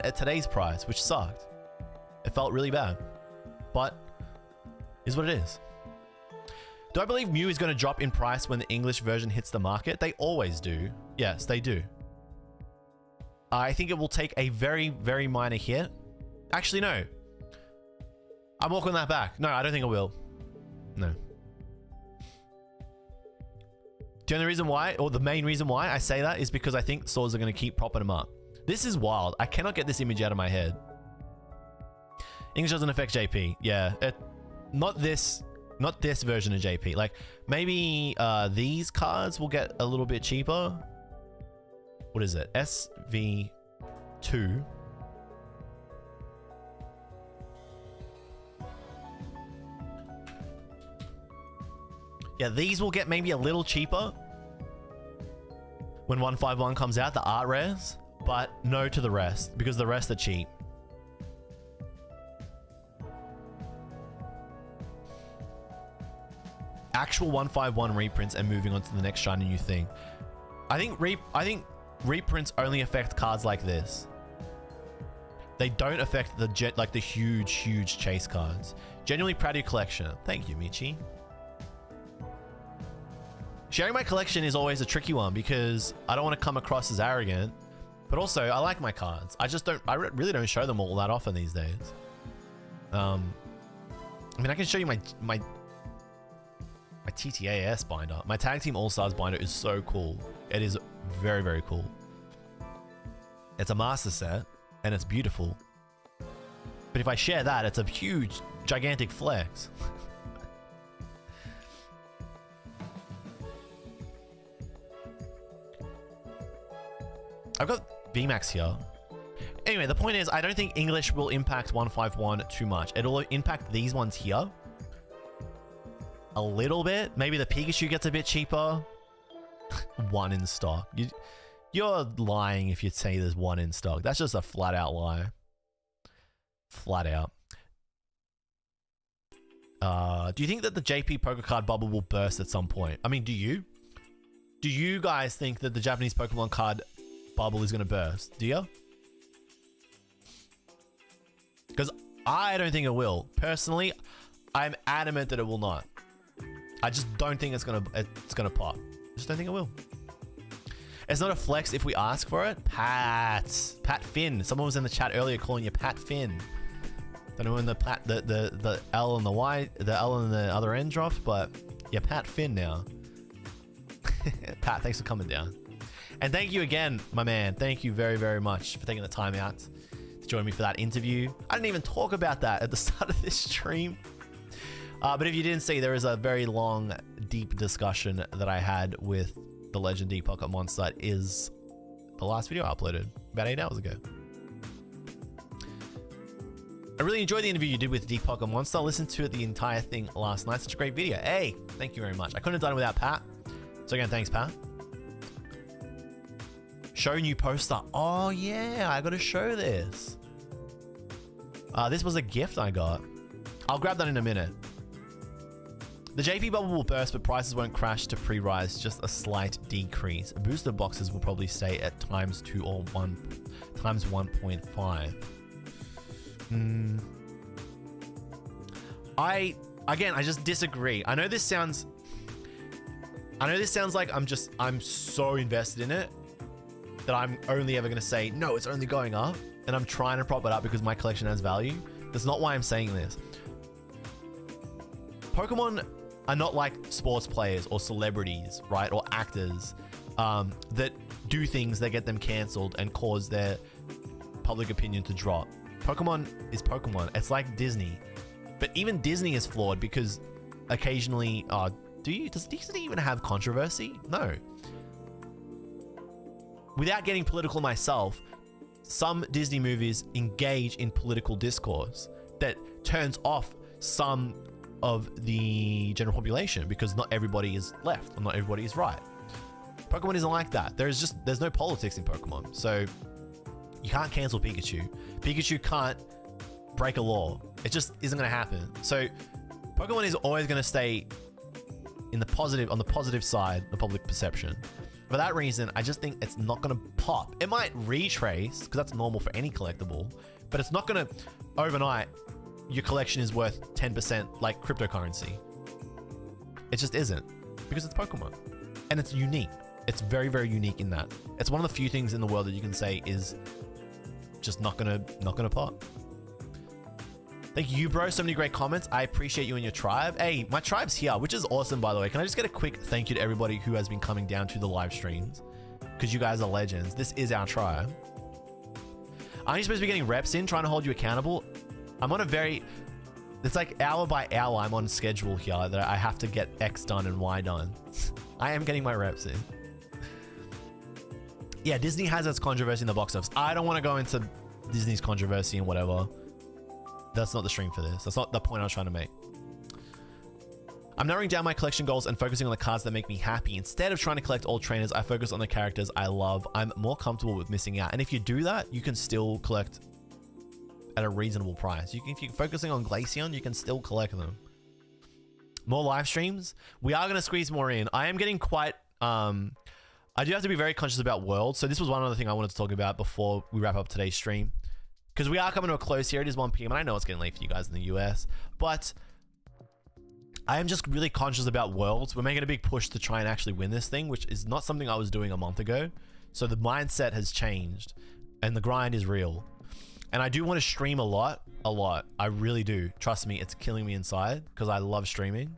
at today's price, which sucked. It felt really bad. But is what it is. Do I believe Mew is going to drop in price when the English version hits the market? They always do. Yes, they do. I think it will take a very, very minor hit. Actually, no. I'm walking that back. No, I don't think it will. No. The only reason why, or the main reason why I say that is because I think stores are going to keep propping them up. This is wild. I cannot get this image out of my head. English doesn't affect JP. Yeah. Not this version of JP. Like, maybe these cards will get a little bit cheaper. What is it? SV2. Yeah, these will get maybe a little cheaper when 151 comes out, the art rares, but no to the rest, because the rest are cheap. Actual 151 reprints and moving on to the next shiny new thing. I think reprints only affect cards like this. They don't affect the the huge chase cards. Genuinely proud of your collection. Thank you, Michi. Sharing my collection is always a tricky one because I don't want to come across as arrogant, but also I like my cards. I really don't show them all that often these days. I mean, I can show you my TTAS binder. My Tag Team All-Stars binder is so cool. It is very, very cool. It's a master set, and it's beautiful. But if I share that, it's a huge, gigantic flex. I've got VMAX here. Anyway, the point is, I don't think English will impact 151 too much. It'll impact these ones here a little bit. Maybe the Pikachu gets a bit cheaper. One in stock. You're lying if you say there's one in stock. That's just a flat out lie. Flat out. Do you think that the JP Poké card bubble will burst at some point? I mean, do you? Do you guys think that the Japanese Pokemon card bubble is going to burst? Do you? Because I don't think it will. Personally, I'm adamant that it will not. I just don't think it's gonna pop. I just don't think it will. It's not a flex if we ask for it. Pat Finn. Someone was in the chat earlier calling you Pat Finn. Don't know when the L and the Y, the L and the other end dropped, but yeah, Pat Finn now. Pat, thanks for coming down. And thank you again, my man. Thank you very, very much for taking the time out to join me for that interview. I didn't even talk about that at the start of this stream. But if you didn't see, there is a very long, deep discussion that I had with the legend D Pokémon. That is the last video I uploaded about 8 hours ago. I really enjoyed the interview you did with Deep Pocket Monster. I listened to the entire thing last night. Such a great video. Hey, thank you very much. I couldn't have done it without Pat. So again, thanks, Pat. Show new poster. Oh yeah, I gotta show this. This was a gift I got. I'll grab that in a minute. The JP bubble will burst, but prices won't crash to pre-rise, just a slight decrease. Booster boxes will probably stay at ×2 or ×1.5. I just disagree. I know this sounds like I'm so invested in it that I'm only ever going to say, no, it's only going up. And I'm trying to prop it up because my collection has value. That's not why I'm saying this. Pokemon are not like sports players or celebrities, right? Or actors that do things that get them cancelled and cause their public opinion to drop. Pokemon is Pokemon. It's like Disney. But even Disney is flawed because occasionally, does Disney even have controversy? No. Without getting political myself, some Disney movies engage in political discourse that turns off some of the general population because not everybody is left or not everybody is right. Pokemon isn't like that. There's no politics in Pokemon. So you can't cancel Pikachu. Pikachu can't break a law. It just isn't going to happen. So Pokemon is always going to stay on the positive side of public perception. For that reason, I just think it's not going to pop. It might retrace because that's normal for any collectible, but it's not going to overnight. Your collection is worth 10% like cryptocurrency. It just isn't because it's Pokemon and it's unique. It's very, very unique in that. It's one of the few things in the world that you can say is just not gonna pop. Thank you, bro. So many great comments. I appreciate you and your tribe. Hey, my tribe's here, which is awesome, by the way. Can I just get a quick thank you to everybody who has been coming down to the live streams? Because you guys are legends. This is our tribe. Aren't you supposed to be getting reps in, trying to hold you accountable? I'm on it's like hour by hour, I'm on schedule here that I have to get X done and Y done. I am getting my reps in. Yeah, Disney has its controversy in the box office. I don't want to go into Disney's controversy and whatever. That's not the stream for this. That's not the point I was trying to make. I'm narrowing down my collection goals and focusing on the cards that make me happy. Instead of trying to collect all trainers, I focus on the characters I love. I'm more comfortable with missing out. And if you do that, you can still collect at a reasonable price. If you're focusing on Glaceon, you can still collect them. More live streams. We are going to squeeze more in. I am getting quite... I do have to be very conscious about Worlds. So this was one other thing I wanted to talk about before we wrap up today's stream. Because we are coming to a close here. It is 1 p.m. and I know it's getting late for you guys in the US. But I am just really conscious about Worlds. We're making a big push to try and actually win this thing, which is not something I was doing a month ago. So the mindset has changed and the grind is real. And I do want to stream a lot. I really do. Trust me, it's killing me inside because I love streaming.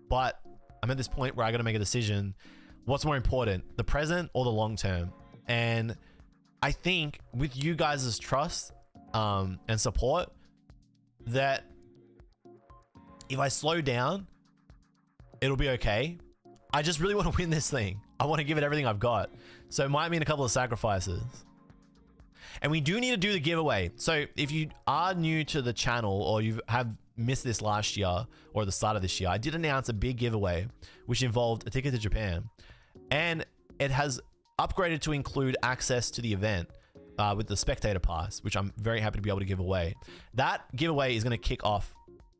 But I'm at this point where I got to make a decision. What's more important, the present or the long term? And I think with you guys' trust and support, that if I slow down, it'll be okay. I just really want to win this thing. I want to give it everything I've got. So it might mean a couple of sacrifices. And we do need to do the giveaway. So if you are new to the channel or you have missed this last year or the start of this year, I did announce a big giveaway, which involved a ticket to Japan. And it has upgraded to include access to the event with the spectator pass, which I'm very happy to be able to give away. That giveaway is going to kick off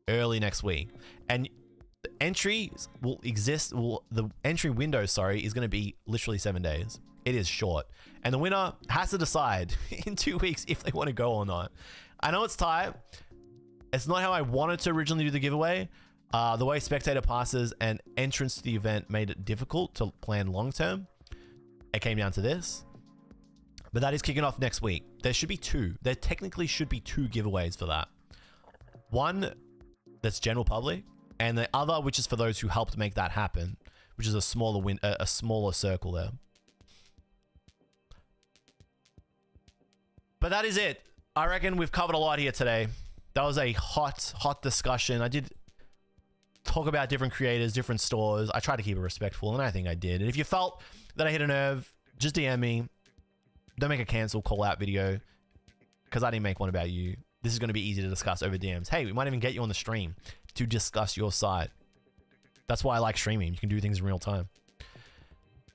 early next week. And the entries will exist. The entry window, is going to be literally 7 days. It is short. And the winner has to decide in 2 weeks if they want to go or not. I know it's tight. It's not how I wanted to originally do the giveaway. The way spectator passes and entrance to the event made it difficult to plan long term. It came down to this. But that is kicking off next week. There should be two. There technically should be two giveaways for that. One that's general public, and the other which is for those who helped make that happen, which is a smaller circle there. But that is it. I reckon we've covered a lot here today. That was a hot discussion. I did talk about different creators, different stores. I tried to keep it respectful, and I think I did. And if you felt that I hit a nerve, just DM me. Don't make a cancel call out video, because I didn't make one about you. This is going to be easy to discuss over DMs. Hey, we might even get you on the stream to discuss your side. That's why I like streaming. You can do things in real time.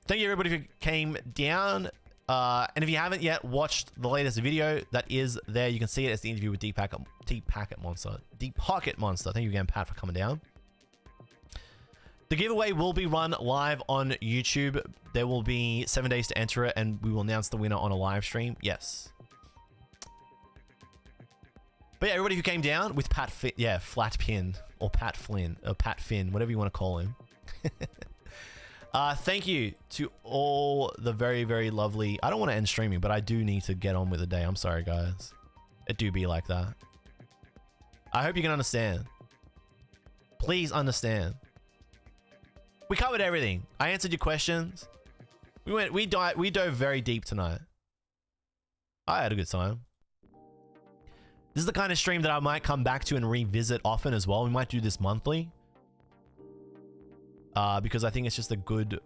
Thank you everybody who came down. And if you haven't yet watched the latest video, that is there. You can see it as the interview with Deep Pocket Monster. Thank you again, Pat, for coming down. The giveaway will be run live on YouTube. There will be 7 days to enter it, and we will announce the winner on a live stream. Yes. But yeah, everybody who came down with Flat Pin, or Pat Flynn, or Pat Finn, whatever you want to call him. Thank you to all the very, very lovely... I don't want to end streaming, but I do need to get on with the day. I'm sorry, guys. It do be like that. I hope you can understand. Please understand. We covered everything. I answered your questions. We dove very deep tonight. I had a good time. This is the kind of stream that I might come back to and revisit often as well. We might do this monthly. Because I think it's just a good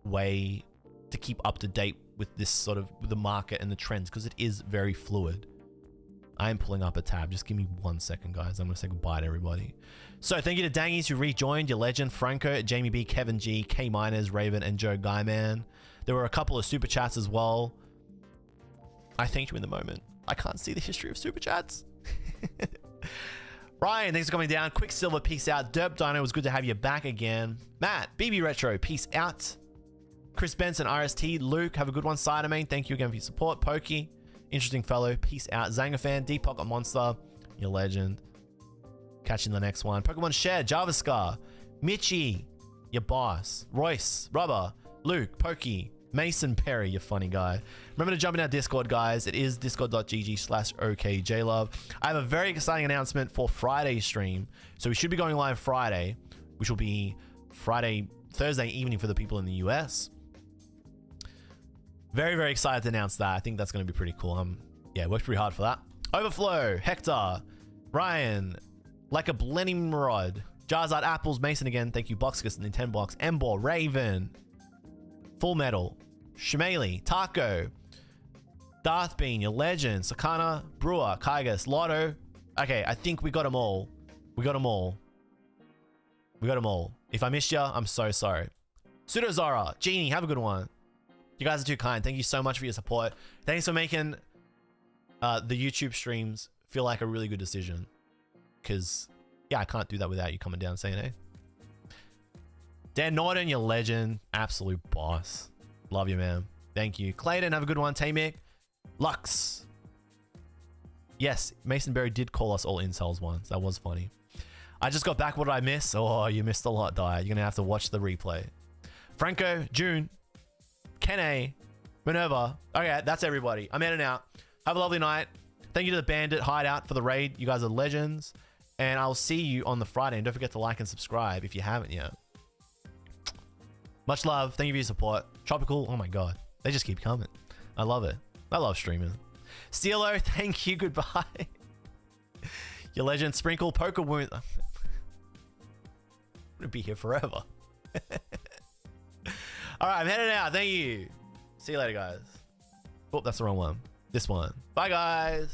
way to keep up to date with this sort of the market and the trends, because it is very fluid. I am pulling up a tab. Just give me 1 second, guys. I'm going to say goodbye to everybody. So thank you to Dangies who rejoined, your legend, Franco, Jamie B, Kevin G, K Miners, Raven, and Joe Guyman. There were a couple of super chats as well. I thanked you in the moment. I can't see the history of super chats. Ryan, thanks for coming down. Quicksilver, peace out. Derp Dino, it was good to have you back again. Matt, BB Retro, peace out. Chris Benson, RST. Luke, have a good one. Cytomane, thank you again for your support. Pokey, interesting fellow, peace out. Zangafan, Deep Pocket Monster, your legend. Catching the next one. Pokemon Share, Javascar, Mitchie, your boss. Royce, Rubber, Luke, Pokey, Mason Perry, you funny guy. Remember to jump in our Discord, guys. It is discord.gg/okJLUV. I have a very exciting announcement for Friday's stream. So we should be going live Friday, which will be Thursday evening for the people in the US. Very, very excited to announce that. I think that's going to be pretty cool. Yeah, worked pretty hard for that. Overflow, Hector, Ryan, Like a Blending Rod, Jarzard Apples, Mason again. Thank you, Boxgus, Nintendo Box, Embor, Raven, Full Metal, Shimeli, Taco, Darth Bean, your legend, Sakana, Brewer, Kygus, Lotto. Okay, I think we got them all. We got them all. If I missed you, I'm so sorry. Pseudo Zara, Genie, have a good one. You guys are too kind. Thank you so much for your support. Thanks for making the YouTube streams feel like a really good decision. Because, yeah, I can't do that without you coming down and saying, hey. Dan Norton, your legend. Absolute boss. Love you, man. Thank you. Clayton, have a good one. Tamic. Lux. Yes, Mason Berry did call us all incels once. That was funny. I just got back. What did I miss? Oh, you missed a lot, Dyer. You're going to have to watch the replay. Franco, June, Kene, Minerva. Okay, that's everybody. I'm in and out. Have a lovely night. Thank you to the Bandit Hideout for the raid. You guys are legends. And I'll see you on the Friday. And don't forget to like and subscribe if you haven't yet. Much love. Thank you for your support. Tropical. Oh my God. They just keep coming. I love it. I love streaming. Steelo, thank you. Goodbye. Your legend. Sprinkle. Poker Wound. I'm going to be here forever. All right, I'm heading out. Thank you. See you later, guys. Oh, that's the wrong one. This one. Bye, guys.